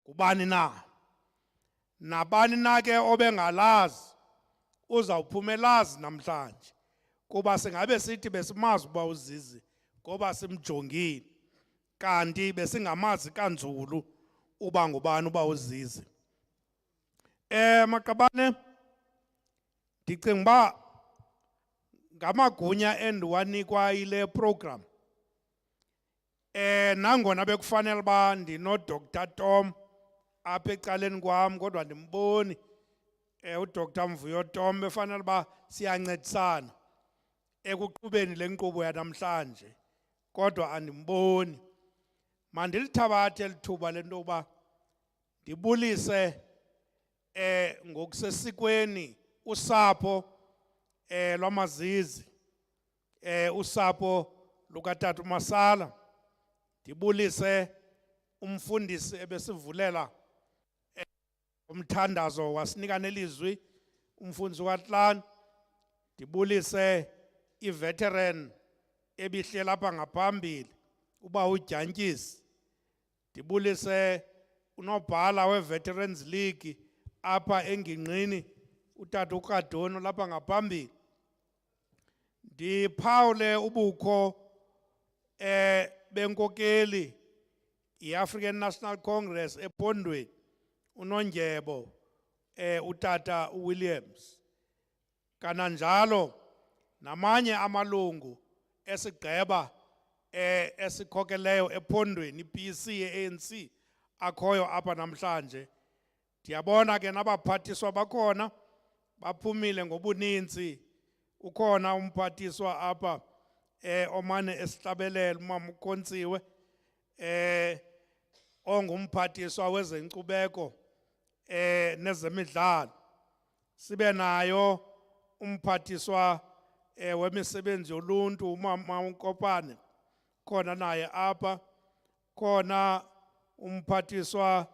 kubani na. Nabani na ke obengalazi uzawuphumelazi namhlanje kuba singabe sithi besimazi uba uZizi ngoba simjongile kanti besingamazi kanzulu uba ngubani uba uZizi. Maqabane ndicinga uba ngamagunya endiwanikwa ile program nangona bekufanele uba ndino-Dr. Tom apha ecaleni kwam kodwa ndimboni uDr. Mvuyo Tom befanele uba siyancedisana ekuqhubeni le nkqubo yanamhlanje kodwa andimboni. Mandilithabathe lithuba lento yokuba ndibulise ngokusesikweni usapho lwamaZizi, usapho lukatata Masala. Ndibulise umfundisi ebesivulela umthandazo wasinika nelizwi umfundisi waTlani. Ndibulise iveteran ebihlela apha ngaphambili uba uDyantyisi. Ndibulise unobhala weVeterans League apha engingqini utata uKadoni lapha ngaphambili. Ndiphawule ubukho benkokeli i-African National Congress ePondweni uNondyebo utata uWilliams, kananjalo namanye amalungu esigqeba esikhokeleyo ePondweni iPC ye-ANC akhoyo apha namhlanje. Ndiyabona ke nabaphathiswa bakhona baphumile ngobuninzi. Ukhona umphathiswa apha omane esihlabelela umama uKhontsiwe ongumphathiswa wezenkcubeko nezemidlalo. Sibe nayo umphathiswa wemisebenzi yoluntu umama uNkopane khona naye apha. Khona umphathiswa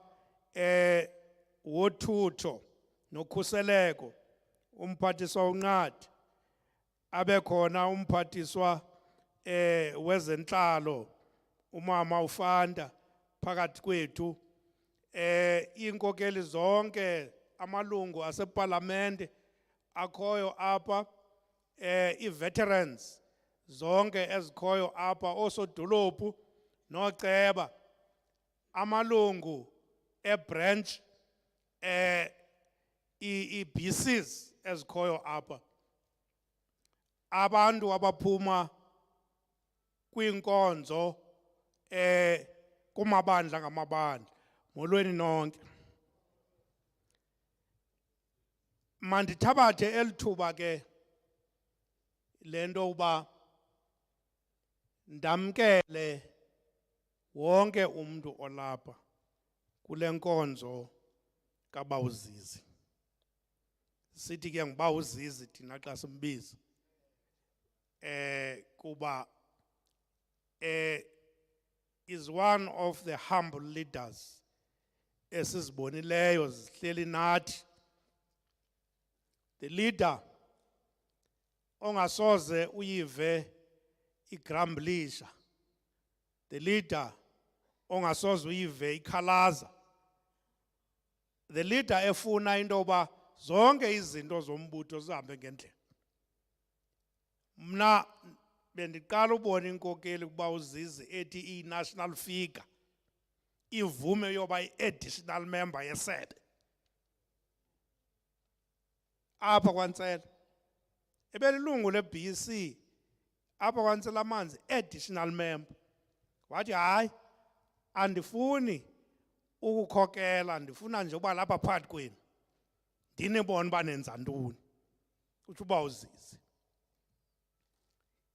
wothutho nokhuseleko umphathiswa uNqadi. Abe khona umphathiswa wezentlalo umama uFanta phakathi kwethu. Iinkokeli zonke amalungu asepalamente akhoyo apha, i-veterans zonke ezikhoyo apha, oosodolophu nooceba, amalungu ebranch i-BCs ezikhoyo apha, abantu abaphuma kwiinkonzo kumabandla ngamabandla. Molweni nonke. Mandithabathe elithuba ke lento uba ndamkele wonke umuntu olapha kule nkonzo kaBawuzizi. Sithi ke nguBawuzizi thina xa simbiza kuba is one of the humble leaders esizibonileyo zihleli nathi. The leader ongasoze uyive igrambulisha. The leader ongasoze uyive ikhalaza. The leader efuna into yoba zonke izinto zombutho zihambe ngendlela. Mna bendiqala ubona inkokeli kuba uZizi ethi iyi-national figure ivume yoba i-additional member yesebe apha kwaNtsela. Ebelilungu le-BC apha kwaNtsela amanzi, additional member. Wathi hayi, andifuni ukukhokela, ndifuna nje uba lapha phakathi kwenu ndinibone uba nenza ntoni. Utsho uba uZizi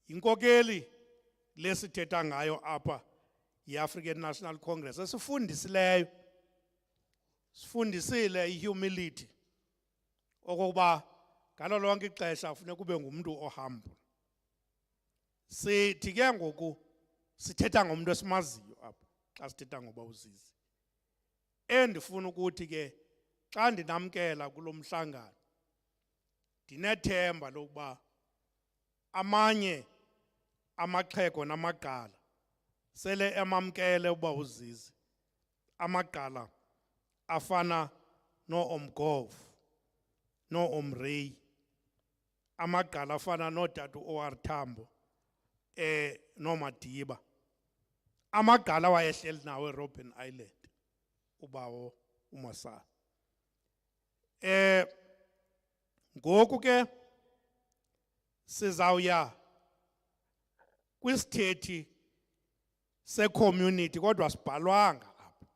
inkokeli lesithetha ngayo apha yi-African National Congress esifundisileyo. Sifundisile i-humility okokuba ngalo lonke ixesha funeka ube ngumntu ohumble. Sithi ke ngoku sithetha ngomuntu esimaziyo apha xa sithetha ngoba uZizi. Endifuna ukuthi ke xa ndinamkela kulo mhlangano ndinethemba lokuba amanye amaxhego namagqala sele emamkele uba uZizi. Amagqala afana no Omgov, no Omrey, amagala afana no Tatu OR Tambo, no Madiba. Amagala wayehleli nawe Robben Island, ubawo uMasala. Ngoku ke sizawuya kwisithethi se-community kodwa sibhalwanga apha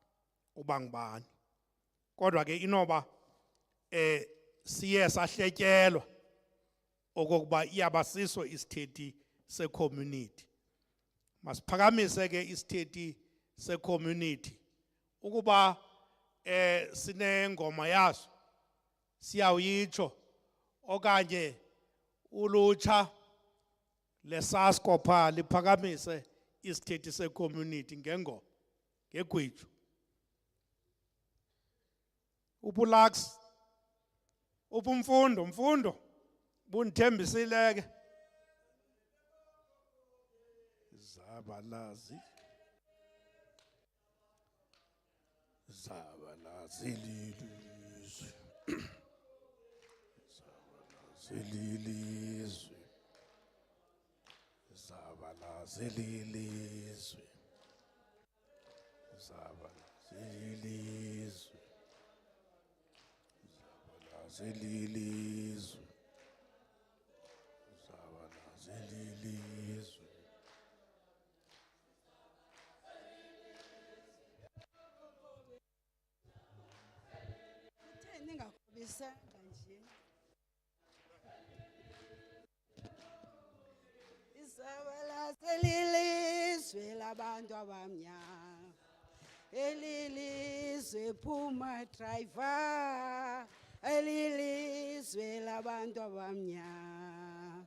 uba ngubani. Kodwa ke inoba siye sahletyelwa okokuba iyabasiso isithethi se-community. Masiphakamise ke isithethi se-community ukuba sinengoma yaso siyawuyitsho okanye ulutsha lesasko pha liphakamise isithethi se-community ngengoma ngegwiju. Upulax upumfundo bundithembisile ke zabalazi lilizwe zabalazi lilizwe Ningakubisanga nje. Izabalazi lilizwe labantu abamnyama, elilizwe phuma driver, elilizwe labantu abamnyama.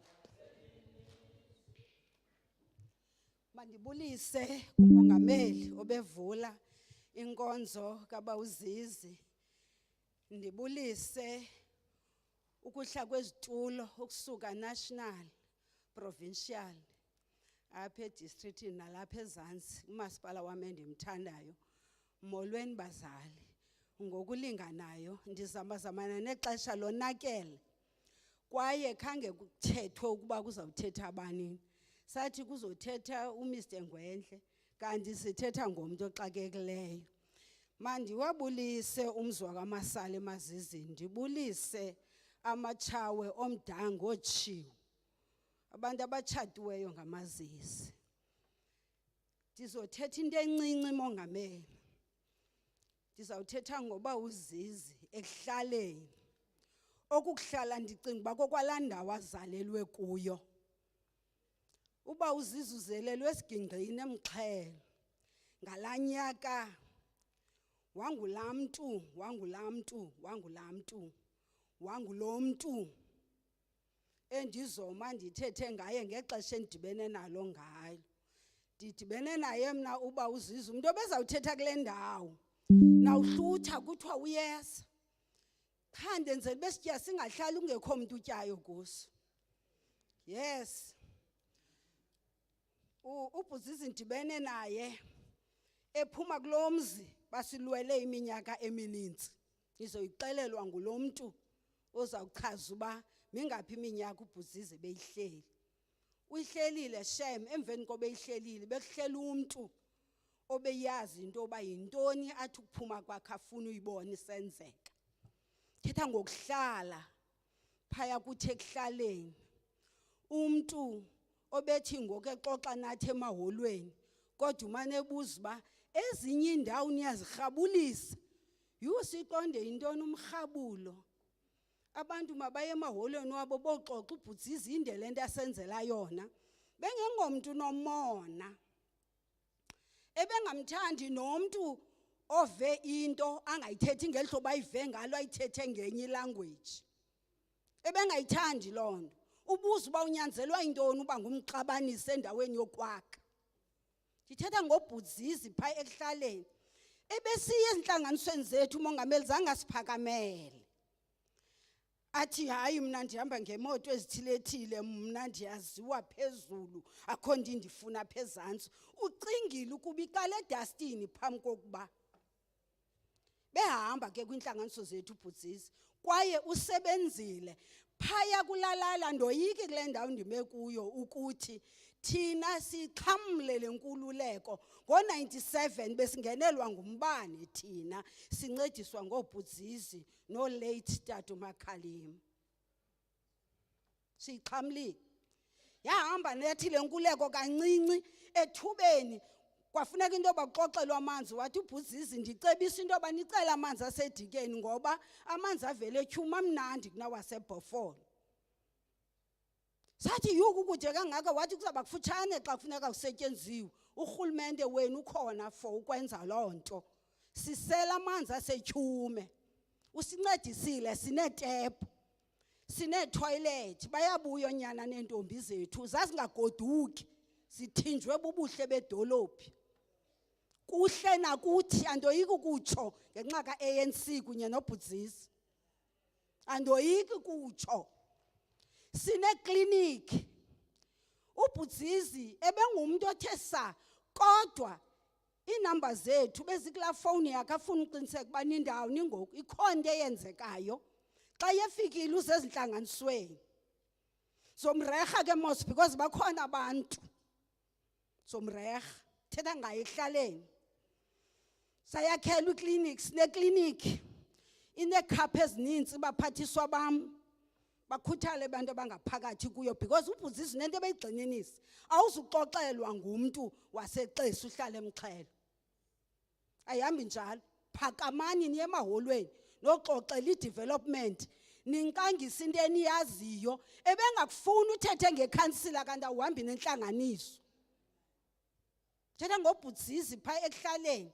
Mandibulise kumongameli obevula inkonzo kaBawuzizi. Ndibulise ukuhla kwezitulo ukusuka national, provincial, apha edistrictini nalapha ezantsi, umasipala wami endimthandayo. Molweni bazali, ngokulinganayo ndizamazamana nexesha lonakele kwaye khange kuthethwe ukuba kuzawuthetha abanini. Sathi kuzothetha uMr Ngwenhle kanti sithetha ngomuntu oxakekileyo. Mandiwabulise umzwa kaMasala emazizini, ndibulise amatshawe omdango otshiwo, abantu abatshatiweyo ngamazisi. Ndizothetha into encinci mongameli. Ndizawuthetha ngoba uZizi ekuhlaleni. Okukuhlala ndicinga uba kokwalaa ndawo azalelwe kuyo. Uba uZizi uzelelwe esigingqini eMxhelo, ngalaa nyaka wangulaa mntu endizoma ndithethe ngaye ngexesha endidibene nalo ngayo. Ndidibene naye mna uba uZizi umuntu obezawuthetha kule ndawo nawuhlutha kuthiwa uyeza. Qha ndenzela besitya singahlali ungekho mntu utyayo kuso. Yes, uBuzizi ndidibene naye ephuma kulo mzi basilwele iminyaka emininzi. Nizoyixelelwa ngulo mntu ozawuchaza uba mingaphi iminyaka uBuzizi beyihleli. Uyihlelile shem, emveni kobeyihlelile bekuhlela umntu obeyazi into yoba yintoni athi ukuphuma kwakhe afuna uyibona isenzeka. Thetha ngokuhlala phaya kuthi ekuhlaleni. Umntu obethi ngoku exoxa nathi emaholweni kodwa umane ebuza uba ezinye iindawo niyazirhabulisa. Siqonde yintoni umrhabulo? Abantu mabaye emaholweni wabo boxoxa uBuzizi inde le nto asenzela yona. Bengengomntu nomona. Ebengamthandi nomntu ove into angayithethi ngeli hlobo ayive ngalo ayithethe ngenye ilanguage. Ebengayithandi loo nto. Ubuza uba unyanzelwa yintoni uba ngumxabanisi endaweni yokwakha. Ndithetha ngoBuzizi phaa ekuhlaleni. Ebesiye ezintlanganisweni zethu umongameli zange asiphakamele. Athi hayi mna ndihamba ngemoto ezithilethile, mna ndiyaziwa phezulu, akho nto indifuna apha ezantsi. Ucingile ukuba iqala edastini phambi kokuba. behamba ke kwintlanganiso zethu ubhutsisi kwaye usebenzile phaya kulalala ndoyiki kule ndawo ndime kuyo ukuthi thina sixhamle lenkululeko ngo97 besingenelwa ngumbane thina sincediswa ngobhutsisi no late Tata Makhalima sixhamlile yahamba nethi lenkululeko kancinci ethubeni kwafuneka into yoba kuxoxelwa amanzi wathi ubhutsisi ndicebisa into yoba nicela amanzi asedikeni ngoba amanzi avele etyhuma mnandi kunawasebhofolo sathi yuku kude kangaka wathi kuzaba kufutshane xa kufuneka kusetyenziwe urhulumente wenu ukhona for ukwenza loo nto sisela amanzi asetyhume usincedisile sineetepu sineetoilet bayabuya onyana neentombi zethu zazingagoduki zithinjwe bubuhle bedolophi kuhle nakuthi andoyiki ukutsho ngenxa ka-ANC kunye nobhutsisi andoyiki kutsho sinekliniki ubhutsisi ebengumntu othe sa kodwa iinamba zethu bezikulaa fowuni yakhe afuna uqiniseka uba nindawo ningoku ikhona into eyenzekayo xa yefikile uzezintlanganisweni zomreha ke mos because bakhona abantu zomreha thetha ngayo ekuhlaleni sayakhelwa ikliniki sinekliniki ineekhaphu ezininzi baphathiswa bam bakhuthale abantu abangaphakathi kuyo because ubhutsisi nento ebeyigxininisa awuzuxoxelwa ngumntu wasexesi uhlala emxhelo ayihambi njalo phakamani niye emaholweni noxoxela i-development ninkangisa into eniyaziyo ebengakufuni uthethe ngekhansila kanti awuhambi nentlanganiso thetha ngobhutsisi phaa ekuhlaleni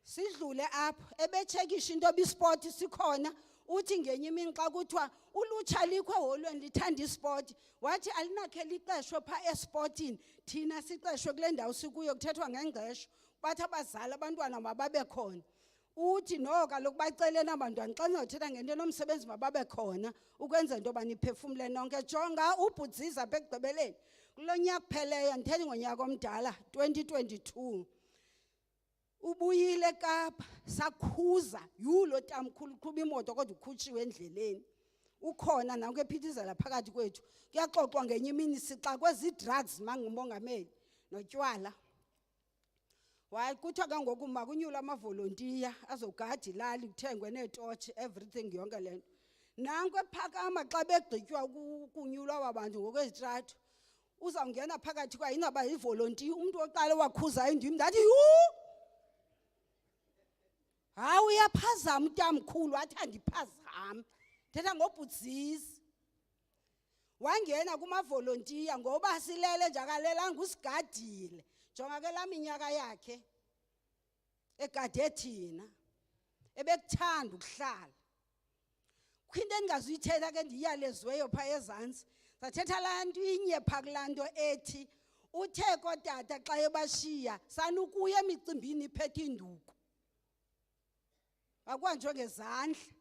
sidlule apho ebetshekisha into bisport sikhona uthi ngenye imini xa kuthiwa ulutsha likho eholweni lithanda isport wathi alinakhe liqeshwe phaa esportini thina siqeshwe kule ndawo sikuyo kuthethwa ngengqesho bathi abazali abantwana mababe khona uthi no kaloku baceleni abantwana xa nizawuthetha ngento nomsebenzi mababe khona ukwenza into yoba niphefumle nonke jonga ubhutsisi apha ekugqibeleni kulo nyaka pheleyo ndithethi ngonyaka omdala 2022 ubuyile eKapa sakhuza yulo tamkhulu uqhuba imoto kodwa ukhutshiwe endleleni ukhona nanku ephithizela phakathi kwethu kuyaxoxwa ngenye imini sixa kwezi-drugs mangumongameli notywala kuthiwa kangoku makunyulwe amavolontiya azogada ilali kuthengwe neetotshi everything yonke le nto nanku ephakama xa begqitywa kunyulwa wabantu ngokwezitrato uzawungena phakathi kwa inoba yivolontiya umntu oqala wakhuzayo ndim ndathi hayi uyaphazama utamkhulu wathi andiphazama thetha ngobhutsisi wangena kumavolontiya ngoba silele njakalelanga usigadile jonga ke laa minyaka yakhe egade thina ebekuthanda ukuhlala kwinto endingazuyithetha ke ndiyaleziweyo phaa ezantsi sathetha laa nto inye phaa kulaa nto ethi uthe kotata xa ebashiya sanukuya emicimbini iphethe induku akwanjwe ngezandla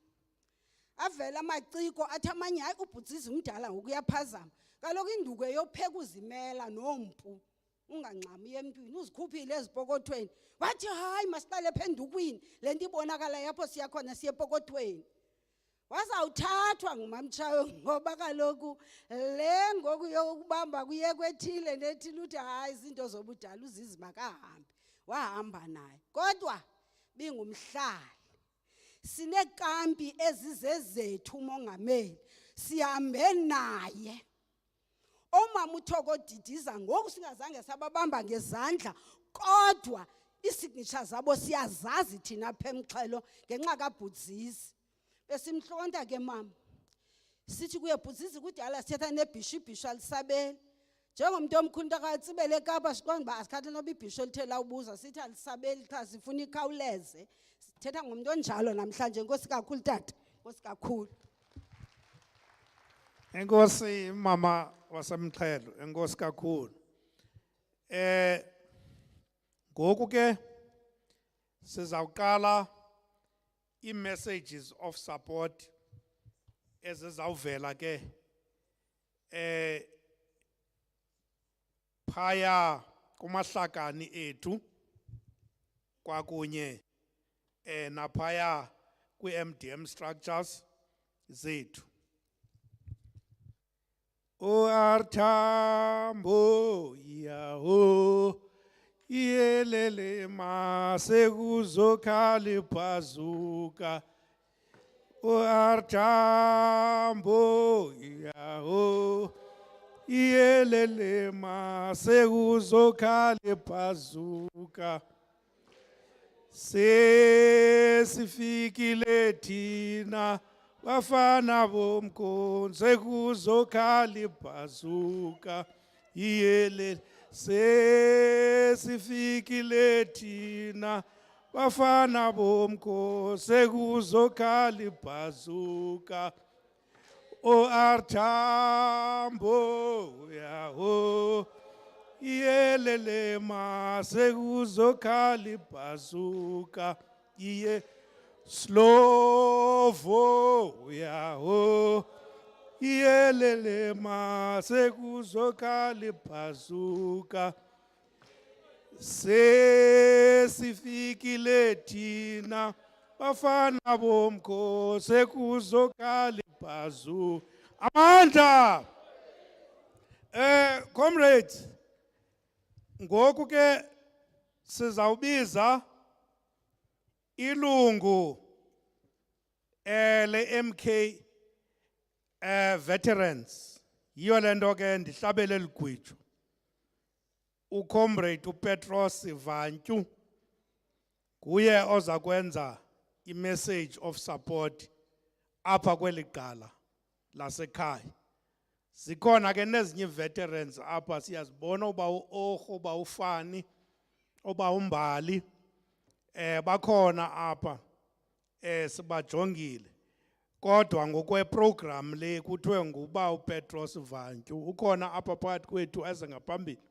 avela amaciko athi amanye hayi ubhutsisi mdala ngoku uyaphazama kaloku induku eyopheka uzimela nompu ungangxami emntwini uzikhuphile ezipokothweni wathi hayi masiqale apha endukwini le nto ibonakalayo apho siyakhona siye epokothweni wazawuthathwa ngumamtshayo ngoba kaloku le ngoku yokubamba kuye kwethile nethile uthi hayi izinto zobudala uzizi makahambe wahamba naye kodwa bingumhlali sinekampi ezizezethu umongameli sihambe naye omama uthokodidiza ngoku singazange sababamba ngezandla kodwa isignature zabo siyazazi thina apha emxhelo ngenxa kabhutsisi besimhlonta ke mama sithi kuye bhutsisi kudala sithetha nebhishibhishu alisabeli njengomntu omkhulu into akatsibele eKapa siqonda uba asikhathi noba ibhishu elithe lawubuza sithi alisabeli xa sifuna ikhawuleze sithetha ngomntu onjalo namhlanje enkosi kakhulu tata enkosi kakhulu Enkosi mama wasemxhelo enkosi kakhulu ngoku ke sizawuqala ii-messages of support ezizawuvela ke phaya kumahlakani ethu kwakunye naphaya kwi-MDM structures zethu. O Arthambo yaho yelele masekuzokhali bhazuka. O Arthambo yaho yelele masekuzokhali bhazuka. Sesifikile thina bafana bomkhonto sekuzokhali bhazuka iyele. Sesifikile thina bafana bomkhonto sekuzokhali bhazuka. O Arthambo yaho yelele masekuzokhali bhazuka iye. Slovo yaho yelele masekuzokhali bhazuka. Sesifikile thina bafana bomkhosi sekuzokhali bhazuka. Amandla. Comrades, ngoku ke sizawubiza ilungu le MK veterans. Yiyo le nto ke ndihlabele ligwijo. Ucomrade uPetros Vantyu nguye oza kwenza i-message of support apha kweli qala lasekhaya. Zikhona ke nezinye veterans apha siyazibona uba uOrho, uba uFani, uba uMbali. Bakhona apha sibajongile. Kodwa ngokweprogram le kuthiwe nguba uPetros Vantyu ukhona apha phakathi kwethu eze ngaphambili.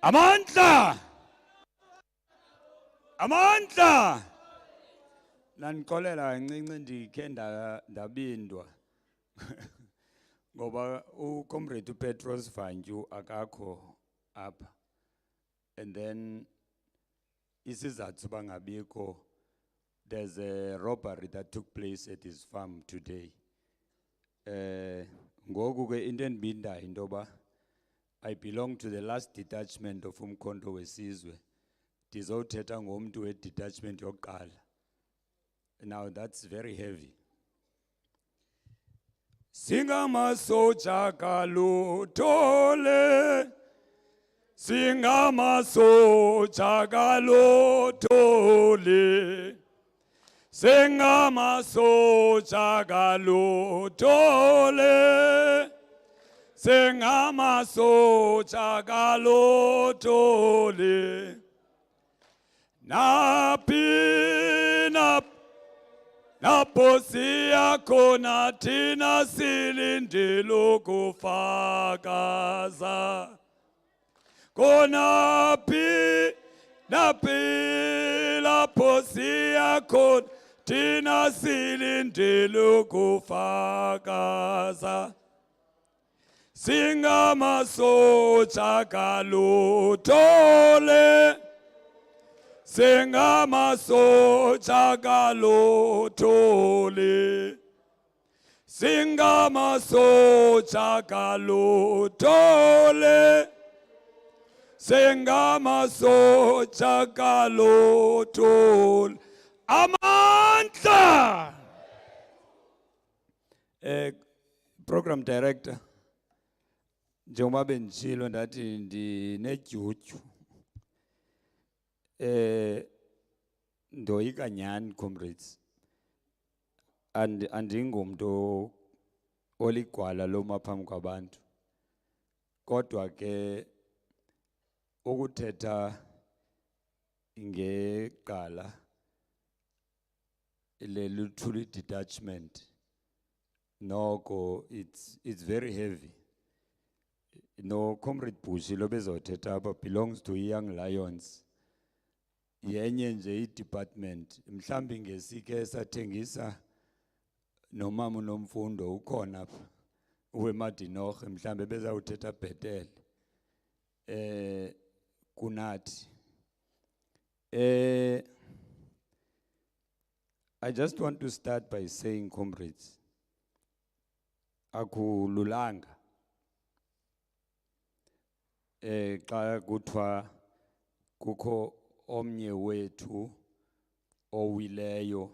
Amandla! Amandla! Nanikolela ncinci ndikhe ndabindwa. Ngoba uComrade uPetros Vantyu akakho apha. And then isizathu bangabikho, there's a robbery that took place at his farm today. Ngoku ke into endibindayo into yoba I belong to the last detachment of Umkhonto Wesizwe. Ndizothetha ngomntu we-detachment yokuqala. Now that's very heavy. Singamasoja kalutole. Singamasoja kalutole. Singamasoja kalutole. Singamasoja kalutole. Naposia khona thina silindele ukufakaza. Khona naposia khona thina silindele ukufakaza. Singamasoja kalutole. Singamasoja kalutole. Singamasoja kalutole. Singamasoja kalutole. Amandla! Program Director, njengoba benditshilo ndathi ndinedyutyhu. Ndoyika nyhani, comrades. Andingomntu oligwala loma phambi kwabantu. Kodwa ke ukuthetha ngeqala le literally detachment noko it's very heavy. No, Comrade Bushi lo bezothetha apha belongs to Young Lions. Yenye nje department mhlambi ngesike sathengisa nomama unomfundo ukhona apha uweMadinoch mhlambe bezawuthetha bhetele kunathi. I just want to start by saying, comrades, akululanga xa kuthiwa kukho omnye wethu owileyo,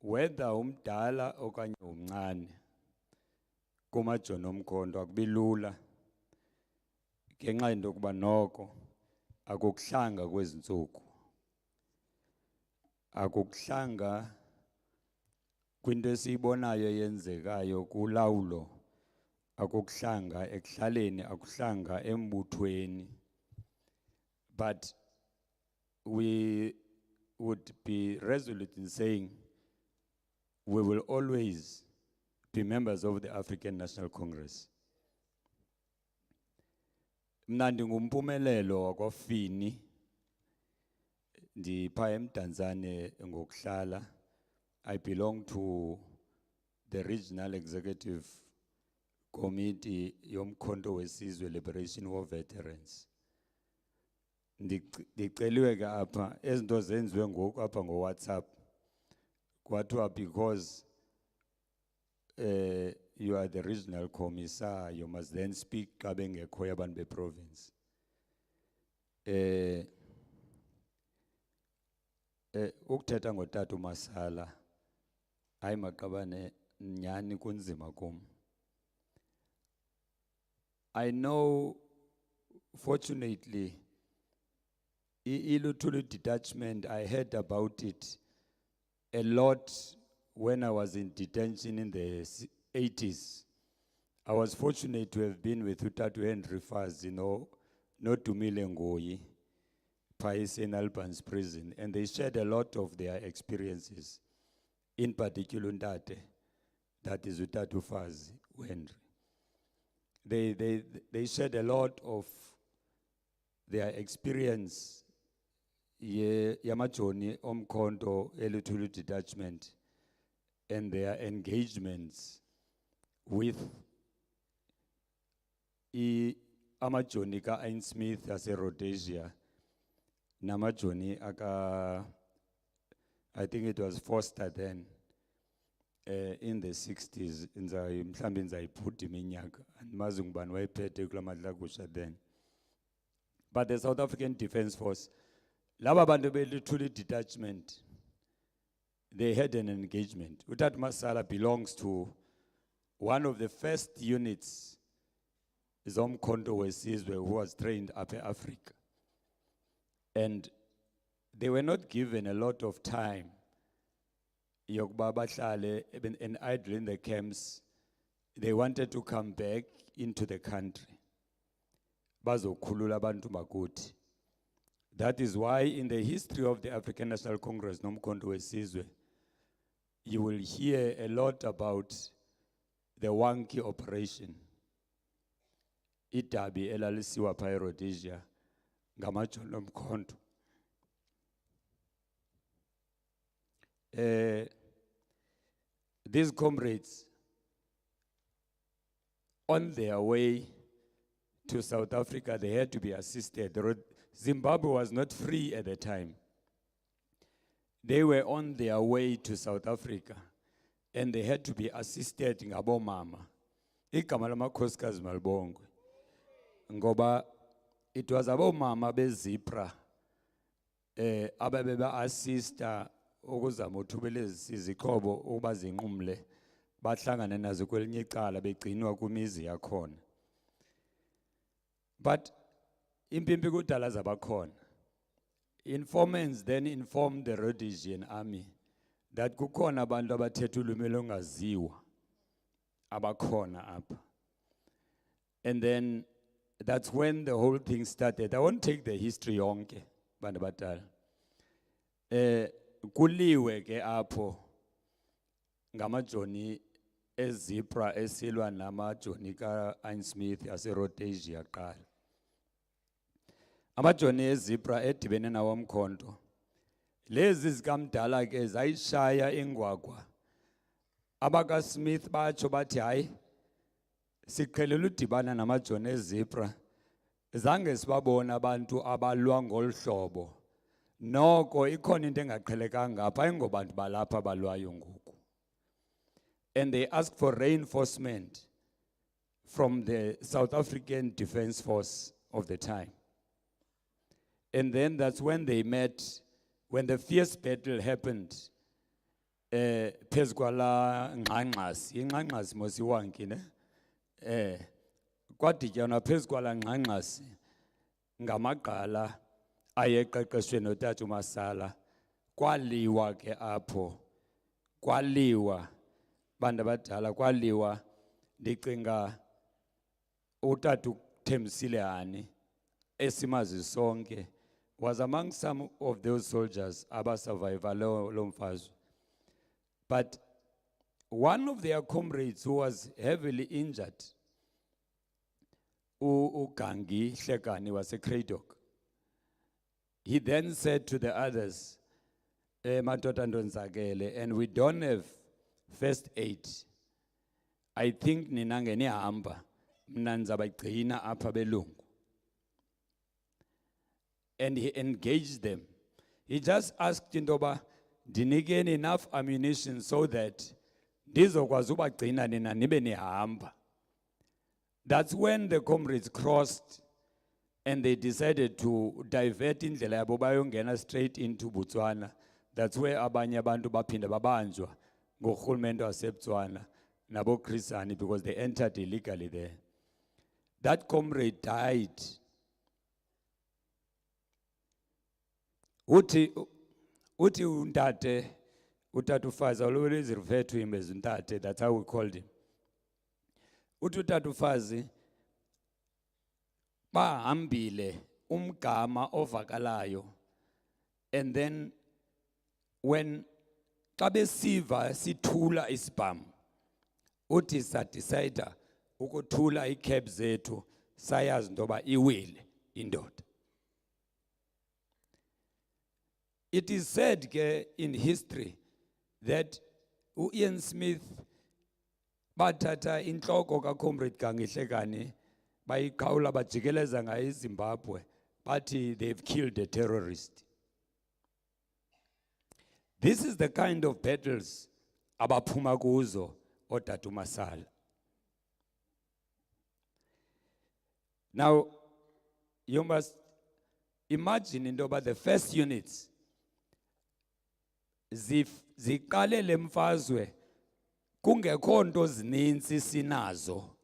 whether umdala okanye umncane, kumajoni omkhonto akubilula ngenxa yento yokuba noko akukuhlanga kwezi ntsuku, akukuhlanga kwinto esiyibonayo eyenzekayo kulawulo, akukuhlanga ekuhlaleni, akuhlanga embuthweni. But we would be resolute in saying we will always be members of the African National Congress. Mna ndingumpumelelo wakwaFini, ndipha eMdantsane ngokuhlala. I belong to the Regional Executive Committee yomkhonto wesizwe Liberation War Veterans. Ndiceliwe ke apha ezinto zenziwe ngoku apha ngoWhatsApp kwathiwa because you are the regional commissar, you must then speak xa bengekhoyo abantu beprovince. Ukuthetha ngotata uMasala hayi maqabane nyani kunzima kum. I know, fortunately, ilutuli detachment, I heard about it a lot when I was in detention in the 80s. I was fortunate to have been with Utatu Henry Faz, not to Ngoyi, Pais in Albans prison, and they shared a lot of their experiences, in particular Ndate, that is Utatu Faz Henry. They shared a lot of their experience yamajoni omkhonto elithuli detachment and their engagements with amajoni ka Ian Smith ase Rhodesia namajoni aka, I think it was Foster then, in the 60s, mhlambi nzayiphuda iminyaka andimazi ngubani wayephethe kula madlakusha then. But the South African Defence Force, laba bantu belithuli detachment, they had an engagement. Utata Masala belongs to one of the first units zomkhonto wesizwe who was trained up in Africa. And they were not given a lot of time yokuba bahlale and idle in the camps. They wanted to come back into the country. Bazokhulula abantu bakuthi. That is why in the history of the African National Congress, nomkhonto wesizwe, you will hear a lot about the Wanki operation. Idabi elalisiwa pha eRhodesia ngamajoni omkhonto. These comrades, on their way to South Africa, they had to be assisted. Zimbabwe was not free at the time. They were on their way to South Africa, and they had to be assisted ngabomama. Igama lamakhosikazi malibongwe. Ngoba it was abomama bezipra ababeba assista ukuzama uthubeleza izikhobo ukuba zinqumle bahlangane nazo kwelinye icala begcinwa kumizi yakhona. But impimpi kudala zabakhona. Informants then informed the Rhodesian army that kukhona abantu abathetha ulwimi longaziwa abakhona apha. And then that's when the whole thing started. I won't take the history yonke, bantu badala. Kuliwe ke apho ngamajoni ezipra esilwa namajoni ka-Ian Smith ase-Rhodesia qala. Amajoni ezipra edibene nawo Umkhonto. Lezi zikamdala ke zayishaya ingwagwa. Abaka Smith batsho bathi hayi siqhelela udibana namajoni ezipra. Zange sibabona abantu abalwa ngolu hlobo. Noko ikhona into engaqhelekanga apha ayingobantu balapha abalwayo ngoku. And they asked for reinforcement from the South African Defence Force of the time. And then that's when they met, when the fierce battle happened, phezu kwala ngqangqasi, ingqangqasi mosiwanki ne? Kwadityanwa phezu kwala ngqangqasi ngamagqala ayeqeqeshwe notata uMasala. Kwaliwa ke apho, kwaliwa bantu abadala, kwaliwa. Ndicinga utata uThembisile Hani esimazi sonke was among some of those soldiers abasurviva lo mfazwe. But one of their comrades who was heavily injured, uGangi Hlekani, was a Kreidok. He then said to the others, madoda ndonzakele, and we don't have first aid. I think nina ngenihamba mna nizabagcina apha belungu. And he engaged them. He just asked intoba ndinikeni enough ammunition so that ndizokwazi ubagcina nina nibe nihamba. That's when the comrades crossed and they decided to divert indlela yabo bayongena straight into Botswana. That's where abanye abantu baphinda babanjwa ngurhulumente waseBotswana nabo Christiani because they entered illegally there. That comrade died. Uti untate, utatufazi, I'll always refer to him as untate, that's how we called him. Uti utatufazi, bahambile umgama ovakalayo. And then when kabesiva sithula isibhamu, uthi sadecide ukuthula ikheb zethu sayazi ntoba iwile indoda. It is said in history that Ian Smith bathatha inhloko kaComrade Gangi Hlekani bayiqhawula bajikeleza ngayo eZimbabwe bathi they've killed a terrorist. This is the kind of battles abaphuma kuzo otata uMasala. Now you must imagine intoba the first units ziqalele mfazwe kungekho nto zininzi sinazo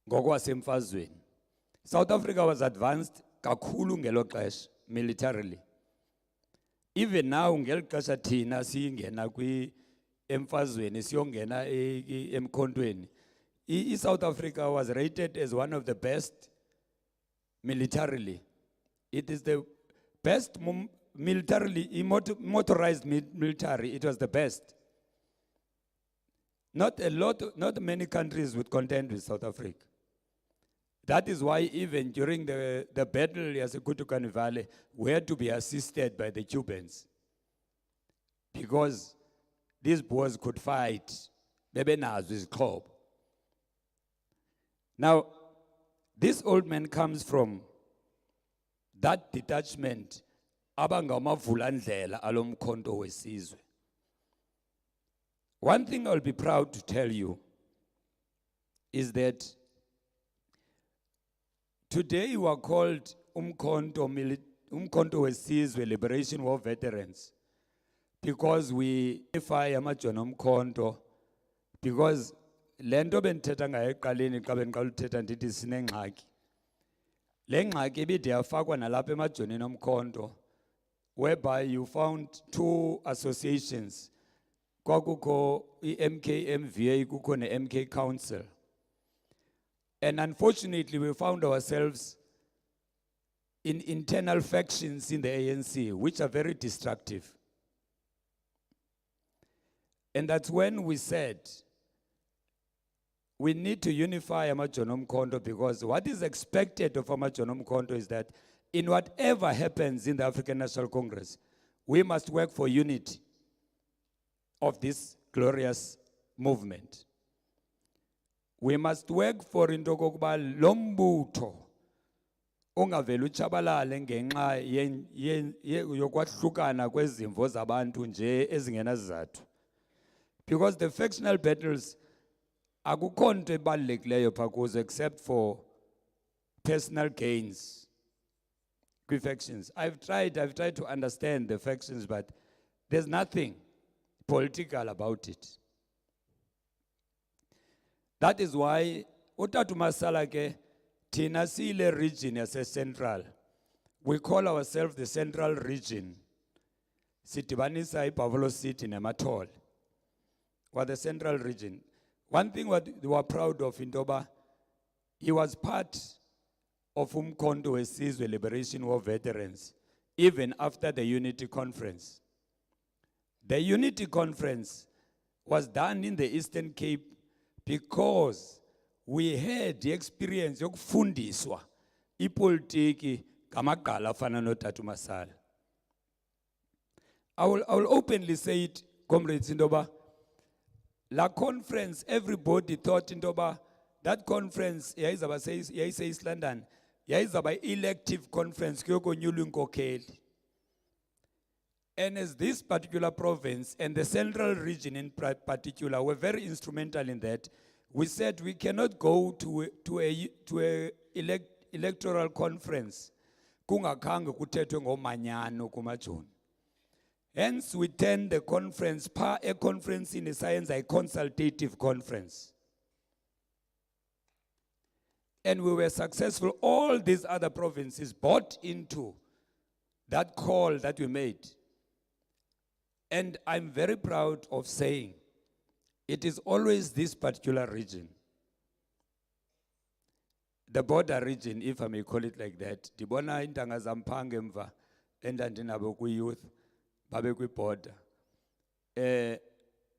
ngokwasemfazweni. South Africa was advanced kakhulu ngelo xesha militarily. Even now ngeli xesha thina siyingena emfazweni siyongena emkhontweni. South Africa was rated as one of the best militarily. It is the best militarily, motorized military. It was the best. Not many countries would contend with South Africa. That is why even during the battle Yasekutukani Valley, we had to be assisted by the Cubans. Because these boys could fight. Now, this old man comes from that detachment abangamavula-ndlela alomkhonto wesizwe. One thing I'll be proud to tell you is that today you are called umkhonto wesizwe Liberation War veterans because we fire amajoni omkhonto, because lento bendithetha ngayo eqaleni xa bendiqala uthetha ndithi sinengxaki. Le ngxaki ibide yafakwa nalapha emajonini omkhonto, whereby you found two associations, kwakukho i-MKMVA kukho ne-MK Council. And unfortunately we found ourselves in internal factions in the ANC, which are very destructive. And that's when we said, we need to unify Amajono Mkhonto, because what is expected of Amajono Mkhonto is that in whatever happens in the African National Congress, we must work for unity of this glorious movement. We must work for into kokuba lo mbutho ungavela uchabalale ngenxa yokwahlukana kwezimvo zabantu nje ezingenazizathu. Because the factional battles akukho nto ebalulekileyo pha kuzo except for personal gains kwi-factions. I've tried to understand the factions, but there's nothing political about it. That is why utatu Masala ke thina sile region yase central. We call ourselves the central region. Sidibanisa iBuffalo City neMathole. We're the central region. One thing what we were proud of in Toba, he was part of Umkhonto Wesizwe Liberation War veterans, even after the Unity Conference. The Unity Conference was done in the Eastern Cape because we had the experience yokufundiswa ipolitiki ngamagqala afana noTatu Masala. I will openly say it, comrades, in Toba. La conference, everybody thought in Toba, that conference, East London, by elective conference, Kyoko Nyulu Nkokeli. And as this particular province and the central region in particular were very instrumental in that, we said we cannot go to a electoral conference kungakhange kuthethwe ngomanyano kumajoni. Hence, we turned the conference, a conference in science, a consultative conference. And we were successful. All these other provinces bought into that call that we made. And I'm very proud of saying, it is always this particular region, the border region, if I may call it like that. Dibona intanga zampange mva, endandinabo kwi youth. Border.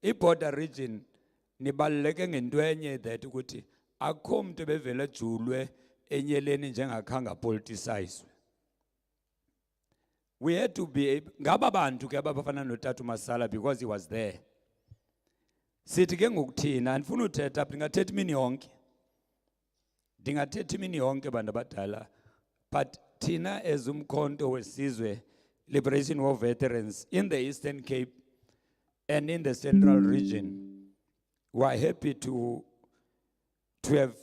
I-border region nibaluleke ngento enye that ukuthi akho umuntu ebevela ejulwe enyeleni njengakhange politicized. We had to be ngaba bantu ke abafana noTatu Masala because he was there. Sithi ke ngokuthina andifuna uthetha ndingathetha imini yonke. Ndingathetha imini yonke bantu abadala, but thina as Umkhonto Wesizwe Liberation War veterans in the Eastern Cape and in the central region, we are happy to have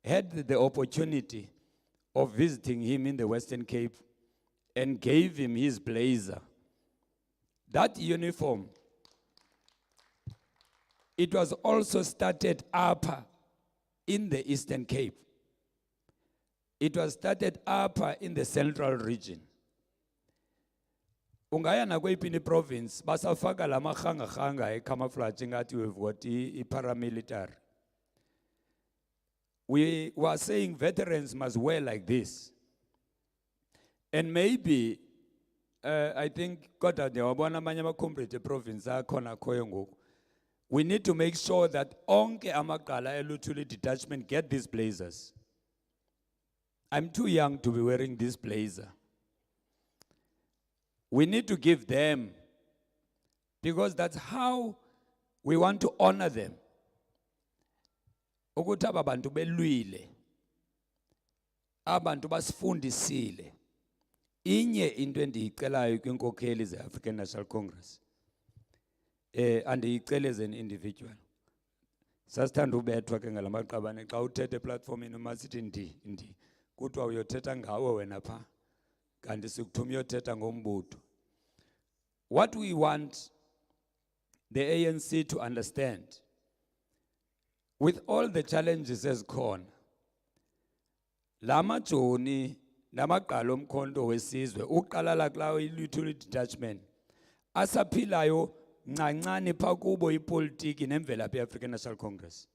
had the opportunity of visiting him in the Western Cape and gave him his blazer. That uniform, it was also started up in the Eastern Cape. It was started up in the central region. Ungaya nakweyiphi in province basafaka la mahanga camouflage ngathi we've got paramilitary. We were saying veterans must wear like this. And maybe I think kodwa ndiyawabona amanye ama-comrade province akhona khoyo ngoku. We need to make sure that onke amagqala eluthuli detachment get these blazers. I'm too young to be wearing this blazer. We need to give them, because that's how we want to honor them. Ukuthi aba bantu belwile, abantu basifundisile. Inye into endiyicelayo kwinkokheli ze-African National Congress, andiyicele as an individual. Sasithanda ubethwa ke ngalamaqabane xa uthethe eplatformini umasithi ndi kuthiwa uyothetha ngawe wena pha. Kanti sikuthuma uyothetha ngombutho. What we want the ANC to understand, with all the challenges ezikhona, la majoni namaqala omkhonto wesizwe uqala la kulawo i-utility detachment asaphilayo ncancane pha kubo ipolitiki nemvelaphi ye-African National Congress.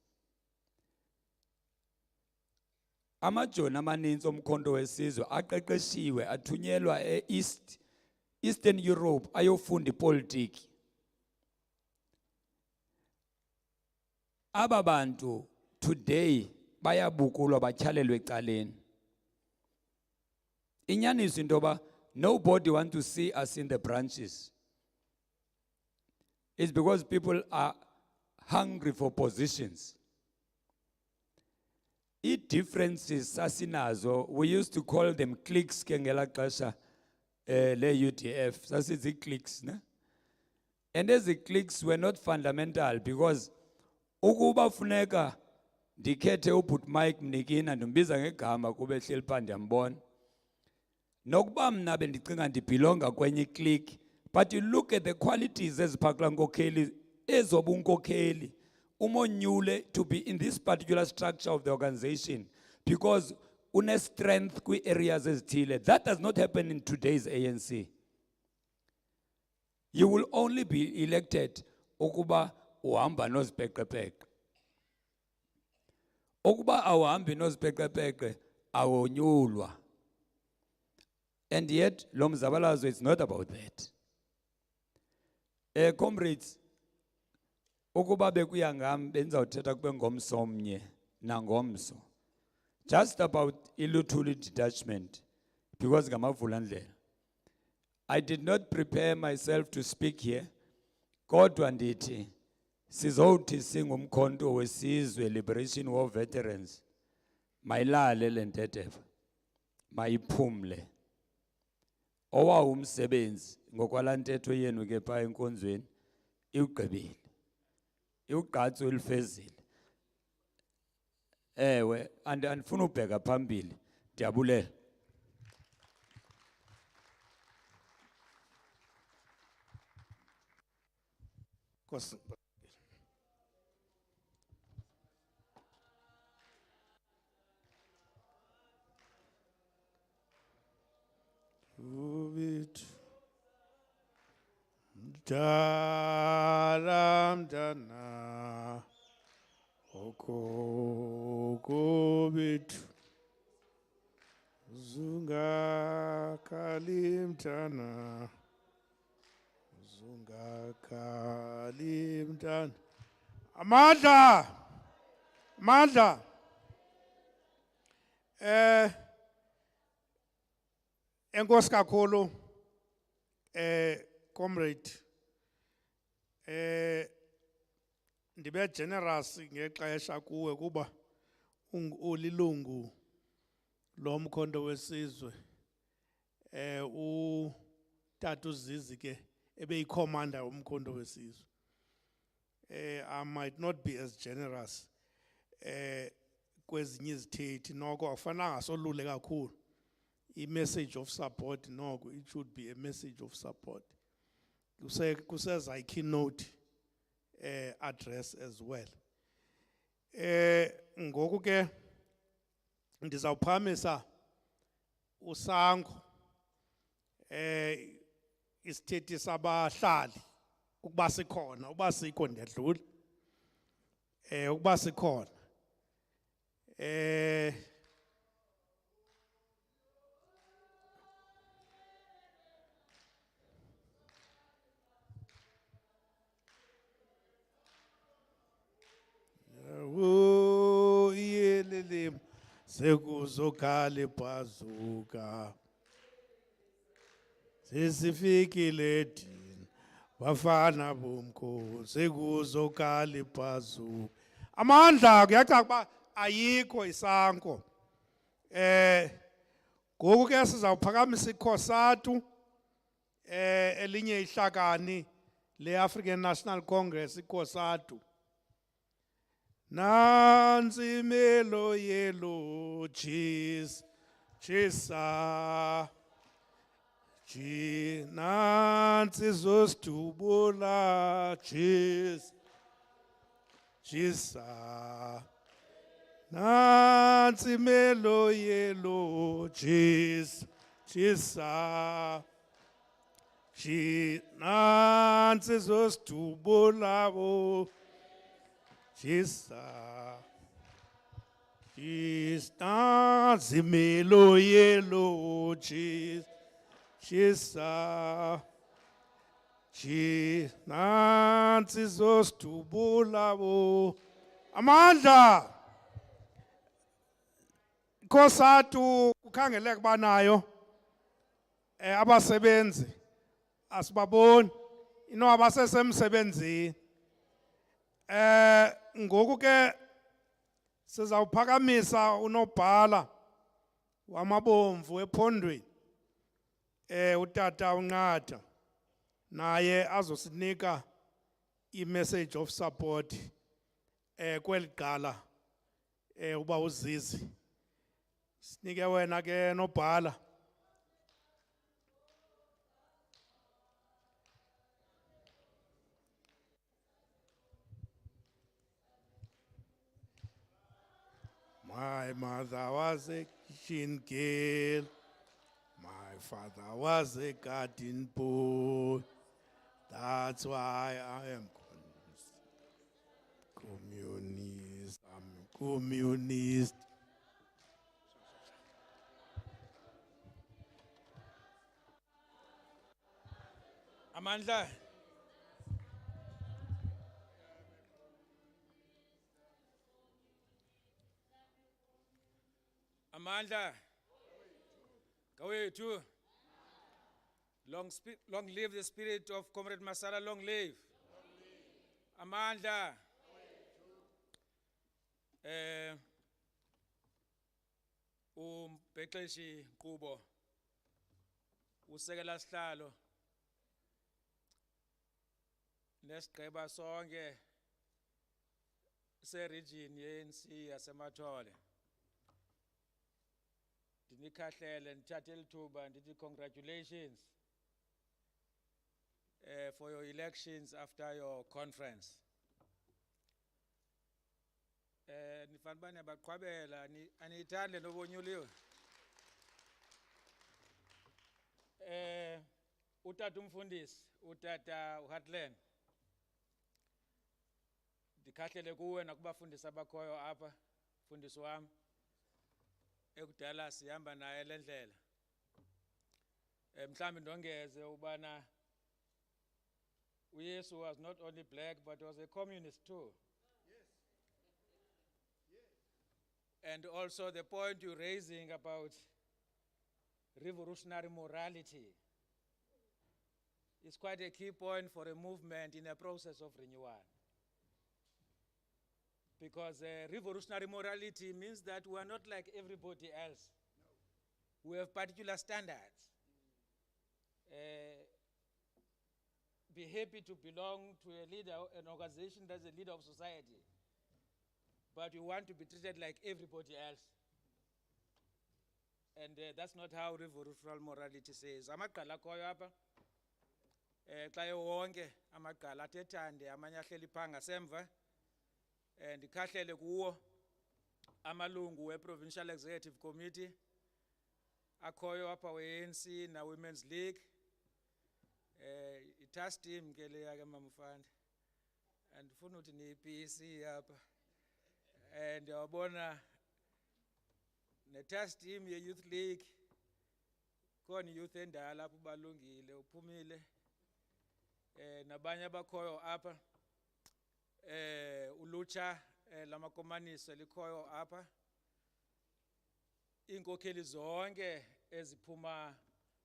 Amajoni amaninzi omkhonto wesizwe aqeqeshiwe athunyelwa Eastern Europe ayofunda ipolitiki. Aba bantu today bayabukulwa batyhalelwe ecaleni. Inyaniso into yoba nobody want to see us in the branches. It's because people are hungry for positions. Differences sasinazo, we used to call them cliques ke ngela xesha le UDF, sasithi cliques, ne? And these cliques were not fundamental because ukuba funeka ndikhethe ubut Mike Mnikina ndombiza ngegama kube ehleli pha ndiyambona. Nokuba mna bendicinga ndibhilonga kwenye clique, but you look at the qualities eziphakula nkokheli ezobunkokheli. Umonyule to be in this particular structure of the organization because une strength kwi areas ezithile. That does not happen in today's ANC. You will only be elected ukuba uhamba nozipeqepeqe. Ukuba awuhambi nozipeqepeqe awonyulwa. And yet lo mzabalazo, it's not about that. Comrades, ukuba bekuya ngam benzawuthetha kube ngomso omnye nangomso. Just about iluthuli detachment, because ngamavula. I did not prepare myself to speak here. Kodwa ndithi sizowuthi singumkhonto wesizwe Liberation War veterans. Mayilale le ntetho. Mayiphumle. Owa umsebenzi ngokwala ntetho yenu ke pha enkonzweni iwugqibile. Iwugqatso elifezile. Ewe, andifuna ubheka phambili. Ndiyabulela. Nkosi. Ubit Daramdana Okokobit Zunga Kalimtana Zunga Kalimtana Amandla enkosi kakhulu comrade ndibe generous ngexesha kuwe kuba ulilungu lomkhonto wesizwe uTata uZizi ke ebeyikhomanda umkhonto wesizwe. I might not be as generous kwezinye izithethi noko akufananga solule kakhulu. I-message of support, no, it should be a message of support. Says I keynote address as well. Ngoku ke ndizawuphamisa usango isithethi sabahlali ukuba sikhona, uba sikho ndiyadlula. Ukuba sikhona. Yelelim sekuzokhala phazuka sesifikile dini bafana bomkhosi sekuzokhala phazuka. Amandla kuyacaca uba ayikho isanko. Ngoku ke sizawuphakamisa ikhosatu elinye ihlakani le-African National Congress ikhosatu. Nansi melo yelo cheese chisa chi nansi zostubula cheese chisa nansi melo yelo cheese chisa nansi zositubula bo jisa jisa zimelo yelo jisa nansi zositubula bo amandla Kosatu kukhangeleka banayo abasebenzi asibaboni ino abasesemsebenzini ngoku ke sizawuphakamisa unobhala wamabomvu ephondweni utata uNqatha naye azosinika i-message of support kweli qala uba uzizi sinike wena ke nobhala My mother was a kitchen girl. My father was a garden boy. That's why I am communist. I'm communist. Amandla. Amandla. Kawethu. Long live the spirit of Comrade Masala, long live. Amandla. Umbhexeshi Qubo. Usekela sihlalo. Nesigqeba sonke se-region ye-ANC yasemathole. Ndinikhahlele ndithathe lithuba ndithi congratulations for your elections after your conference. Nifanele uba niyabaqhwabela aniyithandi le nto bonyuliwe. Utata umfundisi, utata uHeartland. Ndikhahlele kuwe nakubafundisi abakhoyo apha, mfundisi wami. Ekudala sihamba naye le ndlela. Mhlambi ndongeze ubana uYesu was not only black but was a communist too. And also the point you're raising about revolutionary morality is quite a key point for a movement in a process of renewal. Because revolutionary morality means that we are not like everybody else. No. We have particular standards. Be happy to belong to a leader, an organization that's a leader of society. But you want to be treated like everybody else. And that's not how revolutionary morality says. Amaqala khoyo apha. Xa wonke amaqala athethande amanye ahleli pha ngasemva. Ndikhahlele kuwo amalungu we-Provincial Executive Committee akhoyo apha we-ANC na-Women's League. I-task team ke leya ke mamufande. Andifuna uthi ni-PC apha. Ndiyabona ne-task team ye-Youth League khona i-youth endala apha ubalungile uphumile. Nabanye abakhoyo apha. Ulutsha lamakomanisi likhoyo apha. Iinkokheli zonke eziphuma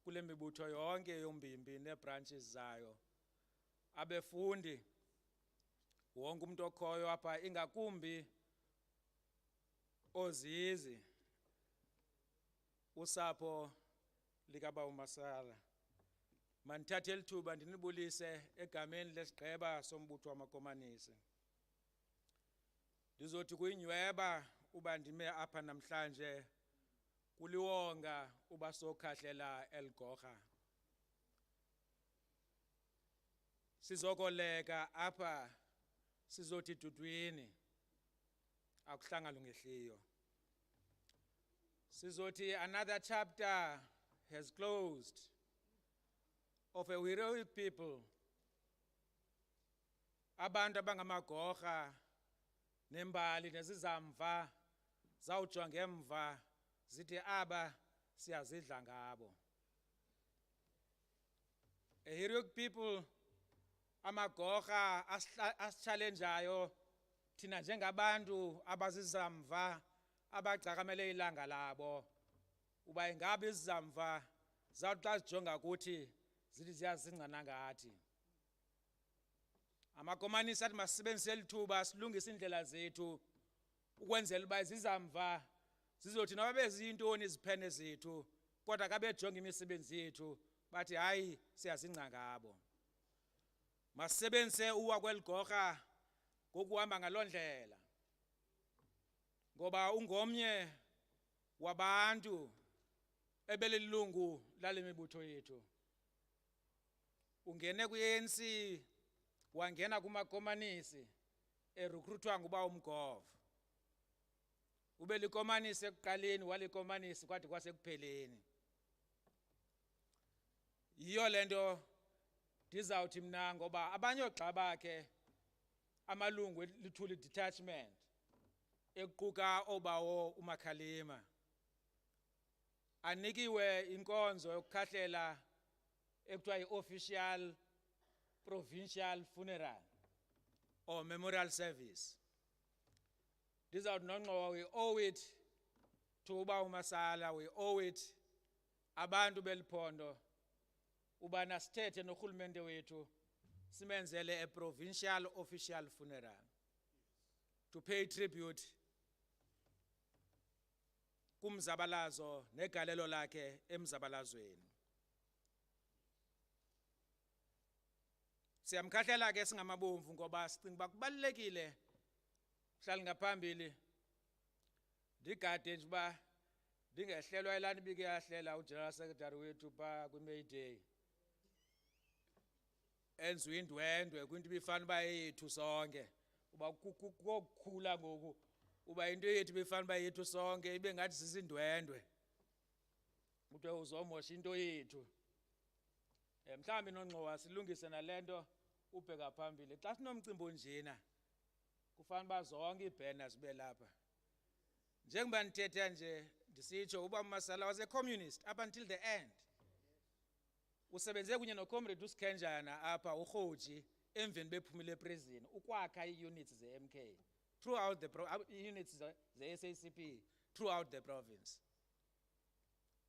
kule mibutho yonke yombimbi nee-branches zayo. Abefundi wonke umuntu okhoyo apha ingakumbi ozizi usapho likaba uMasala. Mandithathe lithuba ndinibulise egameni lesigqeba sombutho wamakomanisi. Ndizothi kuyinyweba uba ndime apha namhlanje kuliwonga uba sokhahlela eligorha. Sizokoleka apha sizothi dudwini akuhlanga lungehliyo. Sizothi another chapter has closed of a heroic people, abantu abangamagorha nembali nezizamva zawujonga emva zithi aba siyazidla ngabo. A heroic people amagorha asichallengeayo thina njengabantu abazizamva abagcakamele ilanga labo, uba ingabe izizamva zawuthi xa zijonga kuthi zithi ziyazingcana ngathi. Amakomanisi athi masisebenzise lithuba silungise indlela zethu ukwenzela uba izizamva zizothi noba beziyintoni iziphene zethu kodwa kabejonga imisebenzi yethu bathi hayi siyazingca ngabo. Masisebenzise uwa kweligorha ngokuhamba ngaloo ndlela, ngoba ungomnye wabantu ebelilungu lale mibutho yethu. Ungene kwi-ANC, wangena kumakomanisi erekruthwa nguba umgova. Ube likomanisi ekuqaleni, walikomanisi kwade kwasekupheleni. Yiyo lento ndizawuthi mna, ngoba abanye oogxa bakhe amalungu lithuli detachment ekuquka obawo uMakhalima anikiwe inkonzo yokukhahlela ekuthiwa yi-official provincial funeral or memorial service. Ndizawuthi noNgqowa, we owe it to uba uMasala, we owe it abantu beliphondo ubana sithethe norhulumente wethu simenzele a provincial official funeral to pay tribute kumzabalazo negalelo lakhe emzabalazweni. Siyamkhahlela ke singamabomvu ngoba sicinga uba kubalulekile mhlali ngaphambili ndigade nje uba ndingehlelwa elani bike yahlela uGeneral Secretary wethu phaa kwi-May Day enziwe indwendwe kwinto ibifana uba yethu sonke, uba kokukhula ngoku uba into yethu ibifana uba yethu sonke ibe ngathi sisindwendwe kuthiwe uzomosha into yethu. Mhlawumbi noNgqowa silungise nalento ubheka phambili. Xa sinomcimbi onjena kufana uba zonke iibhena zibe lapha. Njengoba ndithetha nje ndisitsho uba uMasala was a communist up until the end. Usebenze kunye noComrade uSikhenjana apha uRhoji emveni bephumile eprison ukwakha ii-units ze-MK throughout the units ze-SACP throughout the province.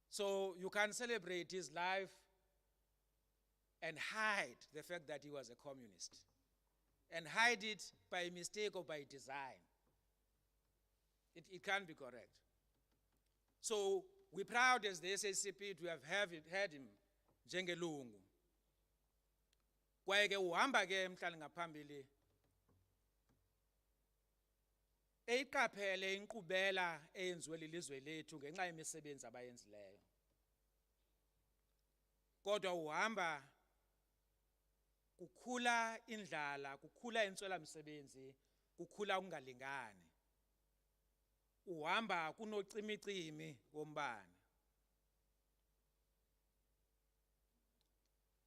So you can celebrate his life and hide the fact that he was a communist, and hide it by mistake or by design. It can't be correct. So we're proud as the SACP to have had him njengelungu. Kwaye ke uhamba ke mhlali ngaphambili eyiqaphele inkqubela eyenziwe lilizwe lethu ngenxa yemisebenzi abayenzileyo. Kodwa uhamba kukhula indlala, kukhula intswelamisebenzi, kukhula ukungalingani. Uhamba kunocimicimi wombane.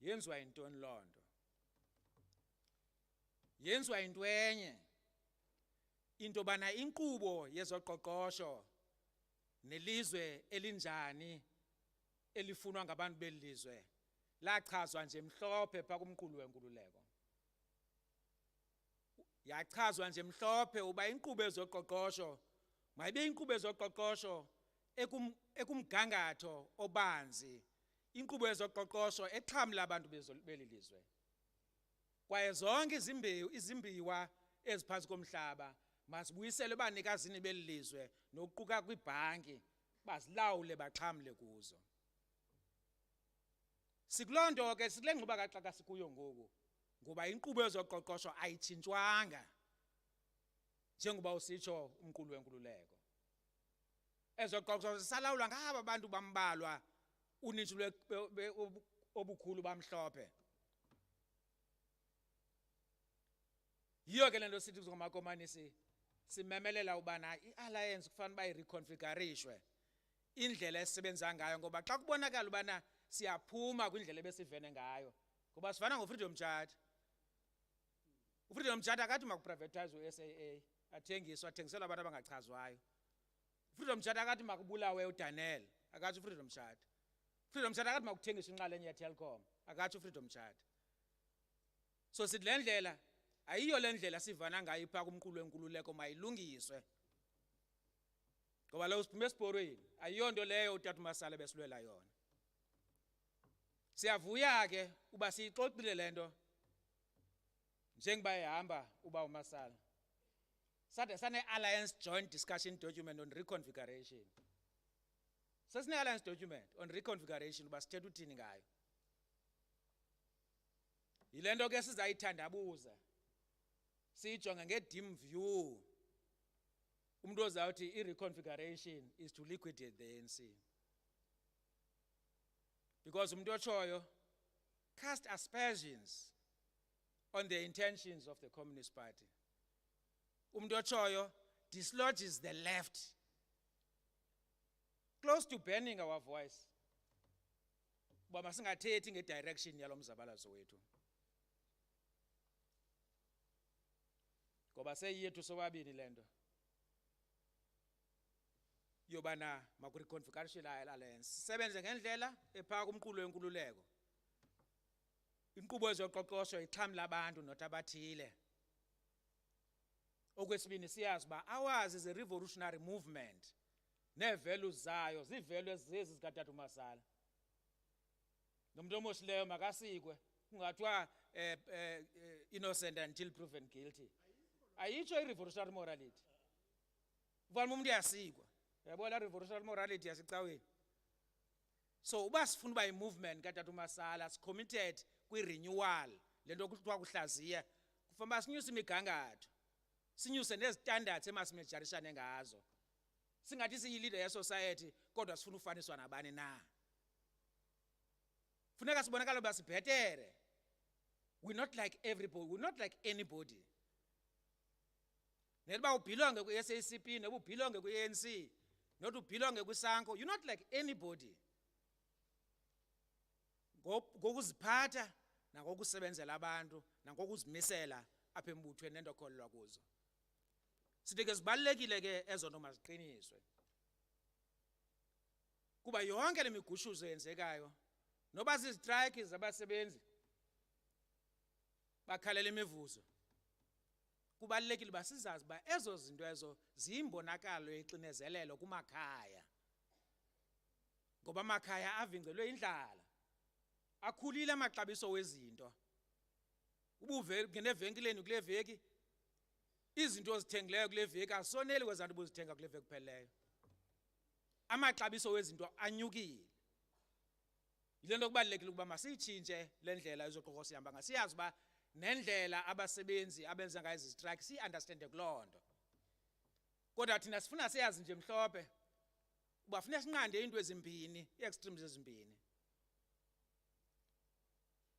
Yenziwa yintoni loo nto? Yenziwa yinto enye, into bana inkqubo yezoqoqosho nelizwe elinjani elifunwa ngabantu belizwe lachazwa nje mhlophe phaa kumqulu wenkululeko. Yachazwa nje mhlophe uba inkqubo yezoqoqosho mayibe inkqubo yezoqoqosho ekumgangatho obanzi, inkqubo yezoqoqosho exhamla abantu belilizwe. Kwaye zonke izimbiwa eziphantsi komhlaba masibuyiselwe abanikazini belilizwe nokuquka kwibhanki bazilawule baxhamle kuzo. Sikuloo nto ke sikule ngquba kaxaka sikuyo ngoku ngoba inkqubo yezoqoqosho ayitshintshwanga njengoba usitsho umqulu wenkululeko. Ezoqoqosho zisalawulwa ngaba bantu bambalwa uninzi obukhulu bamhlophe. Yiyo ke le nto sithi ngomakomanisi simemelela ubana i-alliance kufanele uba ireconfigurishwe indlela esisebenza ngayo, ngoba xa kubonakala ubana siyaphuma kwindlela ebesivene ngayo ngoba sifana ngoFreedom Charter. uFreedom Charter akathi makuprivatize uSAA athengiswa athengiselwa abantu abangachazwayo. uFreedom Charter akathi makubulawe uDaniel akathi uFreedom Charter. uFreedom Charter akathi makuthengiswa inxalenye yeTelkom akathi uFreedom Charter. So sithi le ndlela ayiyo le ndlela sivana ngayo ipha kumqulu wenkululeko mayilungiswe. Ngoba lo siphume esiporweni ayiyonto leyo uTata Masala besilwela yona. Siyavuya ke uba siyixoxile lento njengoba ehamba uba uMasala. Sade sane alliance joint discussion document on reconfiguration. Sesine alliance document on reconfiguration uba sithetha uthini ngayo. Yilento ke sizayithandabuza. Sijonga ngedim view. Umuntu ozawuthi i-reconfiguration is to liquidate the ANC. Because umuntu otshoyo cast aspersions on the intentions of the Communist Party. Umuntu otshoyo dislodges the left, close to burning our voice. Uba masingathethi ngedirection yalo mzabalazo wethu. Ngoba seyiyethu sobabini lento. Yobana makureconfiguration alliance sebenze ngendlela ephaka kumqulu wenkululeko. Inkqubo ezoqoqosho ixhamla abantu not abathile. Okwesibini siyazi ba ours is a revolutionary movement. Ne-values zayo zivalues zezi zikaTata uMasala. Nomuntu omoshileyo makasikwe kungathiwa innocent until proven guilty. Ayitsho i-revolutionary morality. Kufanele umuntu uyasikwa. Yabona revolutionary morality yasicaweni. So uba sifuna uba i-movement kaTata uMasala committed kwi-renewal lento kuthiwa kuhlaziya kufanele sinyuse imigangatho sinyuse nezistandards emasimejarishane ngazo. Singathi siyi-leader ye-society kodwa sifuna ufaniswa nabani na. Funeka sibonakala uba sibhetere. We're not like everybody, we're not like anybody. Neliba ubhilonge kwi-SACP noba ubhilonge kwi-ANC not ubhilonge kwiSanko, you're not like anybody. Ngokuziphatha nangokusebenzela abantu nangokuzimisela apha embuthweni nento okholelwa kuzo. Sithi ke zibalulekile ke ezo nto maziqiniswe. Kuba yonke le migushuzo yenzekayo noba zizistrike zabasebenzi bakhalela imivuzo. Kubalulekile ba sizazi ba ezo zinto ezo ziyimbonakalo yexinezelelo kumakhaya. Ngoba amakhaya avingcelwe indlala. Akhulile amaxabiso wezinto. Ubuve ngenevenkileni kule veki izinto ozithengileyo kule veki asoneli kwezanto ubuzithenga kule veki kupheleyo. Amaxabiso wezinto anyukile. Yilento kubalulekile ukuba masiyitshintshe le ndlela ezoqoqo sihamba ngasiyazi ba nendlela abasebenzi abenza ngayo izistrike si-understande kulonto. Kodwa thina sifuna siyazi nje mhlophe uba funeka sinqande into ezimbini, i-extremes ezimbini.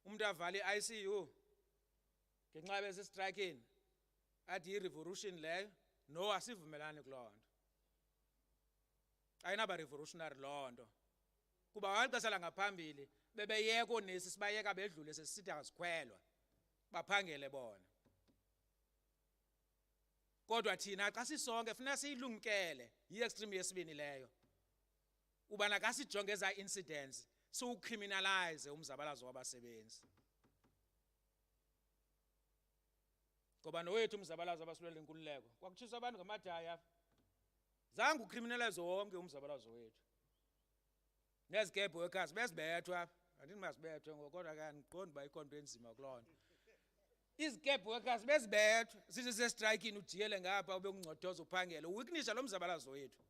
Umuntu avale i-ICU ngenxa besestrikeni athi yi-revolution leyo no asivumelani kulonto. Ayinaba revolutionary lonto. Kuba walixesha langaphambili bebeyeka oonesi sibayeka bedlule sesithi azikhwelwa baphangele bona. Kodwa thina xa sisonke funeka siyilumkele yi-extreme yesibini leyo. Ubana ka sijonge eza incidents siwucriminalize umzabalazo wabasebenzi. Ngoba nowethu umzabalazo abasilwela inkululeko kwakutshiswa abantu ngamadaya. Zange ucriminalize wonke umzabalazo wethu. Nezigeb workers besibethwa apha. Andithi masibethwe ngokodwa ke andiqondi uba ikhonto enzima kulonto. Izigeb workers besibethwa sithi sestrikini ujiyele ngapha ube kungcothoza uphangele uweaknisha lo mzabalazo wethu.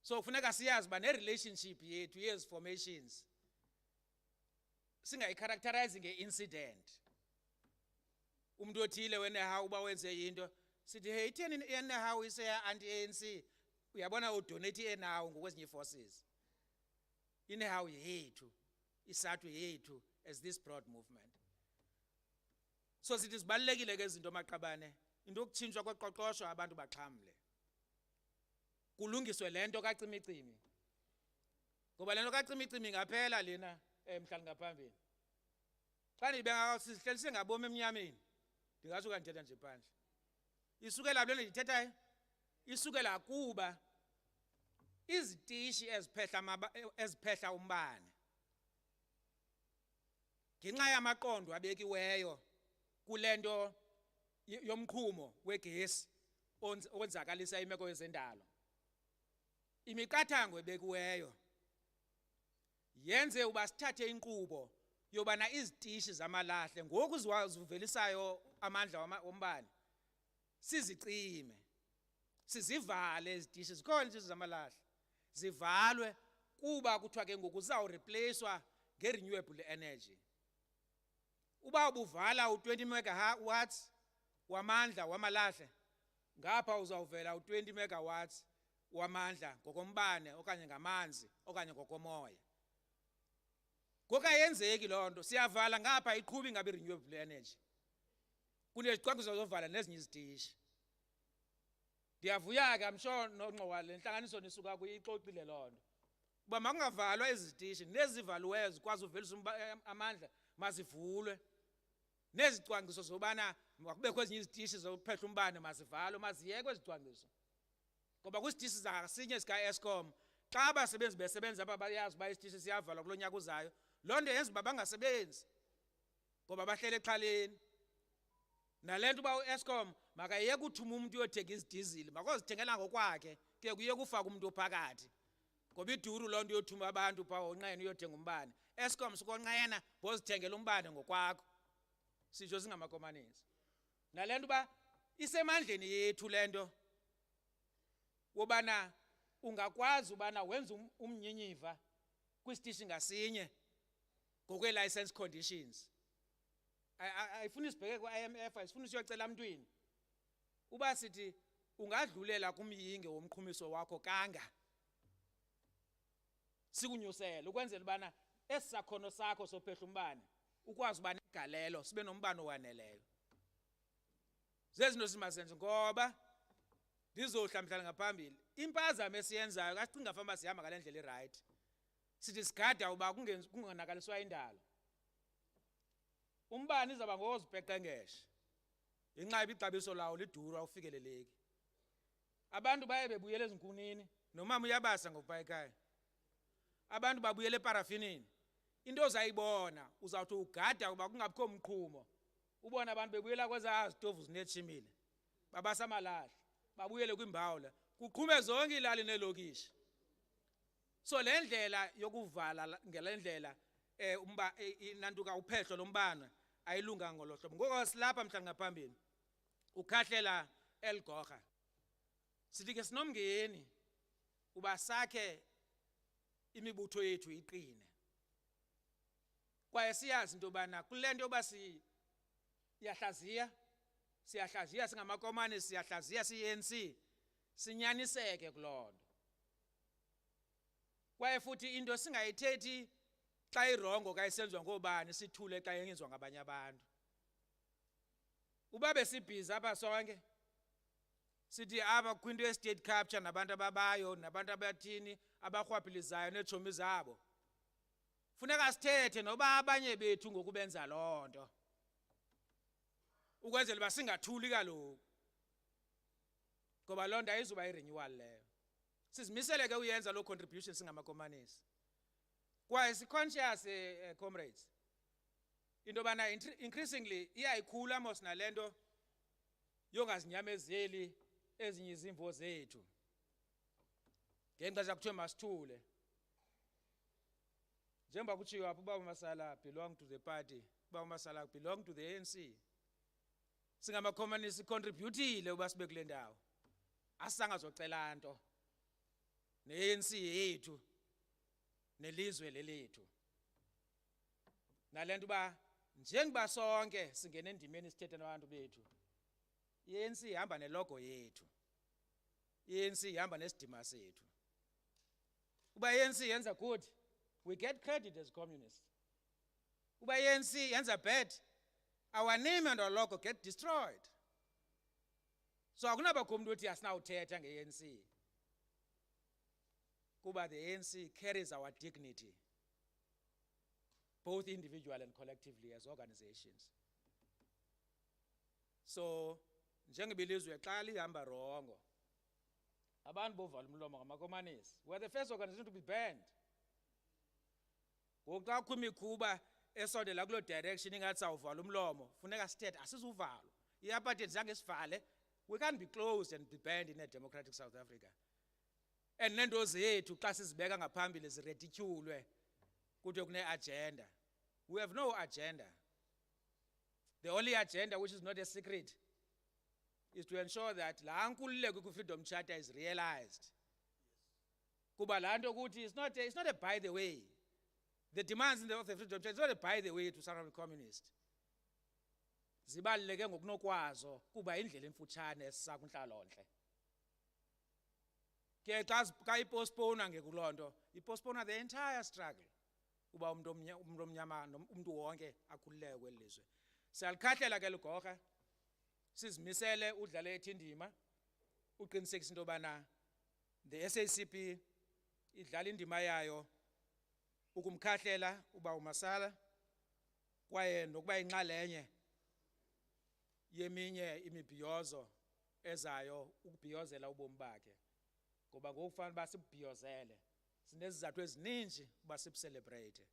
So kufuneka siyazi ba ne-relationship yethu yezi formations singayicharacterize nge-incident. Umuntu othile wenehawu uba wenze into sithi hey itheni enehawu iseya anti-ANC uyabona udonate enawu ngokwezinye forces. Inehawu yethu isathu yethu as this broad movement. So sithi sibalulekile ke izinto maqabane into yokutshintshwa kweqoqosho abantu baxhamle. Kulungiswe lento kacimicimi. Ngoba lento kacimicimi ngaphela lena emhlali ngaphambili. Xa nibeka sihleli singabomi emnyameni. Ndingathi ukandithetha nje phandle. Isukela lento ndithethayo. Isukela kuba izitishi eziphehla umbane. Ngenxa yamaqondo abekiweyo kulento yomqhumo wegesi onzakalisa imeko yezendalo. Imiqathango ebekiweyo yenze uba sithathe inkqubo yobana izitishi zamalahle ngoku zivelisayo amandla wombane sizicime, sizivale izitishi. Zikhona izitishi zamalahle zivalwe kuba kuthiwa ke ngoku zizawureplacewa nge-renewable energy. Uba ubuvala u-20 megawatts wamandla wamalahle, ngapha uzawuvela u-20 megawatts wamandla ngokombane okanye ngamanzi okanye ngokomoya. Ngoku ayenzeki loo nto, siyavala ngapha iqhubi ngabe renewable energy. Kunezicwangciso zovala nezinye izitishi. Ndiyavuya ke amsho nongqowa le ntlanganiso nisuka kuyixoxile loo nto. Uba makungavalwa izitishi nezivaliweyo zikwazi uvelisa amandla mazivulwe. Nezicwangciso zobana makubekho ezinye izitishi zokuphehla umbane mazivalwe, maziyekwe ezicwangciso. Ngoba kwisitishi zasinye sika-Eskom xa abasebenzi besebenza apha bayazi uba isitishi siyavalwa kulo nyaka uzayo, loo nto yenza uba bangasebenzi ngoba bahlele exhaleni. Nale nto uba u-Eskom makayeke uthuma umntu uyothenga izidizili, makozithengela ngokwakhe, ke kuyeke ufaka umntu ophakathi. Ngoba iduru loo nto yothuma abantu phaa onqeni uyothenga umbane. Eskom sikonqena bozithengela umbane ngokwakho. Sitsho singamakomanisi. Nale nto uba isemandleni yethu le nto wobana ungakwazi ubana wenze umnyinyiva kwisitishi ngasinye ngokwe-license conditions. Ayifuni sibheke kwa-IMF, ayifuni siyocela mntwini. Uba sithi ungadlulela kumyinge womqhumiso wakho kanga, sikunyusele ukwenzela ubana esi sakhono sakho sophehla umbane ukwazi uba negalelo, sibe nombane owaneleyo. Zezinto simazenze ngoba ndizohla mhlala ngaphambili. Impazamo esiyenzayo kasicinga famba sihamba ngale ndlela irayithi. Sithi sigada uba kungonakaliswa indalo. Umbane izaba ngozibheqengeshe. Inxa ixabiso lawo liduru awufikeleleki. Abantu baye bebuyela ezinkunini, nomama uyabasa ngokupha ekhaya. Abantu babuyela eparafinini. Into ozayibona uzawuthi ugada uba kungabikho umqhumo. Ubona abantu bebuyela kweza zitovu zinetshimile. Babasa amalahle, babuyele kwimbawula. Kuqhume zonke iilali neelokishi. So le ndlela yokuvala ngale ndlela nantuka uphehlo lombane ayilunga ngolo hlobo. Ngoko silapha mhlawumbi ngaphambili ukhahlela eligorha. Sithi ke sinomngeni uba sakhe imibutho yethu iqine. Kwaye siyazi into yobana kule nto yoba siyahlaziya singamakomane, siyahlaziya siyi-ANC, sinyaniseke kuloo nto. Kwaye futhi into singayithethi xa irongo kayisenziwa ngoobani, sithule xa yenziwa ngabanye abantu. Uba besibhizi apha sonke sithi apha kwinto ye-state capture nabantu ababayo nabantu abathini abarhwaphilizayo neetshomi zabo, funeka sithethe noba abanye bethu ngokubenza loo nto ukwenzela uba singathuli kaloku, ngoba loo nto ayizuba yi-renewal leyo. Sizimisele ke uyenza loo contribution singamakomanisi. Kwaye si-conscious comrades into yobana increasingly iyayikhula mos nale nto yongazinyamezeli ezinye izimvo zethu ngexesha kuthiwe masithule. Njengoba kutshiwo apho uba Masala belong to the party, uba Masala belong to the ANC. Singamakomanisi contributile uba sibe kule ndawo. Asangazocela nto ne-ANC yethu nelizwe lelethu. Nale nto uba njengoba sonke singene endimeni sithethe nabantu bethu, i-ANC ihamba nelogo yethu, i-ANC ihamba nesidima sethu. Uba i-ANC yenza good, we get credit as communists. Uba i-ANC yenza bad, our name and our logo get destroyed. So akunabakho umuntu othi asinawuthetha nge-ANC. kuba the ANC carries our dignity, both individual and collectively as organizations. So, njengebilizwe xa lihamba rongo, abantu bovala umlomo ngamakomanisi, we're the first organization to be banned. Ngoku xa kukho imikhuba esondela kuloo direction ingathi sawuvala umlomo, funeka sithethe asizuvalwa. I-apartheid zange sivale, we can't be closed and be banned in a democratic South Africa. And nento zethu xa sizibeka ngaphambili ziretityulwe kuthiwe kune-agenda. We have no agenda. The only agenda, which is not a secret, is to ensure that la nkululeko kwi-Freedom Charter is realized. Kuba la nto ukuthi it's not a by the way. The demands in the Freedom Charter is not a by the way to South African communist. Zibaluleke ngokunokwazo kuba indlela emfutshane esisa kwintlalontle. Ke xa ipostpone ngekuloo nto, ipostpone the entire struggle. Kuba umuntu omnyama umuntu wonke akhululeke kweli lizwe. Siyalikhatlela ke ligorha, sizimisele udlale ethindima, uqinisekisa into yobana the SACP idlala indima yayo ukumkhahlela uba umasala kwaye nokuba inxalenye yeminye imibhiyozo ezayo ukubhiyozela ubomi bakhe. Ngoba ngokufanele uba sibhiyozele, sinezizathu ezininzi uba sibcelebrate.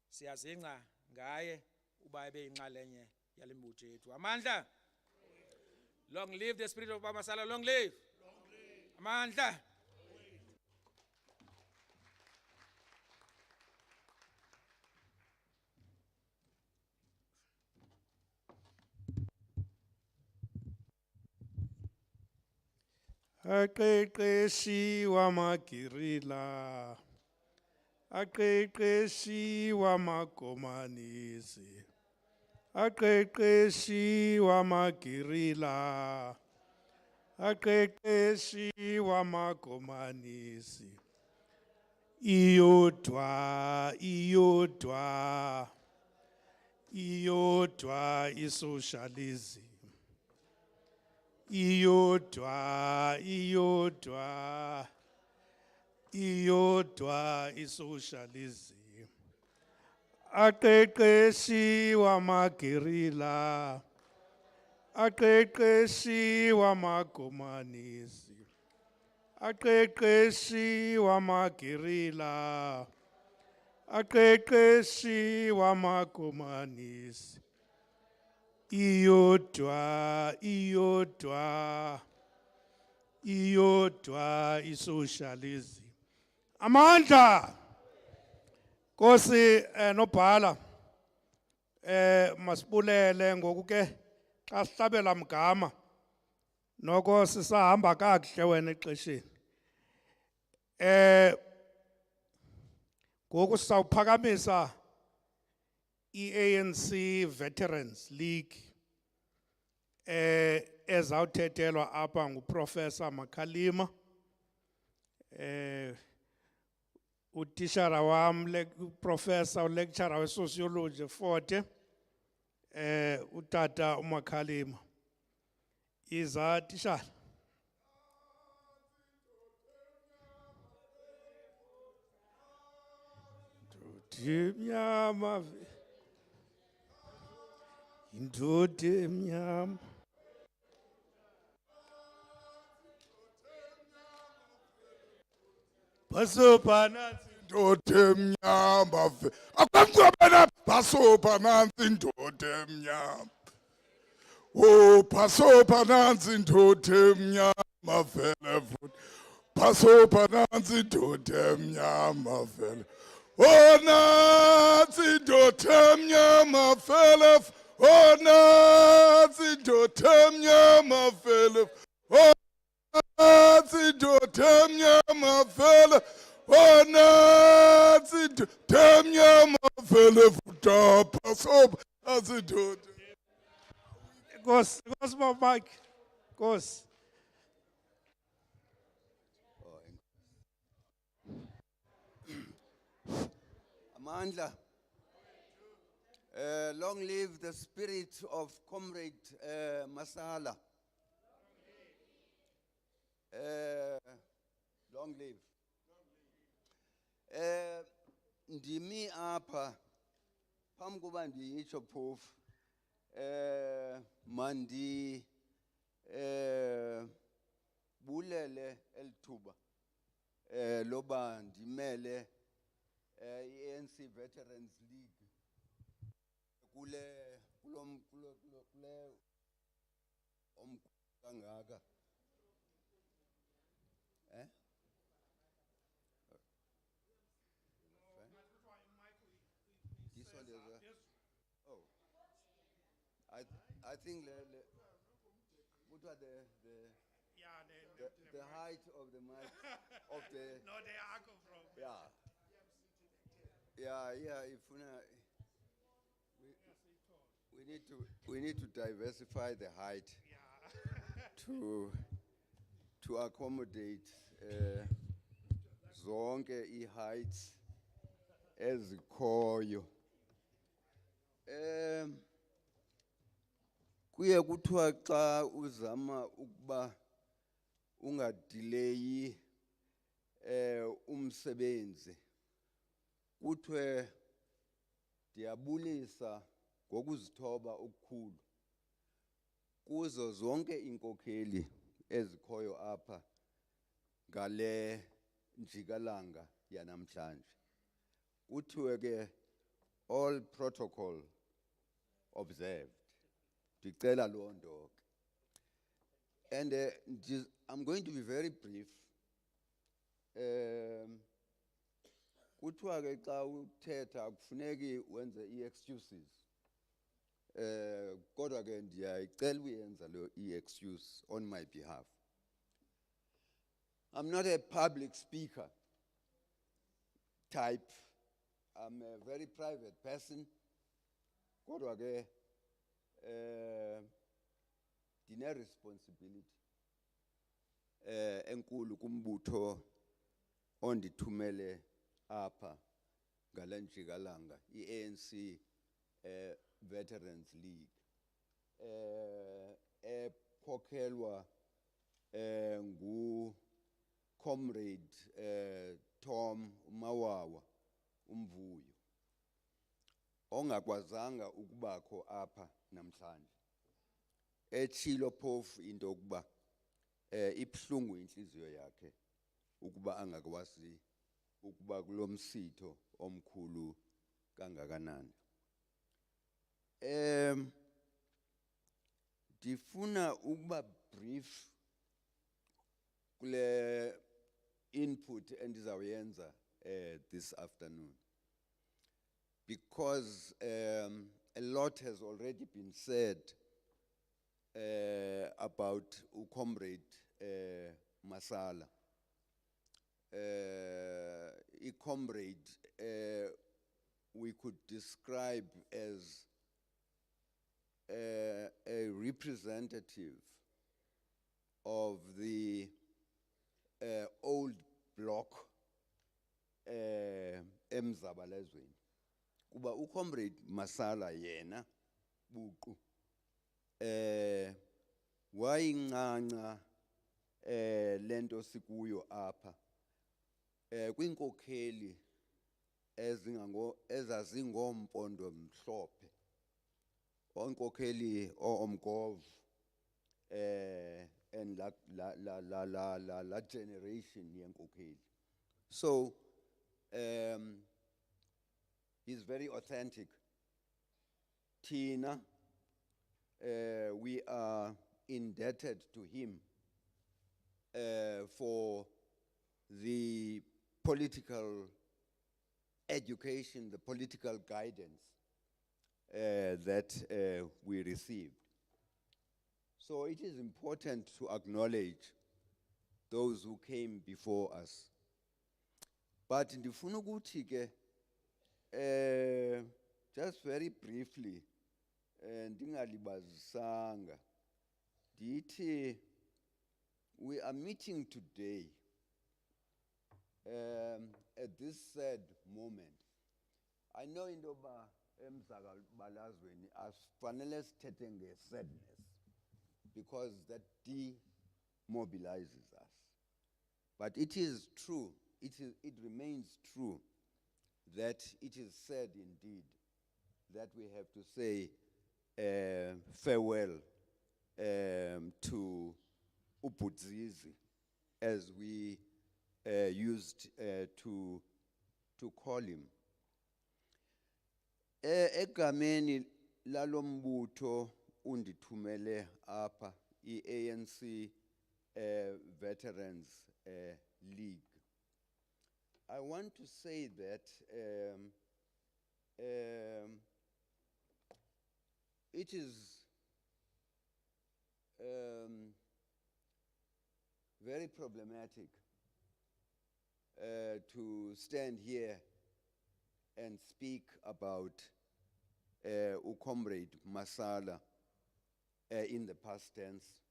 Siyazingca ngaye uba ebe yinxalenye yale mbutho yethu. Amandla. Long live the spirit of Masala, long live. Amandla. Aqeqeshi wamagirila, aqeqeshi wamakomanisi, aqeqeshi wamagirila, aqeqeshi wamakomanisi. Iyodwa isocialism. Iyodwa isocialism. Aqeqeshi wamagirila, aqeqeshi wamakomanisi, aqeqeshi wamagirila, aqeqeshi wamakomanisi. Iyodwa isocialism. Amandla. Nkosi nobhala masibulele ngoku ke xa sihlabela mgama noko sisahamba kakuhle wena exesheni. Ngoku sawuphakamisa i-ANC Veterans League ezawuthethelwa apha nguProfessor Makhalima, utishara wam uprofessor ulecturer we-sociology Forte, utata uMakhalima. Iza tishara. Mnyama indoda emnyama basopa nansi indoda emnyama akwamncwabana basopa nansi indoda emnyama oh basopa nansi indoda emnyama vele futhi basopa nansi indoda emnyama vele oh nansi indoda emnyama vele oh nansi indoda emnyama vele oh nansi indoda emnyama vele oh nansi indoda emnyama vele futhi basopa nansi indoda. Nkosi Mike, Nkosi. Amandla. Long live the spirit of Comrade Masala. Long live. Ndimi apa, phambi koba ndiyitsho phofu, mandi bulele elithuba loba ndimele ANC Veterans League kule kangaka. This one is oh, I think what are the height of the mic of the No, they are from. yeah if we need to diversify the height to accommodate zonke heights ezikhoyo. Kuye kuthiwa xa uzama ukuba ungadelay umsebenzi, kuthiwe ndiyabulisa ngokuzithoba okukhulu kuzo zonke inkokheli ezikhoyo apha ngale njikalanga yanamhlanje. Kuthiwe ke all protocol observed. Ndicela loo nto ke. And I'm going to be very brief. Kuthiwa ke xa uthetha akufuneki wenze i-excuses. Kodwa ke ndiyayicela uyenza lo i-excuse on my behalf. I'm not a public speaker type. I'm a very private person. Kodwa ke dine responsibility enkulu kumbutho ondithumele apha ngale njikalanga i-ANC Veterans League ekhokhelwa ngu comrade Tom Mawawa Umvuyo ongakwazanga ukubakho apha namhlanje, etshilo phofu into ukuba ibhlungu inhliziyo yakhe ukuba angakwazi ukuba kulomsitho omkhulu kangakanani. Ndifuna ukuba brief kule input endizawuyenza this afternoon, because a lot has already been said about Comrade Masala. Comrade we could describe as a representative of the old bloc Mzwandile. Kuba Comrade Masala yena buqu wayincanca lento sikuyo apha kwinkokheli ezazingompondo mhlophe, onkokheli omgov and la generation yenkokheli. So he's very authentic. Tina, we are indebted to him for the political education, the political guidance that we received. So it is important to acknowledge those who came before us. But ndifuna ukuthi ke just very briefly ndingalibazisanga ndithi we are meeting today at this sad moment. I know into ba emzabalazweni asifanele sithethe nge-sadness because that demobilizes us. But it is true it remains true that it is said indeed that we have to say farewell to Ubudzizi, as we used to call him. Egameni lalombutho undithumele apa i-ANC Veterans League. I want to say that it is very problematic to stand here and speak about Comrade Masala in the past tense,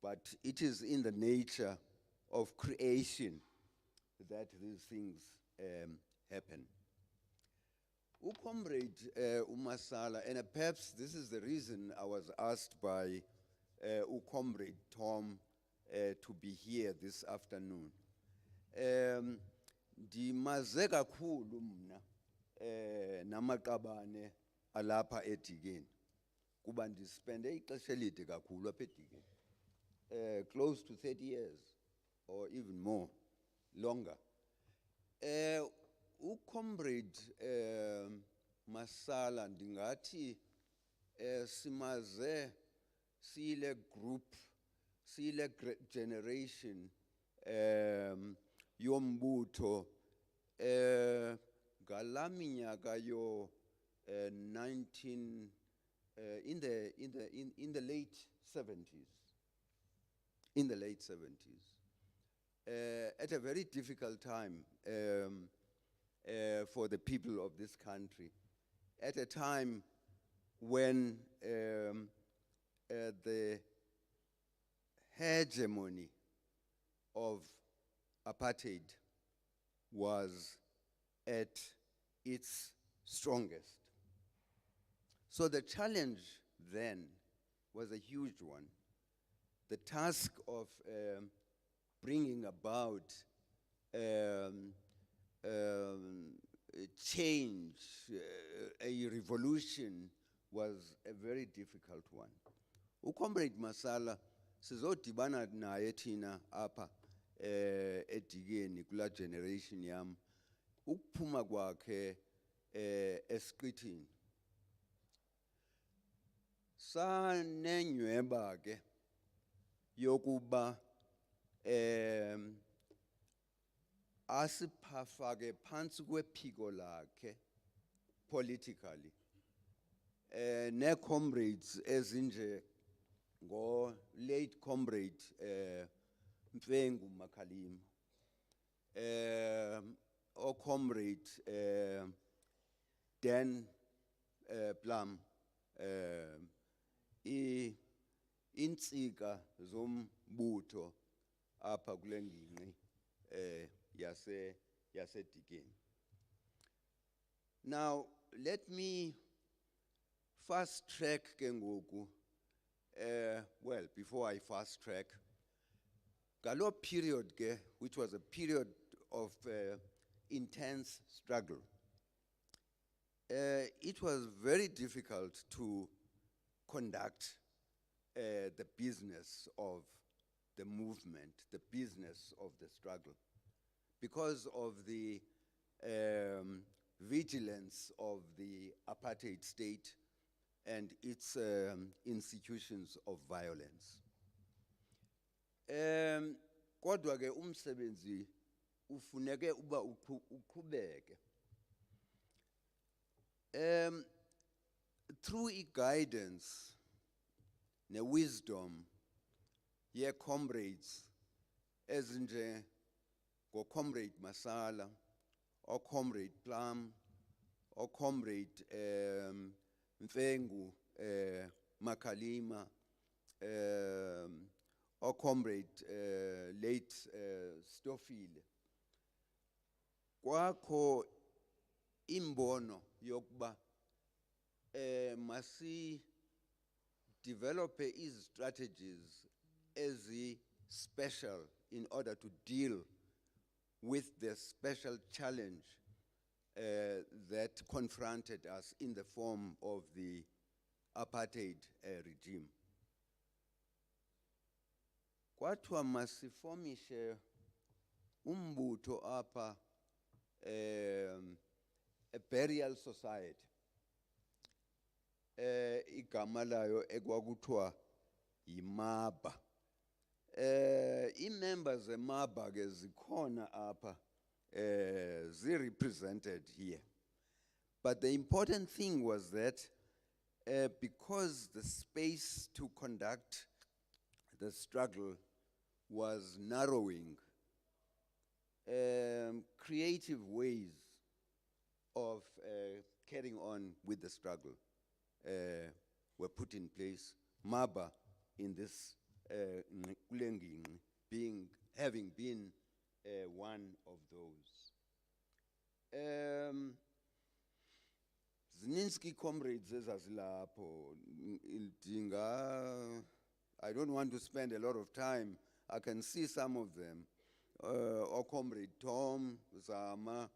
but it is in the nature of creation that these things happen. Comrade Masala, and perhaps this is the reason I was asked by Comrade Tom to be here this afternoon. Ndimaze kakhulu mna namaqabane alapha eDikeni kuba ndispende ixesha elide kakhulu apha eDikeni, close to 30 years or even more, longer. Comrade Masala ndingathi simaze sile group, sile generation yombutho galaminyaka yo 19 in the late 70s, in the late 70s, at a very difficult time for the people of this country, at a time when the hegemony of apartheid was at its strongest. So the challenge then was a huge one. The task of bringing about change, a revolution, was a very difficult one. Comrade Masala sizodibana naye thina apha eDikeni kula generation yam ukuphuma kwakhe esiqithini sanenyhweba ke yokuba asiphafake phansi kwephiko lakhe politically, ne comrades ezinje go late comrade Mfengu Makalima, or comrade Dan Plum, insika zombutho apha kule ngingqi yaseDikeni. Now let me fast track ke ngoku. Well, before I fast track, Galo period ke, which was a period of intense struggle. It was very difficult to conduct the business of the movement, the business of the struggle, because of the vigilance of the apartheid state and its institutions of violence. Kodwa ke umsebenzi ufuneke uba uqhubeke. Through guidance, the wisdom, ye comrades, ezinje go comrade Masala, or comrade Plum, or comrade Mfengu Makalima, or comrade late Stofile. Kwakho imbono yokuba masi develop strategies as special in order to deal with the special challenge that confronted us in the form of the apartheid regime. Kwathiwa masifomishe umbutho apha a burial society. Igama layo ekwakuthiwa yiMaba. I-members zeMaba ke zikhona apha represented here. But the important thing was that because the space to conduct the struggle was narrowing, creative ways of carrying on with the struggle were put in place. Maba in this having been one of those. Zininski comrades ezazilapho idinga. I don't want to spend a lot of time. I can see some of them. Or comrade Tom Zama,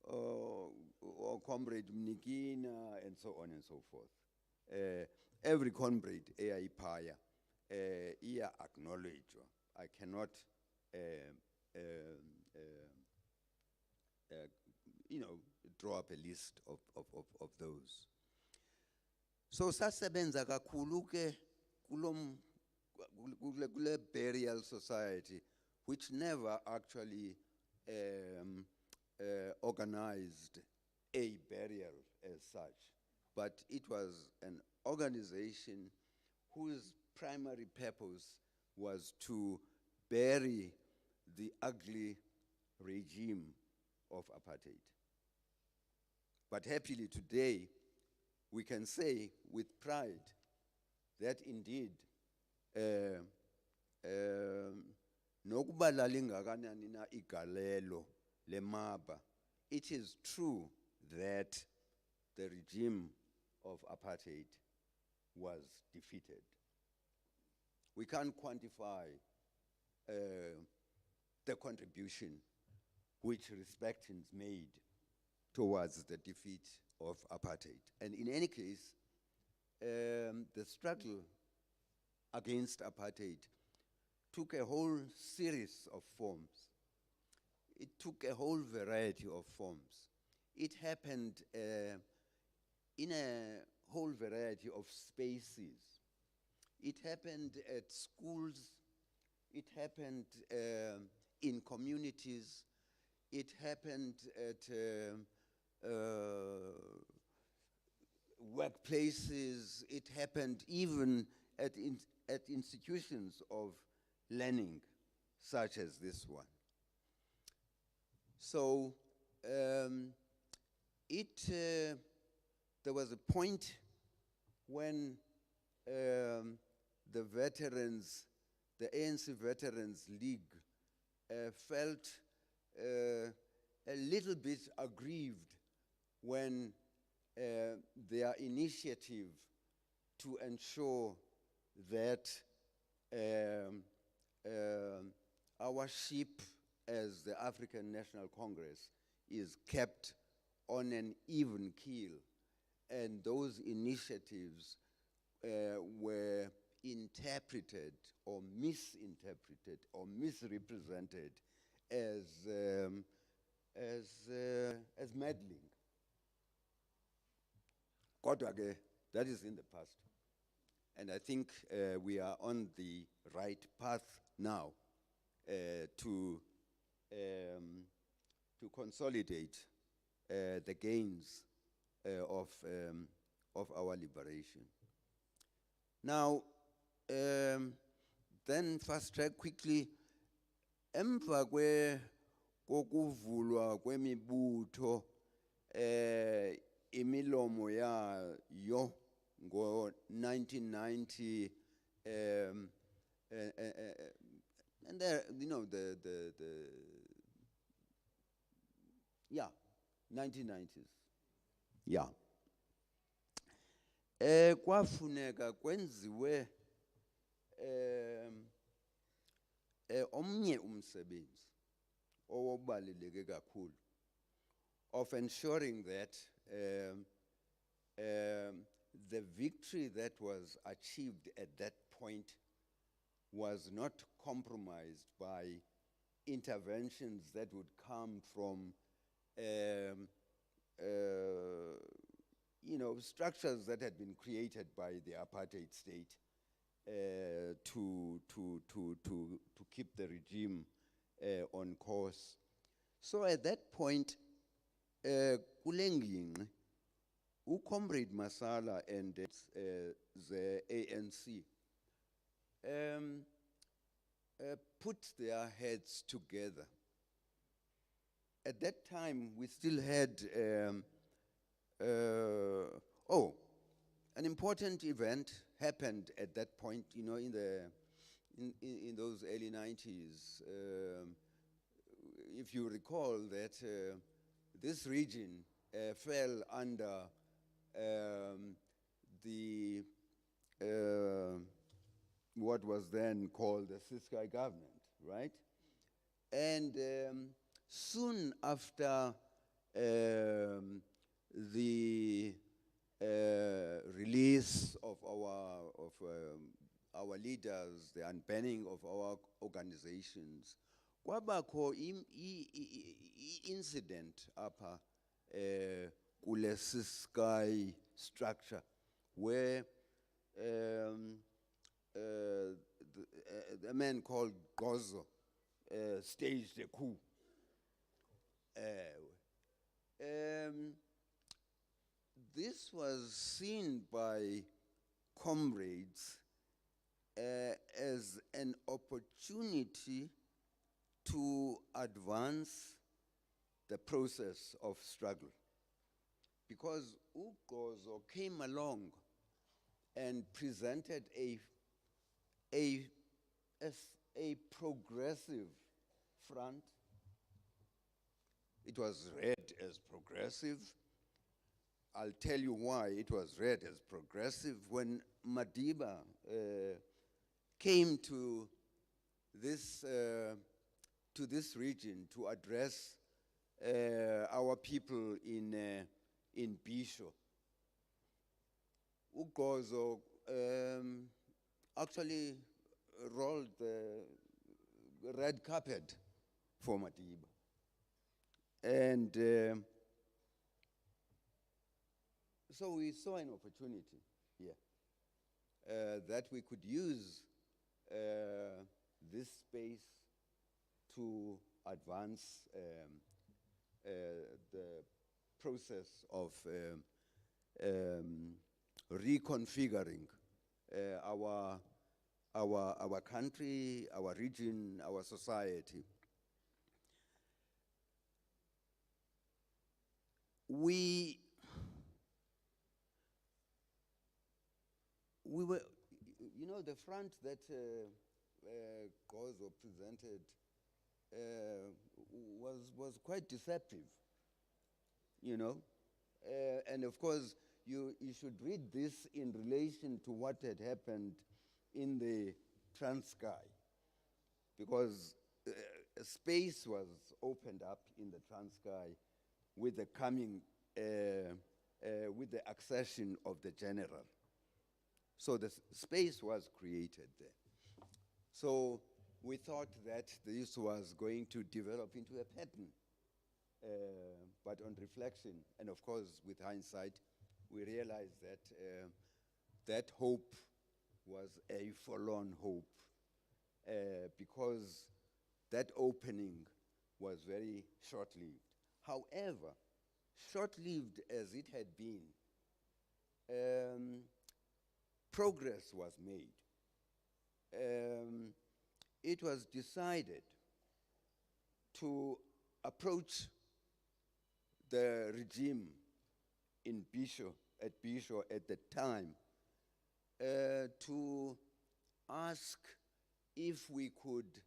or comrade Mnikina, and so on and so forth. Every comrade, Eaipaya, acknowledge. I cannot, draw up a list of those. So sasebenza kakhulu ke kule burial society, which never actually organized a burial as such, but it was an organization whose primary purpose was to bury the ugly regime of apartheid. But happily today, we can say with pride that indeed, nokuba lalingakanani na igalelo leMaba, it is true that the regime of apartheid was defeated. We can't quantify the contribution which Respectans made towards the defeat of apartheid. And in any case, the struggle against apartheid took a whole series of forms. It took a whole variety of forms. It happened in a whole variety of spaces. It happened at schools. It happened in communities. It happened at workplaces. It happened even at institutions of learning, such as this one. So there was a point when the veterans, the ANC Veterans League, felt a little bit aggrieved when their initiative to ensure that our ship as the African National Congress is kept on an even keel, and those initiatives were interpreted or misinterpreted or misrepresented as meddling. Kodwa ke, that is in the past. And I think we are on the right path now to consolidate the gains of our liberation. Now, then fast track quickly. Emva kokuvulwa kwemibutho imilomo yayo ngo-1990, and there, 1990s. Yeah. Kwafuneka kwenziwe omnye umsebenzi obaluleke kakhulu of ensuring that the victory that was achieved at that point was not compromised by interventions that would come from structures that had been created by the apartheid state to keep the regime on course. So at that point, Kulenging, Comrade Masala and the ANC put their heads together. At that time, we still had an important event happened at that point, in those early 90s. If you recall that this region fell under the what was then called the Ciskei government, right? And soon after the release of our leaders, the unbanning of our organizations, kwabakho incident upper kule Ciskei structure where a man called Gozo staged a coup. This was seen by comrades as an opportunity to advance the process of struggle, because Ugozo came along and presented a progressive front. It was read as progressive. I'll tell you why it was read as progressive. When Madiba came to this region to address our people in Bisho, Ugozo actually rolled the red carpet for Madiba. And so we saw an opportunity here that we could use this space to advance the process of reconfiguring our country, our region, our society. We were, the front that Gozo presented was quite deceptive, and of course you should read this in relation to what had happened in the Transkei, because a space was opened up in the Transkei with the coming, with the accession of the general. So the space was created there. So we thought that this was going to develop into a pattern. But on reflection, and of course with hindsight, we realized that that hope was a forlorn hope, because that opening was very short-lived. However, short-lived as it had been, progress was made. It was decided to approach the regime in Bisho at the time to ask if we could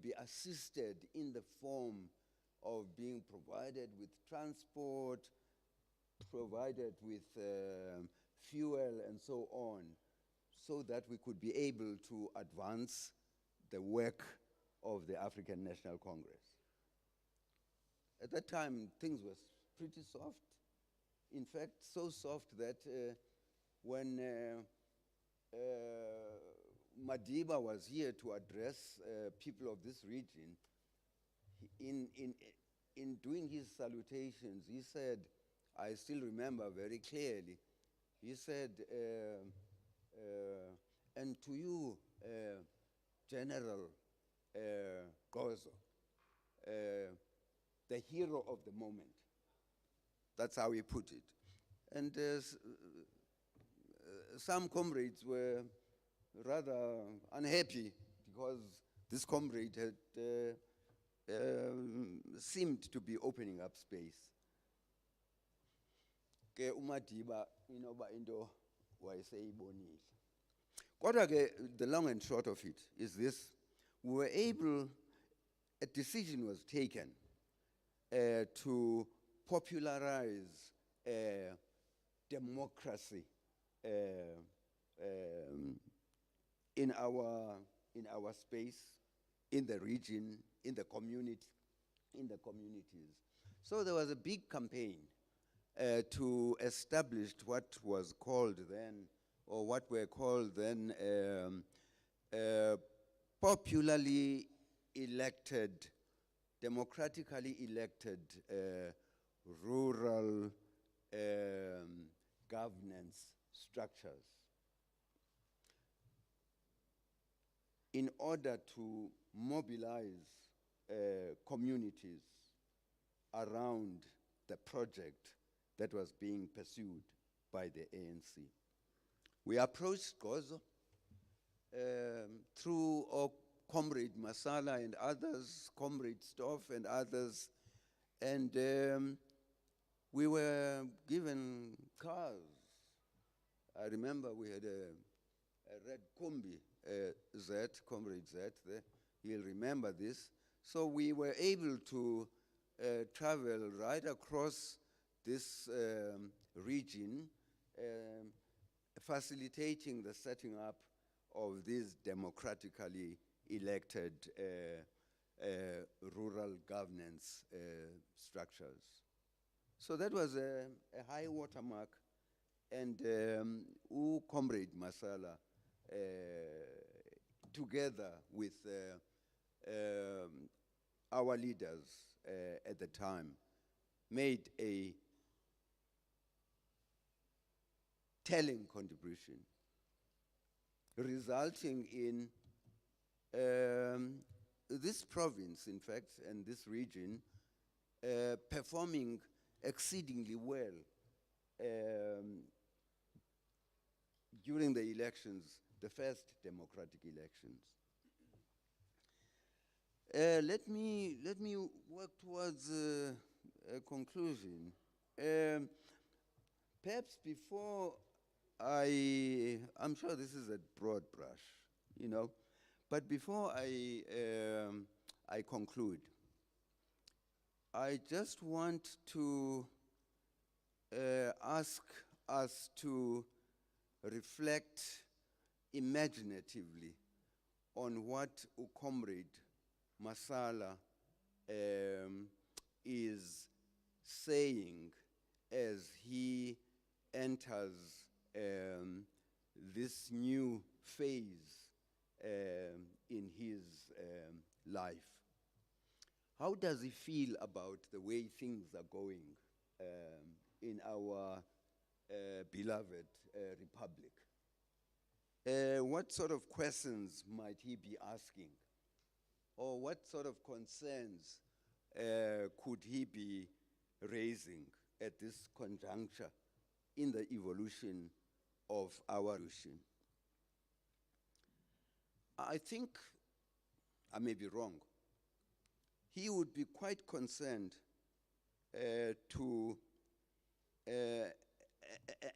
be assisted in the form of being provided with transport, provided with fuel and so on, so that we could be able to advance the work of the African National Congress. At that time, things were pretty soft. In fact, so soft that when Madiba was here to address people of this region, in doing his salutations, he said, I still remember very clearly, he said, and to you, General Gozo, the hero of the moment. That's how he put it. And some comrades were rather unhappy because this comrade had seemed to be opening up space. Ke uMadiba inoba into wayeseyibonile. Kodwa ke the long and short of it is this: we were able, a decision was taken to popularize democracy in our space, in the region, in the community, in the communities. So there was a big campaign to establish what was called then, or what were called then, popularly elected, democratically elected rural governance structures, in order to mobilize communities around the project that was being pursued by the ANC. We approached Gozo through our comrade Masala and others, comrade Stoff and others, and we were given cars. I remember we had a red Kombi, Z, comrade Z there. He'll remember this. So we were able to travel right across this region, facilitating the setting up of these democratically elected rural governance structures. So that was a high watermark, and Comrade Masala, together with our leaders at the time, made a telling contribution, resulting in this province, in fact, and this region performing exceedingly well during the elections, the first democratic elections. Let me work towards a conclusion. Perhaps before I'm sure this is a broad brush, but before I conclude, I just want to ask us to reflect imaginatively on what Comrade Masala is saying as he enters this new phase in his life. How does he feel about the way things are going in our beloved republic? What sort of questions might he be asking? Or what sort of concerns could he be raising at this conjuncture in the evolution of our nation? I think, I may be wrong, he would be quite concerned to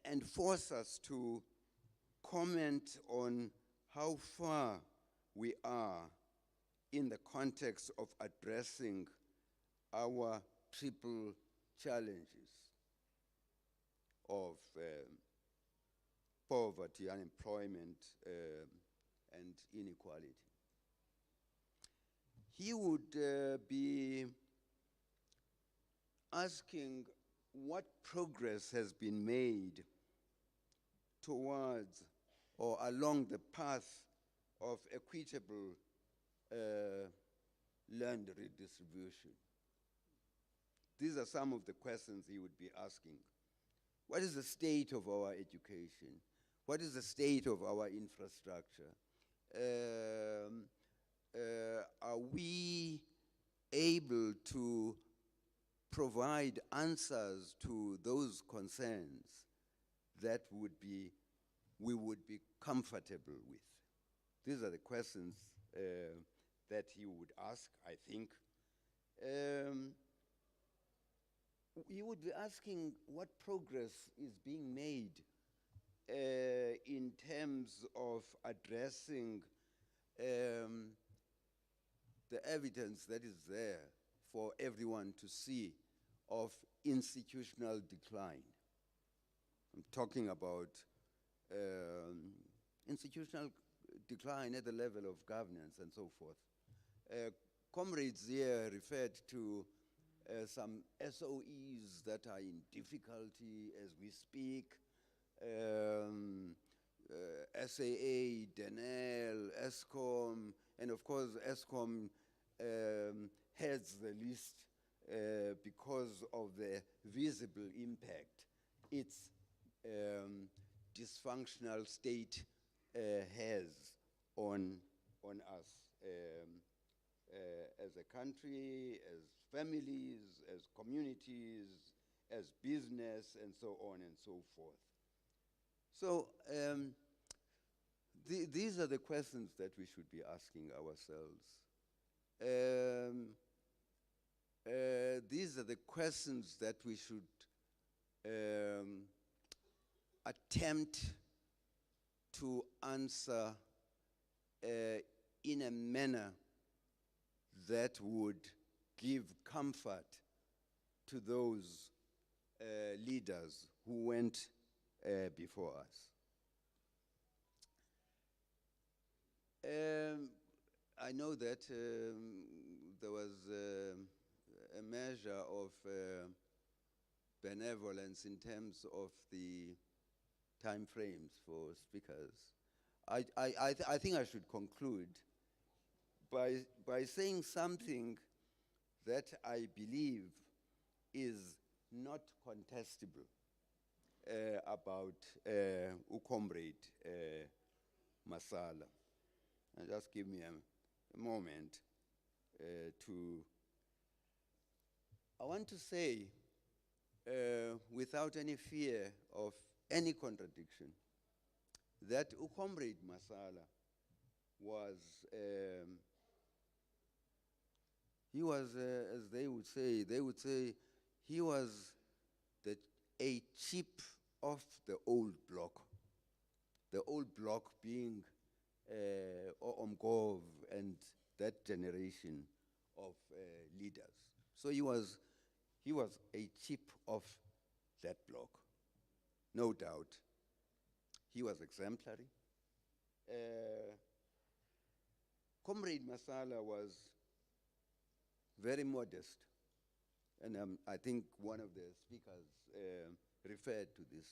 and force us to comment on how far we are in the context of addressing our triple challenges of poverty, unemployment, and inequality. He would be asking what progress has been made towards or along the path of equitable land redistribution. These are some of the questions he would be asking. What is the state of our education? What is the state of our infrastructure? Are we able to provide answers to those concerns that we would be comfortable with? These are the questions that he would ask, I think. He would be asking what progress is being made in terms of addressing the evidence that is there for everyone to see of institutional decline. I'm talking about institutional decline at the level of governance and so forth. Comrades here referred to some SOEs that are in difficulty as we speak. SAA, DENEL, ESCOM, and of course ESCOM heads the list because of the visible impact its dysfunctional state has on us as a country, as families, as communities, as business, and so on and so forth. So these are the questions that we should be asking ourselves. These are the questions that we should attempt to answer in a manner that would give comfort to those leaders who went before us. I know that there was a measure of benevolence in terms of the time frames for speakers. I think I should conclude by saying something that I believe is not contestable about Comrade Masala. And just give me a moment I want to say, without any fear of any contradiction, that Comrade Masala was, he was, as they would say, he was a chip of the old block. The old block being Omgov and that generation of leaders. So he was a chip of that block, no doubt. He was exemplary. Comrade Masala was very modest, and I think one of the speakers referred to this.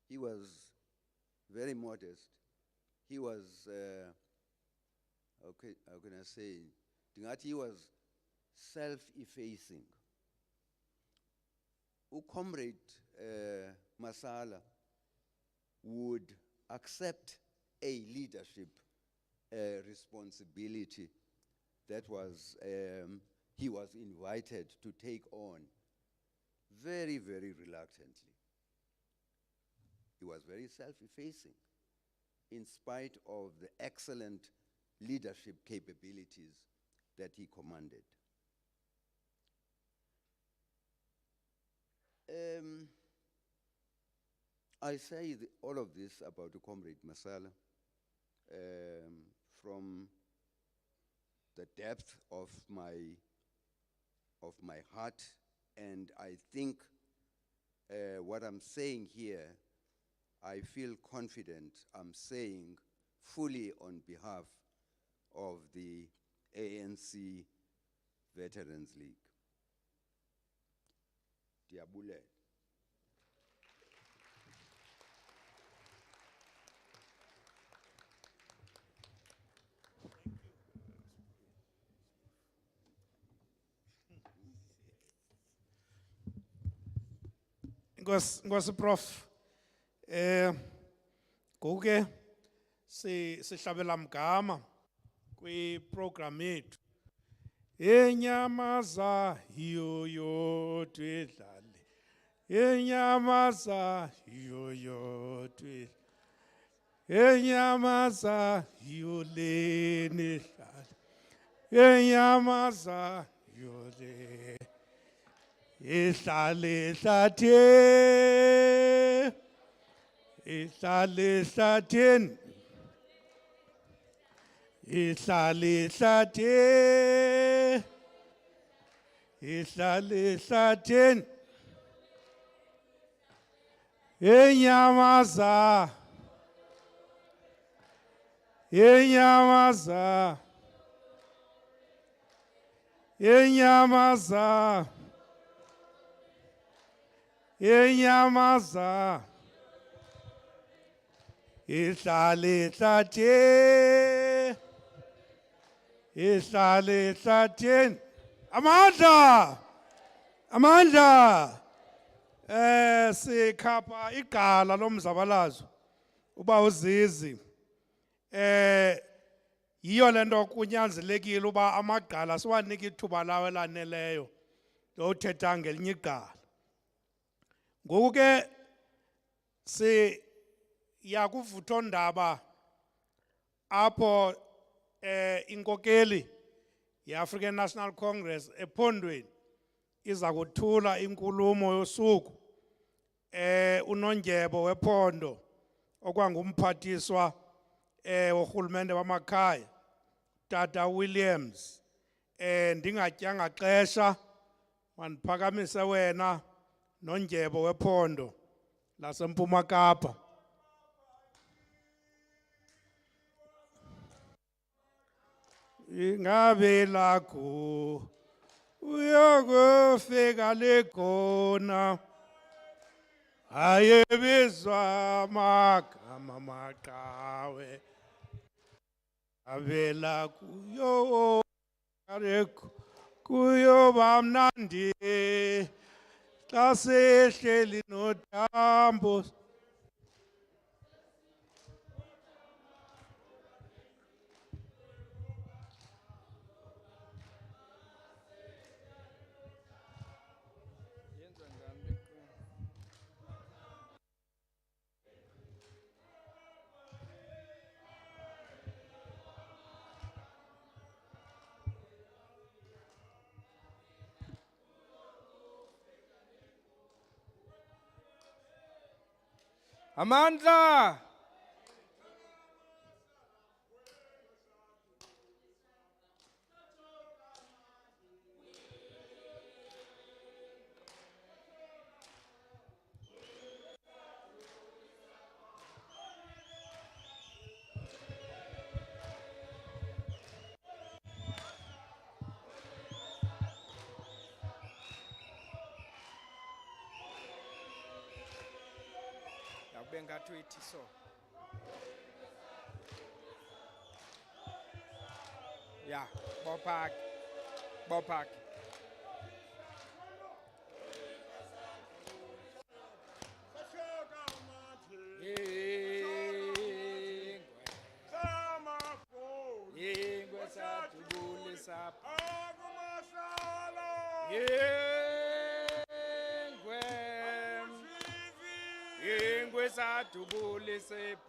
He was very modest. He was, how can I say, he was self-effacing. Comrade Masala would accept a leadership responsibility that was, he was invited to take on very, very reluctantly. He was very self-effacing in spite of the excellent leadership capabilities that he commanded. I say all of this about Comrade Masala from the depth of my heart, and I think what I'm saying here, I feel confident I'm saying fully on behalf of the ANC Veterans League. Diabule. Ngosi Prof, kuke sihlabela mgama kwi-program yethu. Enyamaza yoyo twedlale. Enyamaza yoyo twedlale. Enyamaza yolene dlale. Enyamaza yole. Ihlale hlatheni. Ihlale hlatheni. Ihlale hlatheni. Ihlale hlatheni. Enyamaza. Enyamaza. Enyamaza. Enyamaza. Ihlale hlatheni. Ihlale hlatheni. Amandla. Amandla. Sikhapha igala lomzabalazo. Uba uzizi. Yiyo lento kunyanzelekile uba amagqala siwanike ithuba lawo elaneleyo lothetha ngelinye igqala. Ngoku ke yakuvuthondaba apho inkokeli ye-African National Congress ephondweni iza kuthula inkulumo yosuku. Unondyebo wephondo okwangumphathiswa woRhulumente wamakhaya Tata Williams, ndingatyanga xesha mandiphakamise wena nondyebo wephondo laseMpuma Kapa. Ingabe lakho uyokufika lekhona ayebizwa amagama maqhawe. Avela kuyo kuyoba mnandi xa sehleli noTambo. Amandla. Bengathi uyithi so. Yeah, Bopak. Bopak. Ingwe satubulisa. Ingwe satubulisa.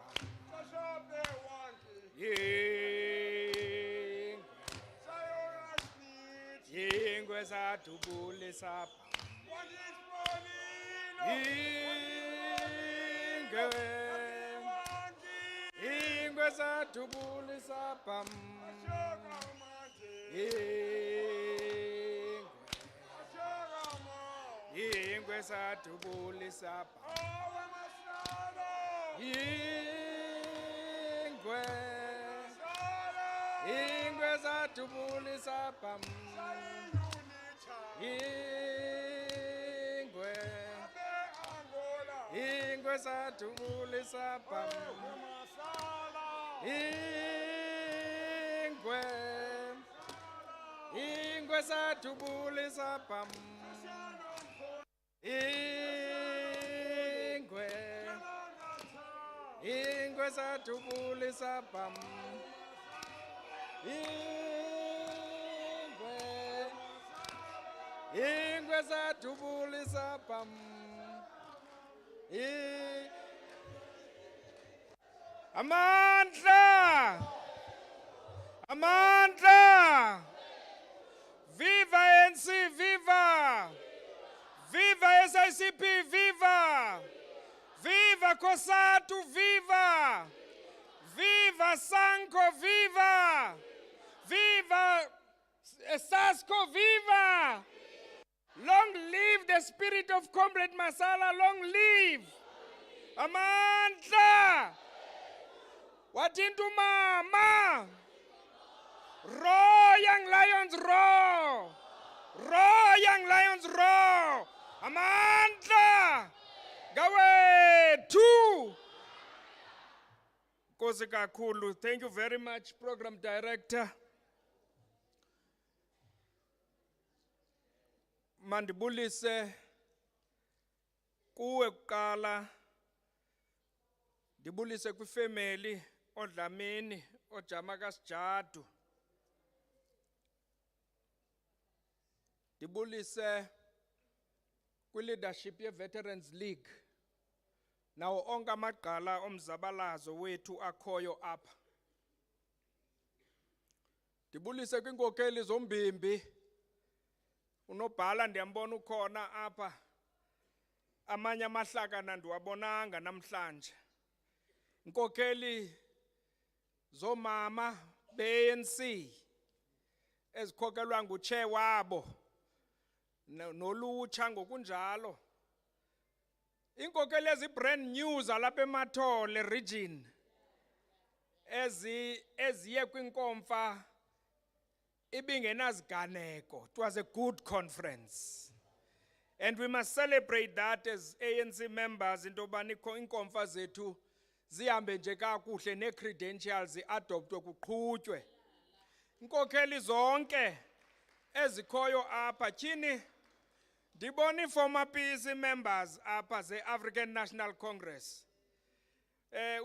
Ingwe satubulisa. Ingwe satubulisa pam. Ingwe satubulisa pam. ingwe ingwe zadubulisa pam ingwe ingwe zadubulisa pam ingwe ingwe zadubulisa pam ingwe ingwe zadubulisa pam ingwe ingwe zadubulisa pam amandla amandla viva ANC viva viva SICP viva viva COSATU viva viva SANCO viva viva SASCO viva. Long live the spirit of Comrade Masala, long live amandla watintu mama roar young lions roar roar young lions roar amandla gawethu. Nkosi kakhulu. Thank you very much, Program Director. Mandibulise kuwe kuqala, ndibulise kwifamily oDlamini oJama kaSijadu, ndibulise kwi-leadership ye-Veterans League nawo onke amagqala omzabalazo wethu akhoyo apha, ndibulise kwinkokeli zombimbi. Unobhala ndiyambona ukhona apha, amanye amahlakana ndiwabonanga namhlanje. Inkokeli zomama be-ANC ezikhokelwa nguchair wabo nolutsha ngokunjalo. Inkokeli ezi-brand news alapha eMathole region eziye kwinkomfa ibingenaziganeko. It was a good conference. And we must celebrate that as ANC members into yobana inkomfa zethu zihambe nje kakuhle ne-credentials adoptwe kuqhutywe. Inkokheli zonke ezikhoyo apha tyhini ndibona i-former PEC members apha ze-African National Congress.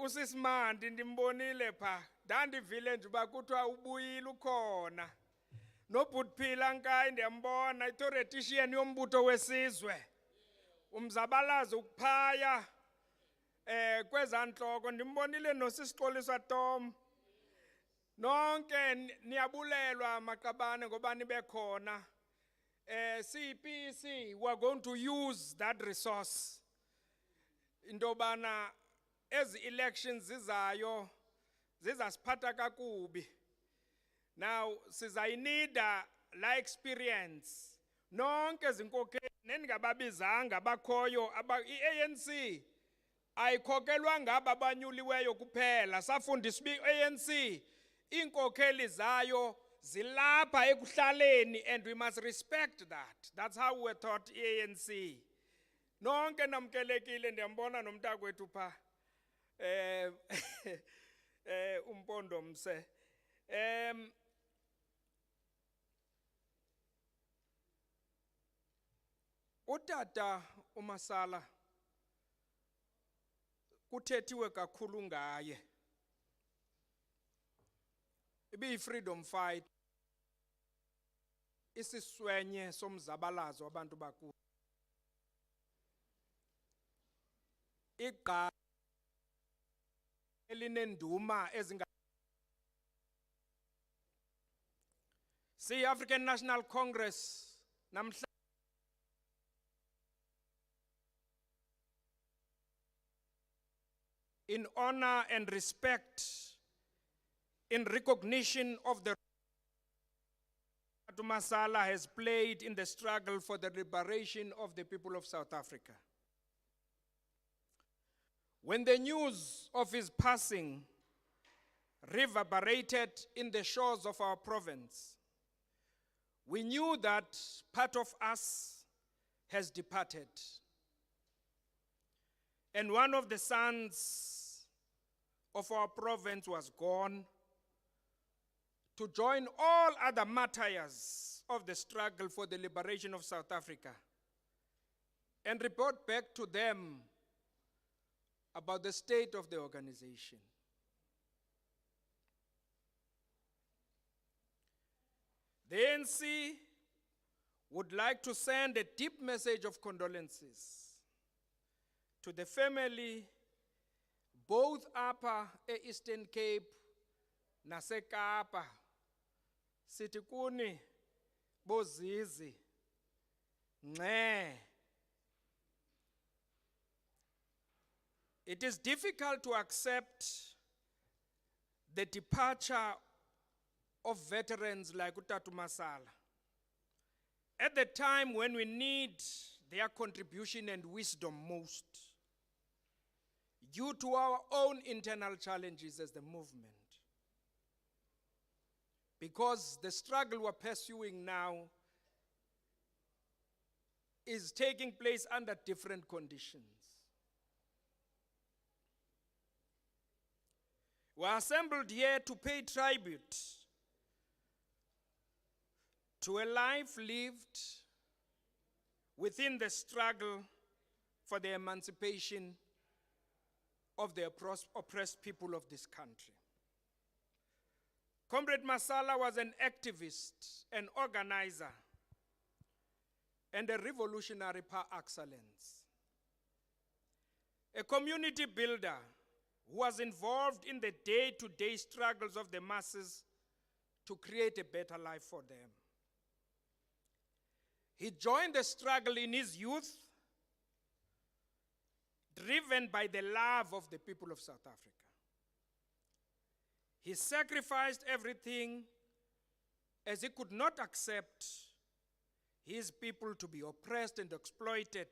Usisimandi ndimbonile pha, ndandivile nje uba kuthiwa ubuyile ukhona. Nobhutphila Nkayi ndiyambona, i-theoretician yombutho wesizwe. Umzabalazo ukuphaya kwezantloko ndimbonile nosisixoliswa Tom. Nonke niyabulelwa maqabane ngoba nibe khona. CPC, we are going to use that resource. Indobana ezi elections zizayo zizasiphatha kakubi. Now sizayinida la experience. Nonke izinkokeli nendingababizanga bakhoyo i-ANC ayikhokelwa ngaba abanyuliweyo kuphela. Safundiswa i-ANC inkokeli zayo zilapha ekuhlaleni, and we must respect that. That's how we taught ANC. Nonke namkelekile ndiyambona nomntakwethu pha. Umpondo mse. Utata uMasala kuthethiwe kakhulu ngaye. Ibi-freedom fight, isiswenye somzabalazo wabantu bakubo. Igqa elinenduma African National Congress namhla in honor and respect, in recognition of the role Masala has played in the struggle for the liberation of the people of South Africa. When the news of his passing reverberated in the shores of our province, we knew that part of us has departed. And one of the sons of our province was gone to join all other martyrs of the struggle for the liberation of South Africa and report back to them about the state of the organization. The ANC would like to send a deep message of condolences to the family, both upper Eastern Cape, nase Kapa, sithi kuni bozizi, ngce. It is difficult to accept the departure of veterans like Utatu Masala at the time when we need their contribution and wisdom most, due to our own internal challenges as the movement. Because the struggle we're pursuing now is taking place under different conditions. We're assembled here to pay tribute to a life lived within the struggle for the emancipation of the oppressed people of this country. Comrade Masala was an activist, an organizer, and a revolutionary par excellence. A community builder who was involved in the day-to-day struggles of the masses to create a better life for them. He joined the struggle in his youth, driven by the love of the people of South Africa. He sacrificed everything as he could not accept his people to be oppressed and exploited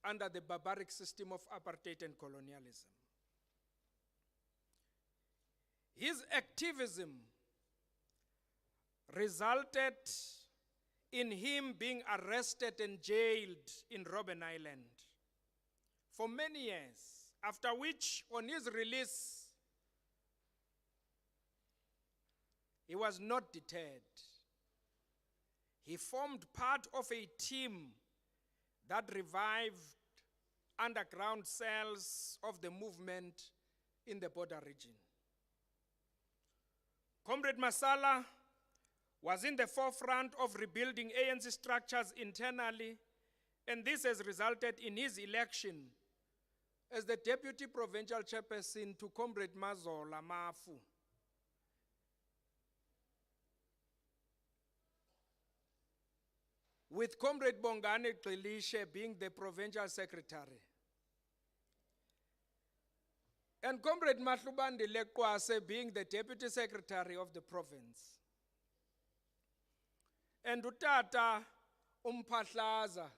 under the barbaric system of apartheid and colonialism. His activism resulted in him being arrested and jailed in Robben Island for many years, after which, on his release, he was not deterred. He formed part of a team that revived underground cells of the movement in the border region. Comrade Masala was in the forefront of rebuilding ANC structures internally, and this has resulted in his election as the deputy provincial chairperson to Comrade Mazola Mafu. With Comrade Bongani Xilishe being the provincial secretary. And Comrade Mzwandile being the deputy secretary of the province. And Utata Umpahlaza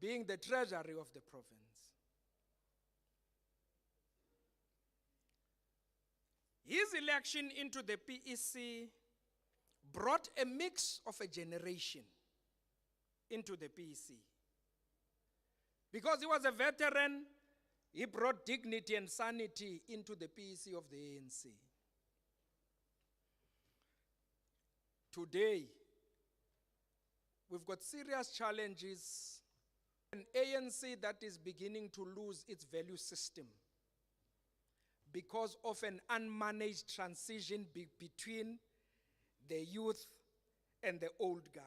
being the treasury of the province. His election into the PEC brought a mix of a generation into the PEC. Because he was a veteran, he brought dignity and sanity into the PEC of the ANC. Today, we've got serious challenges. An ANC that is beginning to lose its value system because of an unmanaged transition between the youth and the old guard.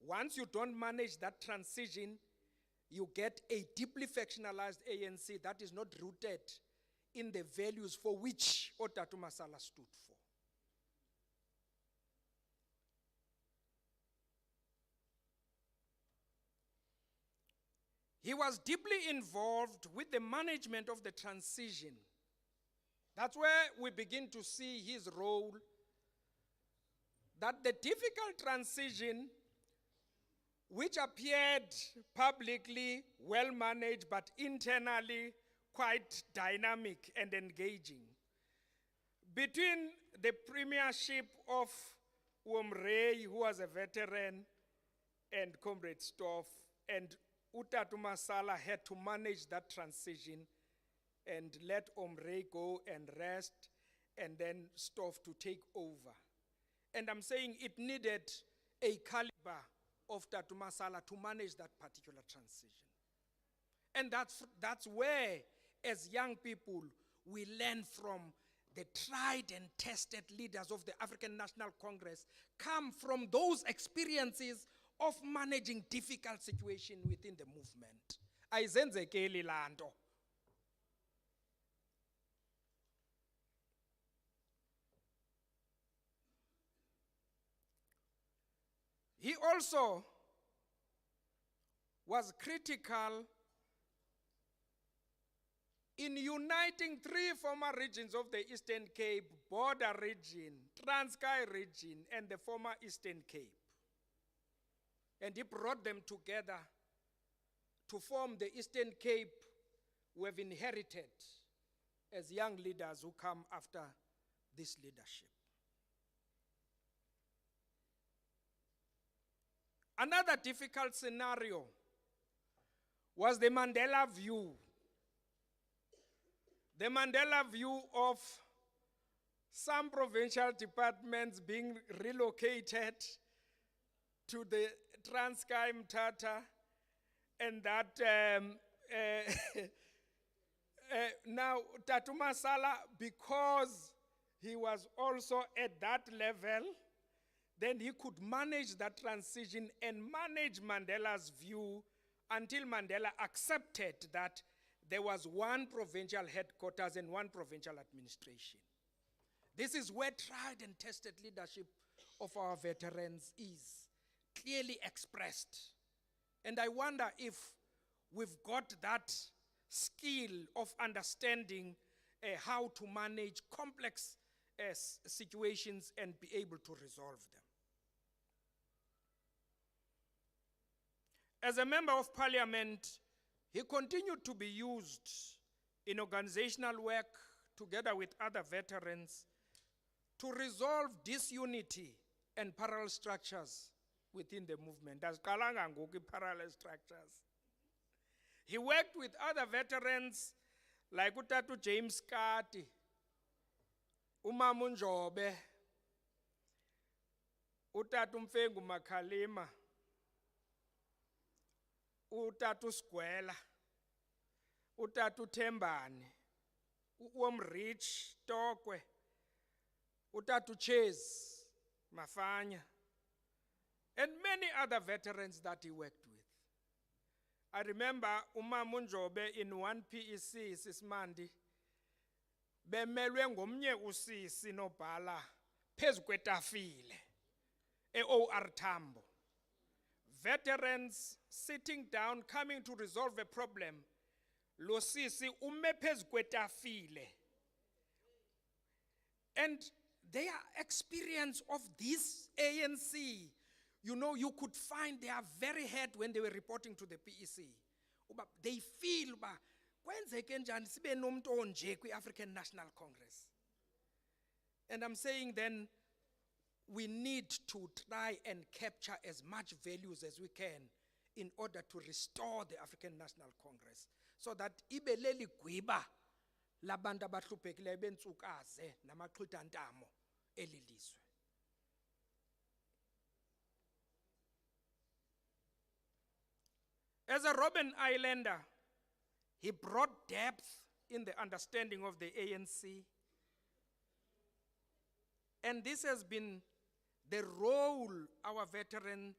Once you don't manage that transition, you get a deeply factionalized ANC that is not rooted in the values for which Otatu Masala stood for. He was deeply involved with the management of the transition. That's where we begin to see his role, that the difficult transition, which appeared publicly well managed, but internally quite dynamic and engaging. Between the premiership of Ray, who was a veteran, and Comrade Stoff, and Utatu Masala had to manage that transition and let Ray go and rest, and then Stoff to take over. And I'm saying it needed a caliber of Tatu Masala to manage that particular transition. And that's where, as young people, we learn from the tried and tested leaders of the African National Congress, come from those experiences of managing difficult situations within the movement. Ayizenzekeli laa nto. He also was critical in uniting 3 former regions of the Eastern Cape, Border region, Transkei region, and the former Eastern Cape. And he brought them together to form the Eastern Cape we have inherited as young leaders who come after this leadership. Another difficult scenario was the Mandela view. The Mandela view of some provincial departments being relocated to the Transkei Mthatha, and that now Tatu Masala, because he was also at that level, then he could manage that transition and manage Mandela's view until Mandela accepted that there was one provincial headquarters and one provincial administration. This is where tried and tested leadership of our veterans is clearly expressed. And I wonder if we've got that skill of understanding how to manage complex situations and be able to resolve them. As a member of parliament, he continued to be used in organizational work together with other veterans to resolve disunity and parallel structures within the movement. As Kalanga Ngoki parallel structures. He worked with other veterans like Utatu James Kati, Umamu Njobe, Utatu Mfengu Makalima, Utatu Skwela, Utatu Tembane, Rich Tokwe, Utatu Chase Mafanya, and many other veterans that he worked with. I remember Umamu Njobe in one PEC, Sismandi, bemelwe ngomnye usisi nobhala phezu kwetafile e-OR Tambo. Veterans sitting down, coming to resolve a problem, lo sisi ume phezu kwetafile. And their experience of this ANC, you know, you could find they are very hurt when they were reporting to the PEC. They feel, kwenzeke njani sibe nomuntu onje kwi-African National Congress. And I'm saying then, we need to try and capture as much values as we can in order to restore the African National Congress, so that ibe leli gwiba labantu abahluphekileyo bentsukaze namaqhitha ntamo elilizwe. As a Robben Islander, he brought depth in the understanding of the ANC. And this has been the role our veteran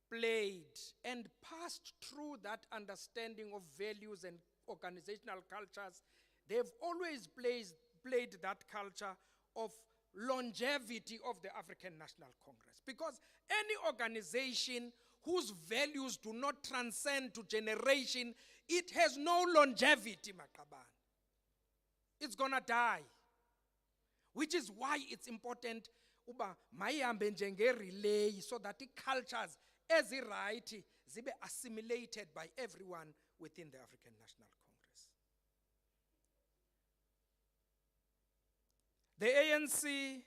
played and passed through that understanding of values and organizational cultures. They've always played that culture of longevity of the African National Congress. Because any organization whose values do not transcend to generation, it has no longevity, Makaban. It's gonna die. Which is why it's important uba mayihambe njenge relay, so that the cultures eziright zibe assimilated by everyone within the African National Congress. The ANC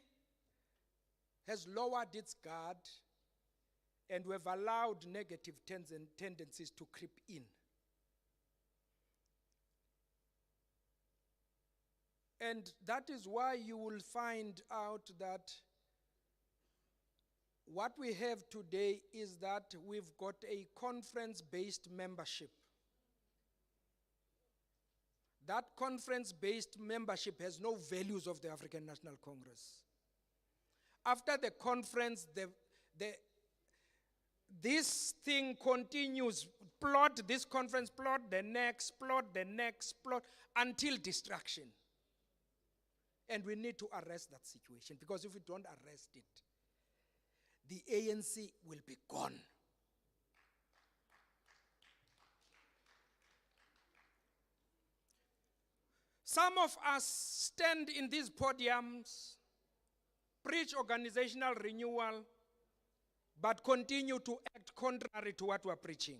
has lowered its guard and we have allowed negative tendencies to creep in. And that is why you will find out that what we have today is that we've got a conference-based membership. That conference-based membership has no values of the African National Congress. After the conference, this thing continues. Plot this conference, plot the next, until destruction. And we need to arrest that situation, because if we don't arrest it, the ANC will be gone. Some of us stand in these podiums, preach organizational renewal, but continue to act contrary to what we're preaching.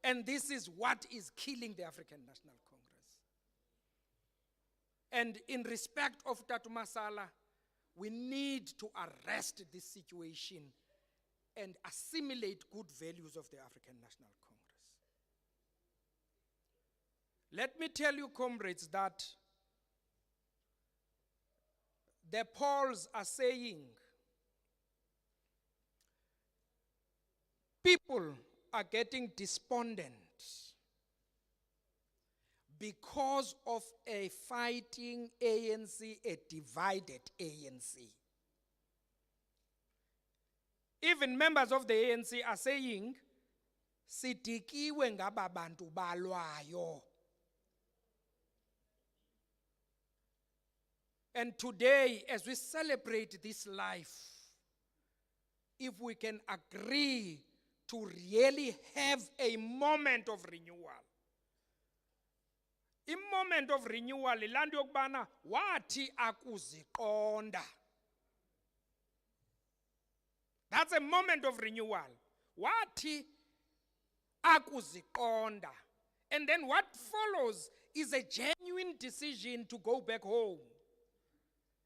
And this is what is killing the African National Congress. And in respect of Tatu Masala, we need to arrest this situation and assimilate good values of the African National Congress. Let me tell you, comrades, that the polls are saying people are getting despondent because of a fighting ANC, a divided ANC. Even members of the ANC are saying, "Sidikiwe ngaba bantu balwayo." And today, as we celebrate this life, if we can agree to really have a moment of renewal. A moment of renewal, ilandi yokubana wathi akuziqonda. That's a moment of renewal. Wathi akuziqonda. And then what follows is a genuine decision to go back home.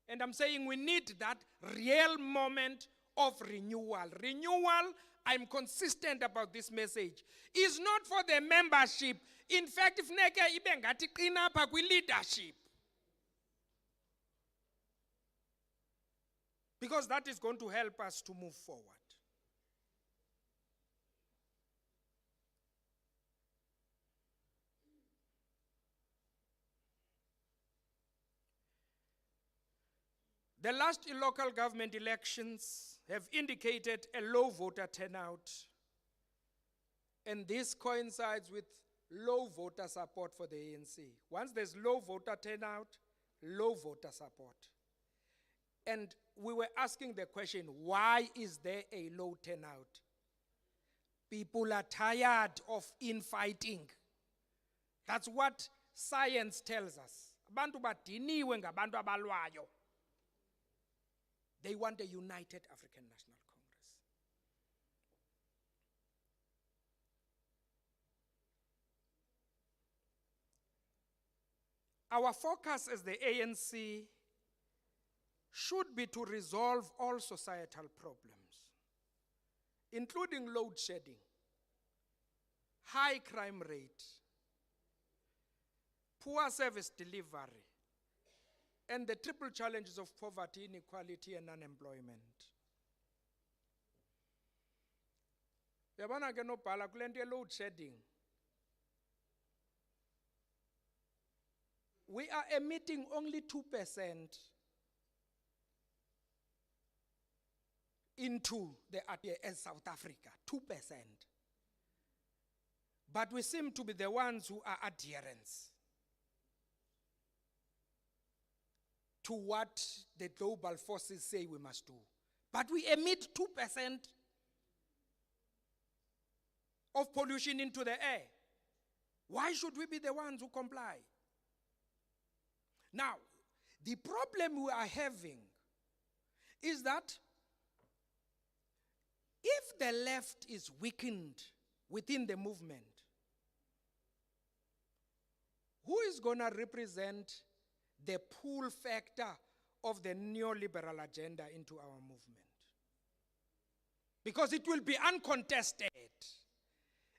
And I'm saying we need that real moment of renewal. Renewal, I'm consistent about this message, is not for the membership. In fact, if neke ibe ngathi qina apha kwi-leadership. Because that is going to help us to move forward. The last local government elections have indicated a low voter turnout, and this coincides with low voter support for the ANC. Once there's low voter turnout, low voter support. And we were asking the question, why is there a low turnout? People are tired of infighting. That's what science tells us. Abantu badiniwe ngabantu abalwayo. They want a united African National Congress. Our focus as the ANC should be to resolve all societal problems, including load shedding, high crime rate, poor service delivery, and the triple challenges of poverty, inequality, and unemployment. Yabana ke nobhala kule nto ye-load shedding. We are emitting only 2% into the atmosphere as South Africa, 2%. But we seem to be the ones who are adherents to what the global forces say we must do. But we emit 2% of pollution into the air. Why should we be the ones who comply? Now, the problem we are having is that if the left is weakened within the movement, who is going to represent the pull factor of the neoliberal agenda into our movement. Because it will be uncontested.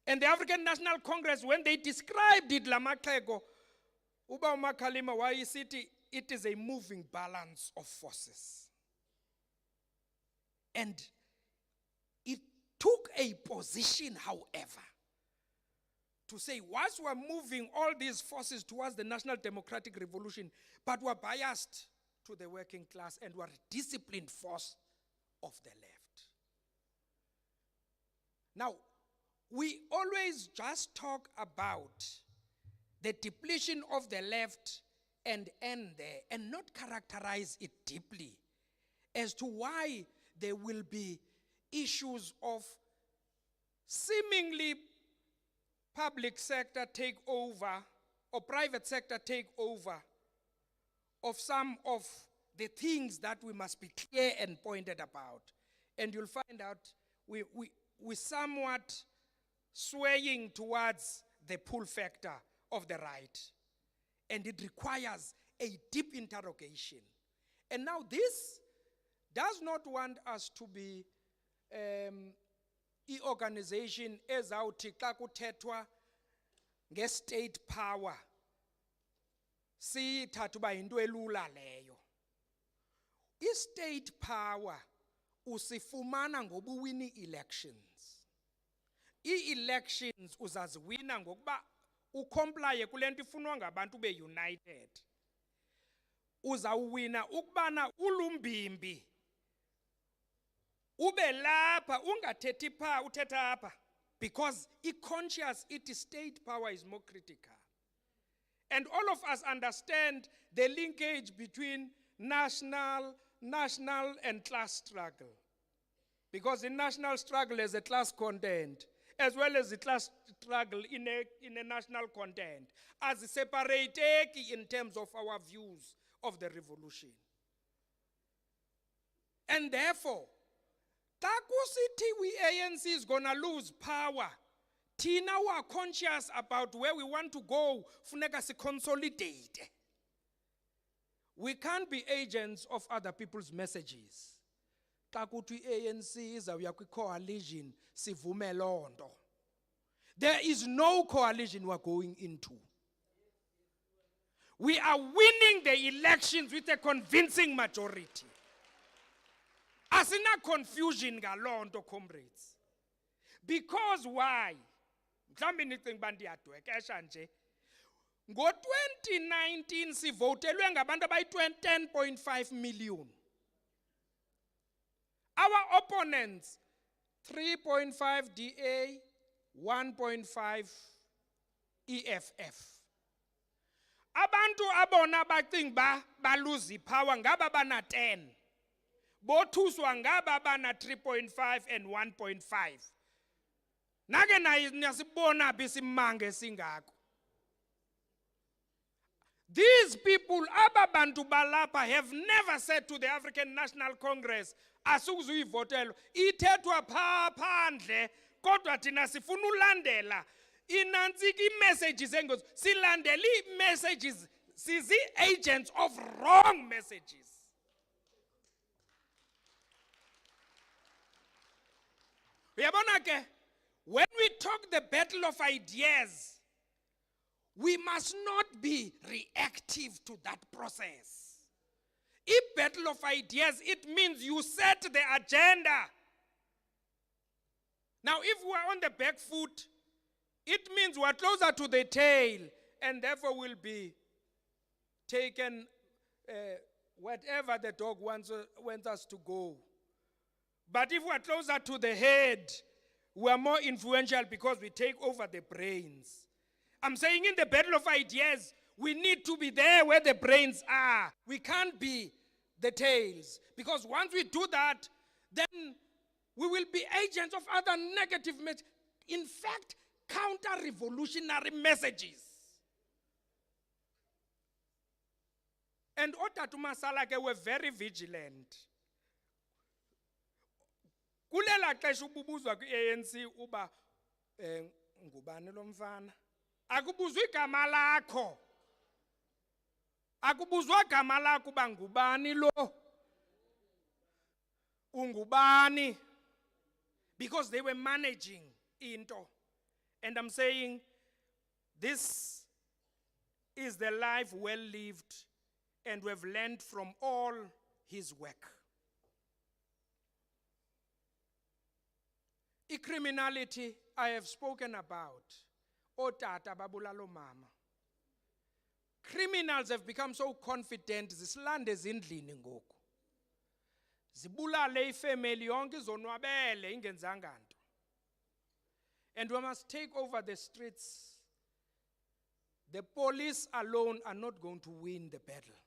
And the African National Congress, when they described it, Lamaxeko, Uba uMakhalima wayisithi, it is a moving balance of forces. And it took a position, however, to say, once we're moving all these forces towards the National Democratic Revolution, but we're biased to the working class and we're a disciplined force of the left. Now, we always just talk about the depletion of the left and end there and not characterize it deeply as to why there will be issues of seemingly public sector takeover or private sector takeover of some of the things that we must be clear and pointed about. And you'll find out we're somewhat swaying towards the pull factor of the right. And it requires a deep interrogation. And now this does not want us to be i-organization ezawuthi xa kuthethwa nge-state power siyithatha uba yinto elula leyo. I-state power usifumana ngoba uwina ii-elections. Ii-elections uzaziwina ngokuba ucomplaye kule nto ifunwa ngabantu ube united. Uzawuwina ukubana ulumbimbi ube lapha ungathethi pha uthetha apha, because i-conscious it state power is more critical. And all of us understand the linkage between national and class struggle. Because in national struggle there's a class content, as well as the class struggle in a national content, as separated in terms of our views of the revolution. And therefore, we ANC is going to lose power. Tina, we are conscious about where we want to go. Funeka si consolidate. We can't be agents of other people's messages. Takuti ANC is a coalition. Sivume londo. There is no coalition we're going into. We are winning the elections with a convincing majority. Asina confusion ngalondo, comrades. Because why? Mhlambi nicinga bandiyadwekesha nje. Ngo-2019 sivotelwe ngabantu abayi-10.5 million. Our opponents, 3.5 DA, 1.5 EFF. Abantu abona bacinga baluzi power ngaba bana 10. Bothuswa ngaba bana 3.5 and 1.5. Nake nasibona bisimange singako. These people, ababantu balapa, have never said to the African National Congress, asukuzu ivotelo, ithethwa phandle, kodwa thina sifuna ulandela. Inantsiki messages engozi, silandeli messages, sizi agents of wrong messages. When we talk the battle of ideas, we must not be reactive to that process. If battle of ideas, it means you set the agenda. Now, if we are on the back foot, it means we are closer to the tail, and therefore will be taken whatever the dog wants us to go. But if we are closer to the head, we are more influential because we take over the brains. I'm saying in the battle of ideas, we need to be there where the brains are. We can't be the tails. Because once we do that, then we will be agents of other negative messages. In fact, counter-revolutionary messages. And Otatu Masala were very vigilant. Kulela xesha ububuzwa kwi-ANC uba ngubani lo mfana. Akubuzwa igama lakho. Akubuzwa gama lakho uba ngubani lo. Ungubani. Because they were managing into. And I'm saying, this is the life well lived, and we've learned from all his work. Criminality, I have spoken about. Otata babulalo mama. Criminals have become so confident, zisilande ezindlini ngoku. Zibulale ifamily yonke izonwabele ingenzanga nto. And we must take over the streets. The police alone are not going to win the battle.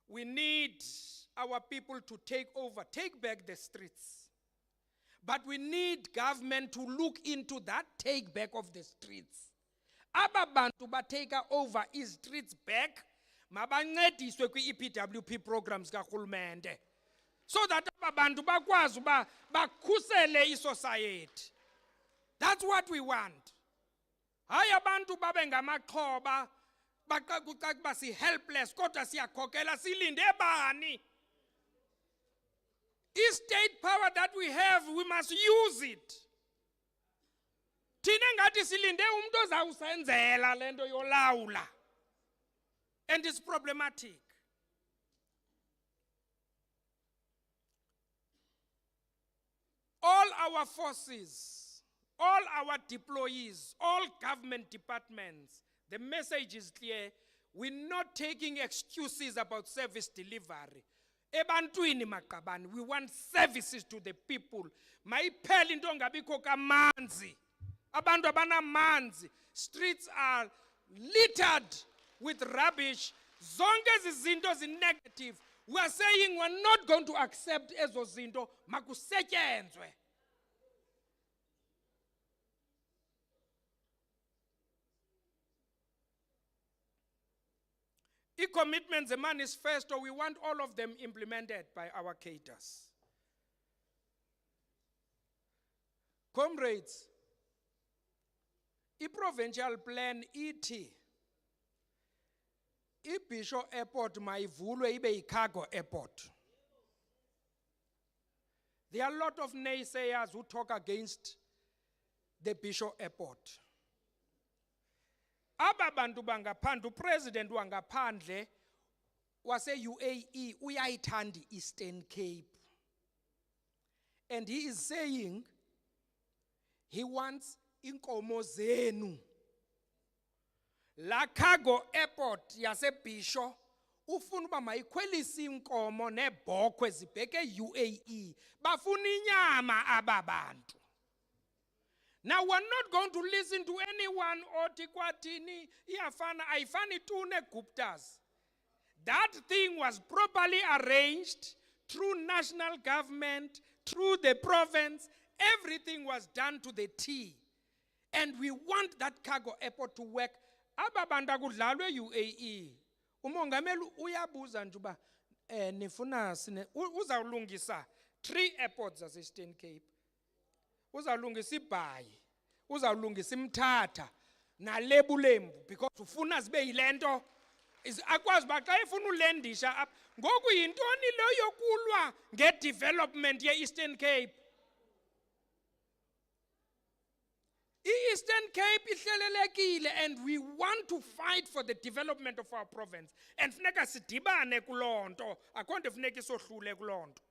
We need our people to take over, take back the streets. But we need government to look into that take back of the streets. Aba bantu ba take over is streets back, mabancediswe kwi-EPWP programs karhulumente. So that aba bantu bakwazi uba bakhusele i-society. That's what we want. Hayi abantu babe ngamaxhoba, baqakuca kuba si-helpless, kodwa siyakhokela silinde bani? State power that we have, we must use it. Thina ngathi silinde umuntu ozawusenzela lento yolawula. And it's problematic. All our forces, all our deployees, all government departments, the message is clear. We're not taking excuses about service delivery. Ebantwini maqabani, we want services to the people. Mayiphela into ngabikho kamanzi. Abantu abanamanzi. Streets are littered with rubbish. Zonke izinto negative. We are saying we're not going to accept ezo zinto makusetyenzwe. Commitments, the manifesto, we want all of them implemented by our cadres. Comrades, i-provincial plan iti, i-Bishop Airport mayivulwe ibe yi-cargo airport. There are a lot of naysayers who talk against the Bishop Airport. Aba bantu bangaphandle, upresident wangaphandle wase-UAE uyayithanda Eastern Cape. And he is saying he wants inkomo zenu. La cargo airport yase-Bishop ufuna uba mayikhwelise inkomo nebhokhwe zibheke UAE. Bafuna inyama aba bantu. Now we're not going to listen to anyone oti kwatini iyafana ayifani tu ne-Guptas. That thing was properly arranged through national government, through the province. Everything was done to the T. And we want that cargo airport to work. Aba bantu akudlalwe UAE. Umongameli uyabuza nje uba nifuna uzawulungisa 3 airports zase-Eastern Cape. Uzawulungisa iBhayi, uzawulungisa iMthatha naLebulembu, because ufuna zibe yilento akwazi uba xa efuna ulendisha apha. Ngoku yintoni lo yokulwa ngedevelopment ye-Eastern Cape? I-Eastern Cape ihlelelekile, and we want to fight for the development of our province. And funeka sidibane kuloo nto, akho nto funeka isohlule kuloo nto.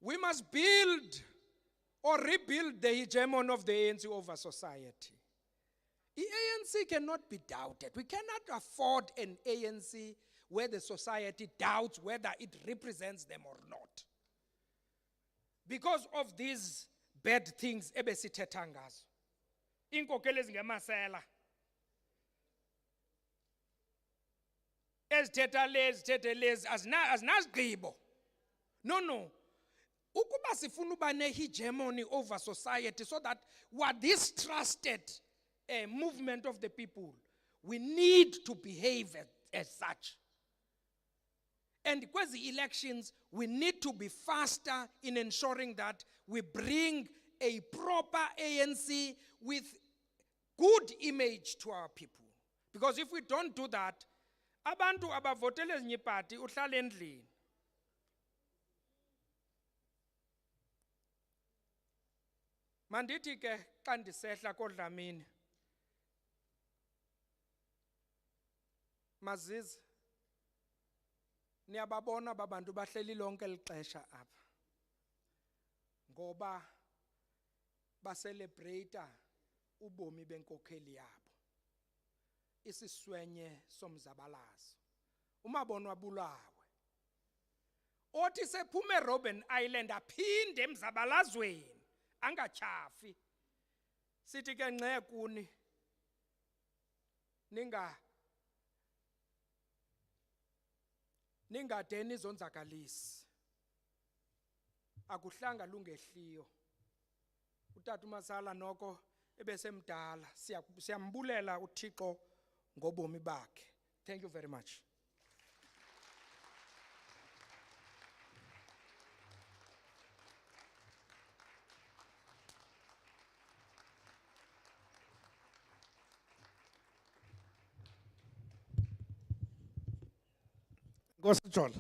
We must build or rebuild the hegemony of the ANC over society. The ANC cannot be doubted. We cannot afford an ANC where the society doubts whether it represents them or not. Because of these bad things ebesithetha ngazo. Inkokeli ezingemasela. Ezithetha lezi azinasigqibo. No. Ukuba sifuna uba ne-hegemony over society so that we're this trusted movement of the people, we need to behave as such. And because the elections, we need to be faster in ensuring that we bring a proper ANC with good image to our people. Because if we don't do that, abantu abavotele ezinye party uhlala endlini. Mandithi ke xa ndisehla koDlamini mazizi niyababona babantu bahleli lonke lixesha apha ngoba baselebrata ubomi benkokheli yabo isiswenye somzabalazo umabona wabulawe othi sephume Robben Island aphinde emzabalazweni angatyhafi sithi ke nxe kuni ningadeni zonzakalisi akuhlanga lungehliyo utata uMasala noko ebesemdala siyambulela uThixo ngobomi bakhe. Thank you very much. Nkosijolo,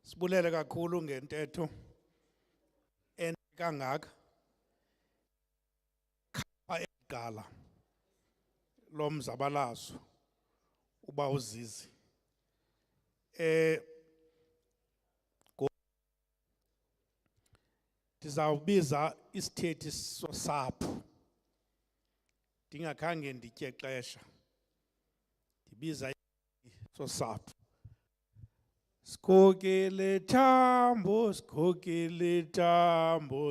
sibulele kakhulu ngentetho kangaka khapha eqala lomzabalazo uba uzizi ndizawubiza isithethi sosapho ndingakhange nditye xesha ndibiza sosapho Skokele tambo,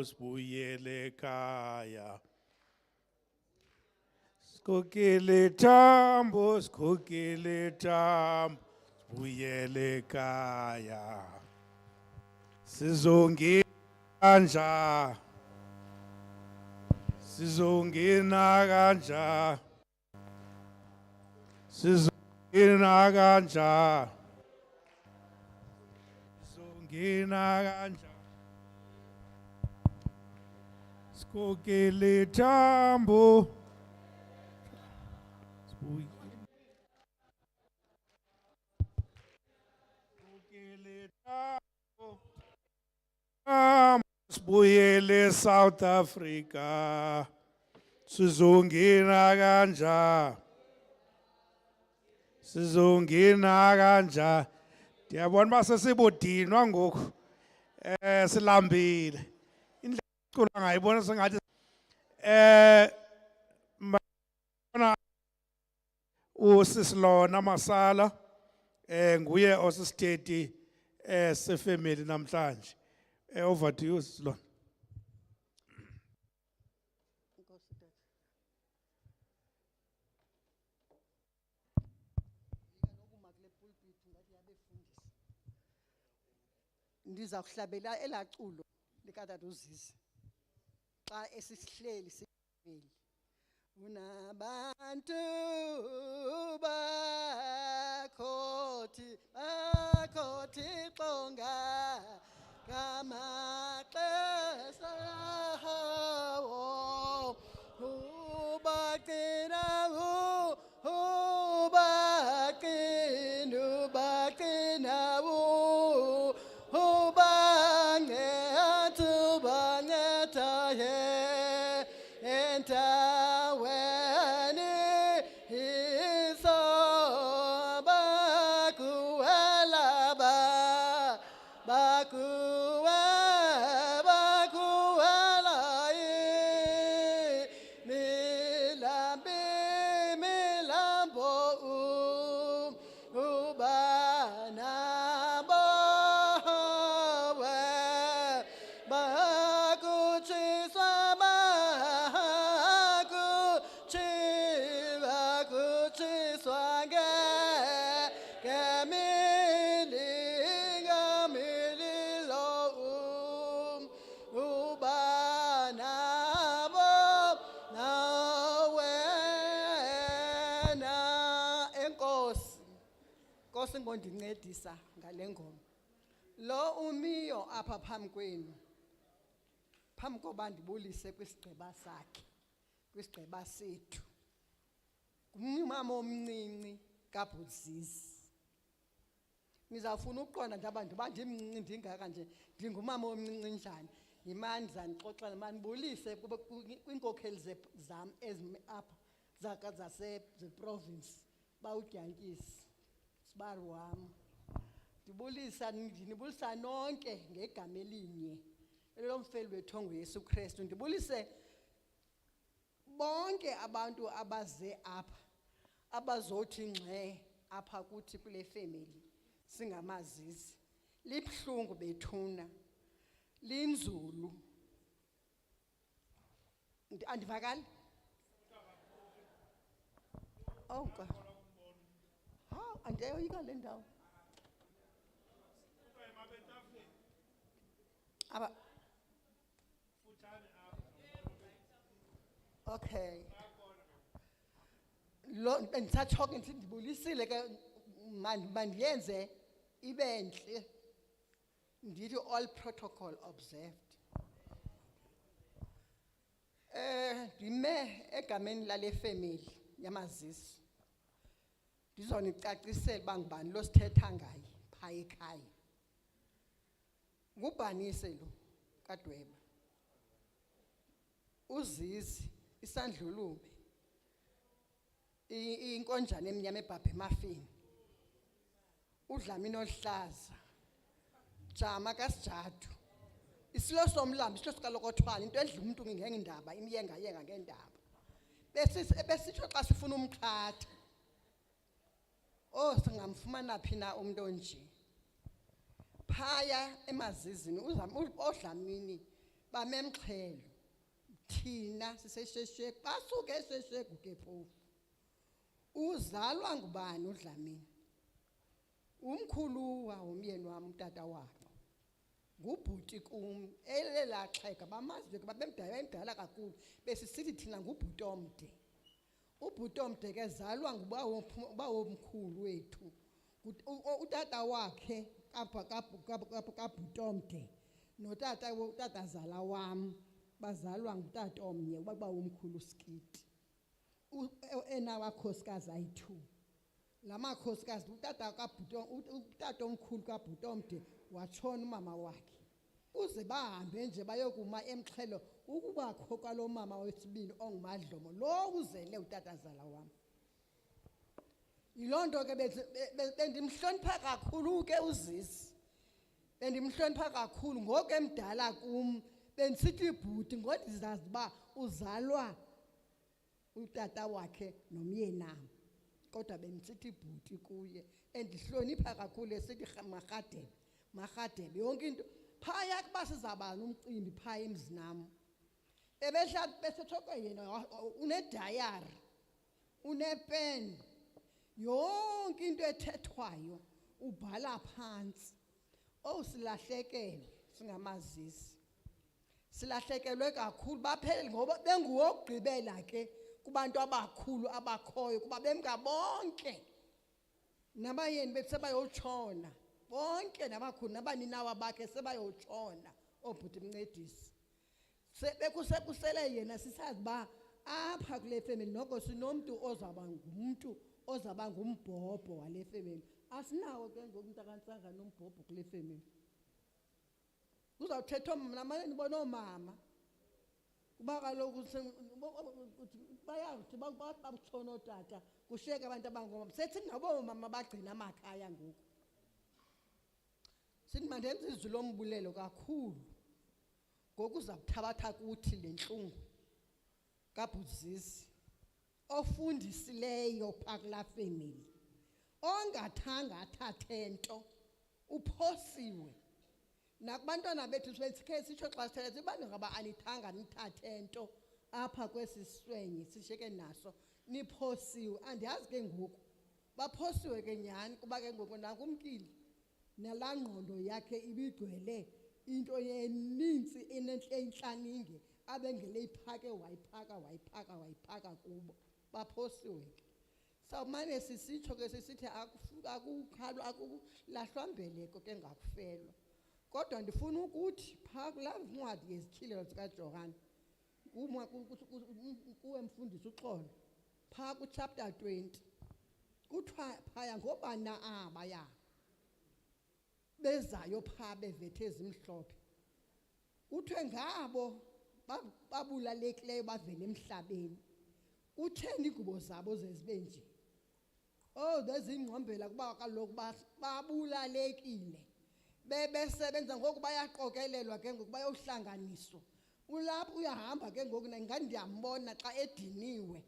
sibuyele kaya. Skokele tambo, sibuyele kaya. Sizongina kanja, sizongina kanja. Ngina kanja skokele tambo skokele tambo sibuyele South Africa sizongina kanja ndiyabona uba sesibudinwa ngoku silambile indlela icula ngayibona sengathi usisilona Masala nguye osisithethi sefamily namhlanje over to you Sisilona. Ndiza kuhlabela elaculo likatata uZizi xa esisihleli sifeli unabantu bakhothi xonga ngamaxesha hawo ubaqina Singondincedisa ngale ngoma lo umiyo apha phambi kwenu phambi koba ndibulise kwisigqiba sakhe kwisigqiba sethu ndingumama omncinci kaBhuzisi. Nizawufuna ukuqonda nje abantu bandimncinci ndingaka nje ndingumama omncinci njani. Yimani zanixoxela manibulise kwinkokheli zam apha zaka zase-province bawudyankisi sibari wam. Ndinibulisa nonke ngegama elinye elomfeli wethu onguYesu Kristu. Ndibulise bonke abantu abaze apha abazothi ngxe apha kuthi kule family singamazisi. Libhlungu bethuna, linzulu. Andivakali? Oh God. Hawu andiyoyika le ndawo. Aba okay. Lo bendisatshoke ndibulisile ke mandiyenze ibe ntle. Ndithi all protocol observed. Ndime egameni lale family yamazisi. Ndizonicacisela uba ngubani lo sithetha ngaye phaa ekhaya. Ngubhanise lo kaDweba. Uzizi isandlulume. Inkonjane emnyama ebhabha emafini. Udlamini oluhlaza. Jama kaSijadu. Isilo somlambi isilo sikalokothwala into edla umuntu ngendaba imiyenga ngendaba. Besitsho xa sifuna umkhatha. Oh singamfumana phi na umuntu onje. Phaya emazizini odlamini bamemxhelo. Thina siseshesheke basuke esesheke ke phofu. Uzalwa ngubani uDlamini? Umkhulu umyeni wami utata wabo. Ngubhuti kum elelaxheka bamazi ke babemdala kakhulu besisithi thina ngubhuti omde. Ubhuti omde ke zalwa ngubawo omkhulu wethu. Utata wakhe kabhuti omde notata zala wam bazalwa ngutata omnye ubaba omkhulu uSkiti. Enawakhosikazi ayi-2. Lamakhosikazi utata omkhulu kabhuti omde watshona umama wakhe. Uze bahambe nje bayokuma emxhelo ukubakho kwalo mama wesibini ongumadlomo lo uzele utata zala wam. Yiloo nto ke bendimhlonipha kakhulu ke uZisi. Bendimhlonipha kakhulu ngoku emdala kum bendisithi bhuti ngoba ndizazi uba uzalwa utata wakhe nomyenam. Kodwa bendisithi bhuti kuye endihlonipha kakhulu esithi marhadebe yonke into. Phaya kuba sizaba nomcimbi phaya emzinam. Besethoko yena unedayari, unepen. Yonke into ethethwayo ubhala phansi. Oh silahlekele singamazisi. Silahlekelwe kakhulu baphele ngoba benguwokugqibela ke kubantu abakhulu abakhoyo kuba bemngabonke. Nabayeni besebayotshona. Bonke nabakhulu nabaninawa bakhe sebayotshona obhuti Mncedisi. Bekusekusele yena sisazi ba apha kule family noko sinomntu ozaba ngumbhobho wale family. Asinawo ke ngokumuntu akansanga nombhobho kule family. Kuzawuthethwa namanye nibona omama. Kuba kaloku bayathi babutshona otata kushiyeke abantu abangomama. Sethi nabo mama bagcina amakhaya ngoku. Sithi mandenze izwi lombulelo kakhulu. Ngoku uzakuthabatha kuthi lenhlungu kaBhuzisi ofundisileyo phaa kulaa family. Ongathanga athathe nto uphosiwe. Nakubantwana bethu sikhe sitsho xa sithetha abantu ngaba anithanga nithathe nto apha kwesi siswenye sishiyeke naso niphosiwe. Andiyazi ke ngoku baphosiwe ke nyhani kuba ke ngoku nakumkile nalaa ngqondo yakhe ibigcwele into eninzi enentlaninge abengele iphake wayiphaka kubo baphosiwe ke. Sawumane sisitsho ke sisithi akulahlwa mbeleko ke ngakufelwa. Kodwa ndifuna ukuthi phaa kulaa ncwadi yezityhilelo zikaJohane kuwe mfundisi uXolo phaa kuchapter 20 kuthiwa phaya ngobana abaya bezayo phaa bevethe ezimhlophe kuthiwe ngabo babulalekileyo bavela emhlabeni kutheni iingubo zabo zezibe nje oh bezingqombela kuba kaloku babulalekile besebenza ngoku bayaqokelelwa ke ngoku bayohlanganiswa ulapho uyahamba ke ngoku ngandiyambona xa ediniwe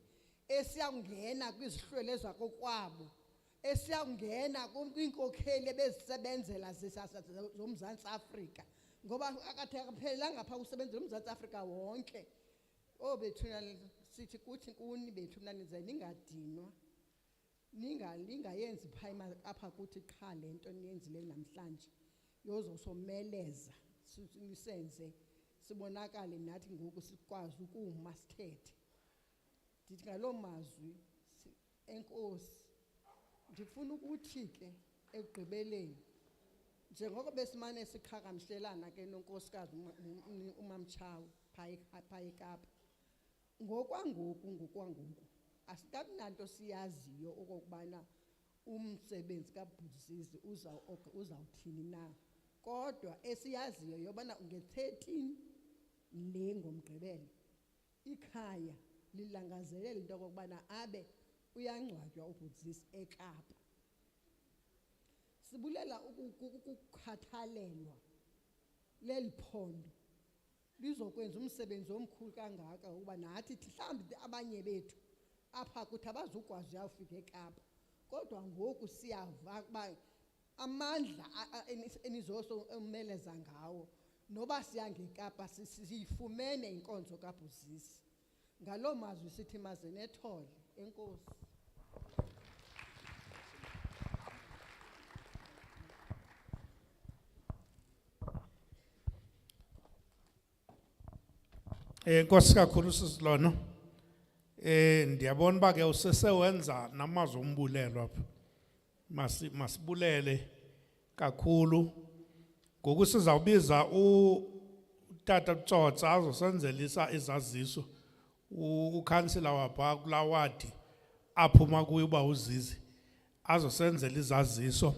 esiyangena kwizihlwele zakokwabo esiyangena kwinkokheli ebezisebenzela zoMzantsi Afrika ngoba akaphelelanga phaa usebenzela uMzantsi Afrika wonke oh bethuna sithi kuthi kuni bethu mna nize ningadinwa ningayenzi phaa apha kuthi qha le nto niyenzile namhlanje yozosomeleza sisenze sibonakale nathi ngoku sikwazi ukuma sithethe ndithi ngaloo mazwi enkosi ndifuna ukuthi ke ekugqibeleni njengoko besimane siqhagamshelana ke nonkosikazi uMamtshawe phaa eKapa ngokwangoku asikananto siyaziyo okokubana umsebenzi kaBhuzisi uzawuthini na kodwa esiyaziyo yobana nge-13 le ngomgqibelo ikhaya lilangazelela into okokubana abe uyangcwatywa uBhuzisi eKapa sibulela ukukhathalelwa leliphondo lizokwenza umsebenzi omkhulu kangaka ukuba nathi mhlawumbi abanye bethu apha kuthi abazukwazi uyawufika eKapa kodwa ngoku siyava ukuba amandla enizosomeleza ngawo noba siyangekapa siyifumene inkonzo kaBhuzisi ngaloo mazwi sithi maze nethole enkosi Nkosi kakhulu Sisilona. Ndiyabona uba ke usesewenza namazwi ombulelo apha. Masibulele kakhulu. Ngoku sizawubiza uTata Tsotsa azosenzelisa izaziso. Ukhansila wapha kula wadi aphuma kuyo uba uZizi azosenzela izaziso.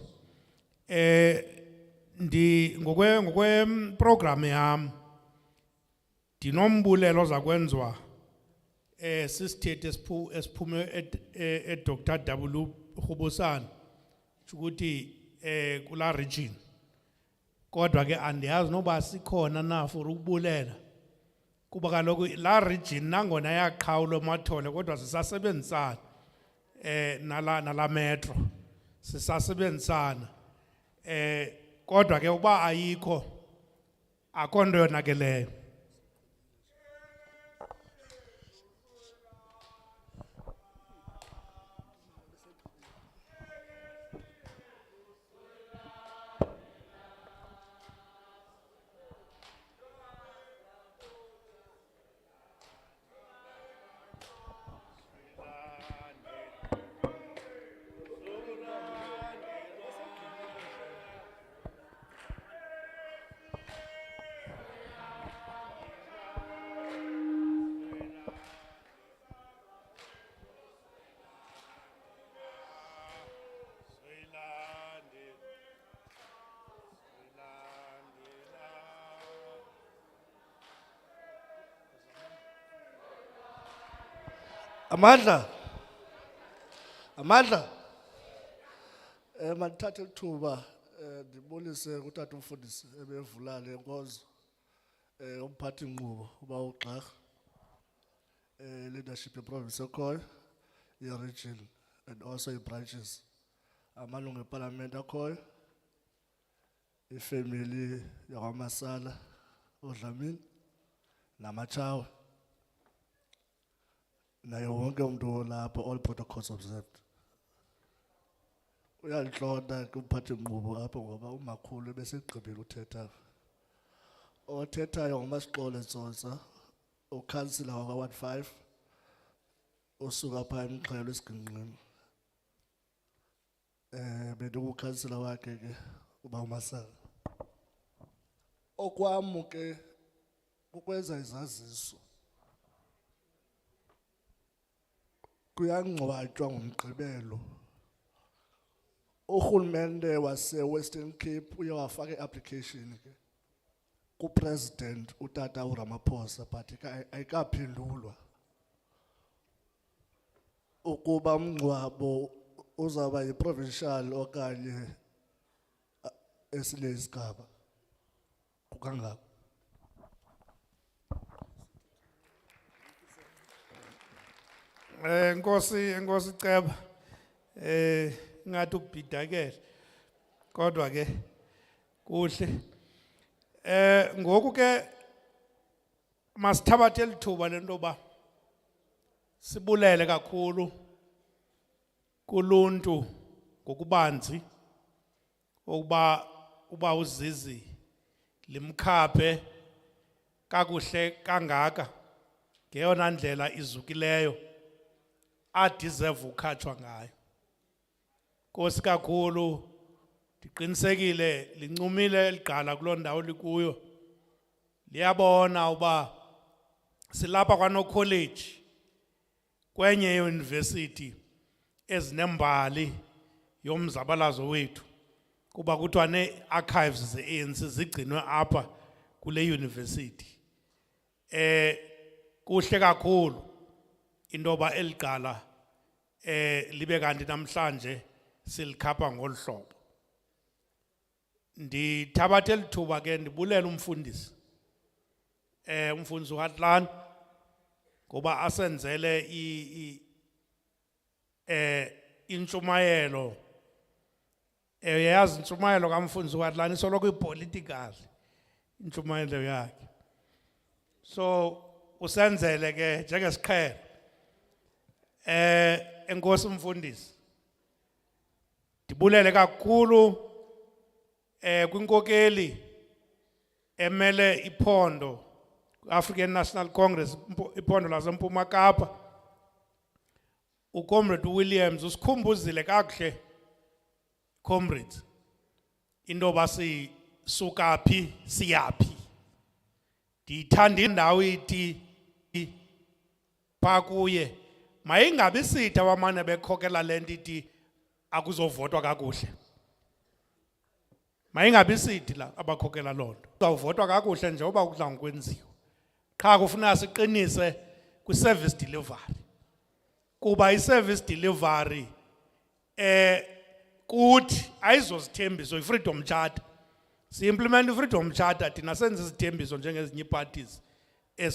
Ngokwe program yam dinombulelo zakwenziwa sisithethe esiphume Dr. W Khubusana ukuthi kula region kodwa ke andiyazi noba sikhona na for ukubulela kuba kaloku la region nangona yaqhawula amathole kodwa sisasebenzisana nala metro sisasebenzisana kodwa ke uba ayikho akho nto yonakeleyo. Amandla mandithathe ithuba ndibulise kutata umfundisi ebevula le nkonzo umphathi nkqubo uba uGqarha leadership yeprovince ekhoyo ye-region and also i-branches amalungu eparlamente akhoyo ifemeli yakwaMasala uDlamini namatshawe naye wonke umuntu lapha all protocols observed. Uyalihlonda ke umphathi nkqubo apha ngoba umakhulu besigqibile uthetha othethayo nguMasiqole Tsotsa ukhansila wakwa-Ward 5 usuka phaa eMxhelo esigingqini bendingukhansila wakhe ke uba uMasala okwam ke ukwenza izaziso kuyangcwatywa ngomgqibelo Uhulumende wase Western Cape uye wafaka i-application ke ku-president utata uRamaphosa but ayikaphendulwa ukuba umngcwabo uzawuba yi-provincial okanye esinye isigaba kukangako. Nkosi Ceba, ngathi ubhidakele, kodwa ke, kuhle. Ngoku ke, masithabathe lithuba lento ba, sibulele kakhulu, kuluntu, ngokubanzi, uba uzizi, limkhaphe, kakuhle kangaka, ngeyona ndlela izukileyo, adeserve ukhatshwa ngayo. Nkosi kakhulu, ndiqinisekile lincumile ligqala kuloo ndawo likuyo. Liyabona uba silapha kwano college kwenye university ezinembali yomzabalazo wethu kuba kuthiwa ne-archives ze-ANC zigcinwe apha kule university. Kuhle kakhulu indoba eliqala libe kanti namhlanje silikhapha ngolu hlobo. Ndithabathe lithuba ke ndibulela umfundisi. Umfundisi uHatlana ngoba asenzele intshumayelo. Yazi intshumayelo kaMfundisi uHatlana isoloko ipolitical intshumayelo yakhe. So usenzele ke njengesiqhelo. Enkosi umfundisi. Ndibulele kakhulu kwinkokeli emele iphondo African National Congress iphondo laseMpuma Kapa. uComrade Williams usikhumbuzile kakuhle comrades indoba sisuka phi siyaphi. Ndiyithanda indawo ithi pha kuye mayingabi sitha wamane bekhokela lento ithi akuzovotwa kakuhle. Mayingabi sithi la abakhokela lonto. Uzawuvotwa kakuhle njengoba kudla ngokwenziwa. Qha kufuneka siqinise kwi-service delivery. Kuba i-service delivery kuthi ayizozithembiso i-freedom charter. Si-implement i-freedom charter thina senze izithembiso njengezinye parties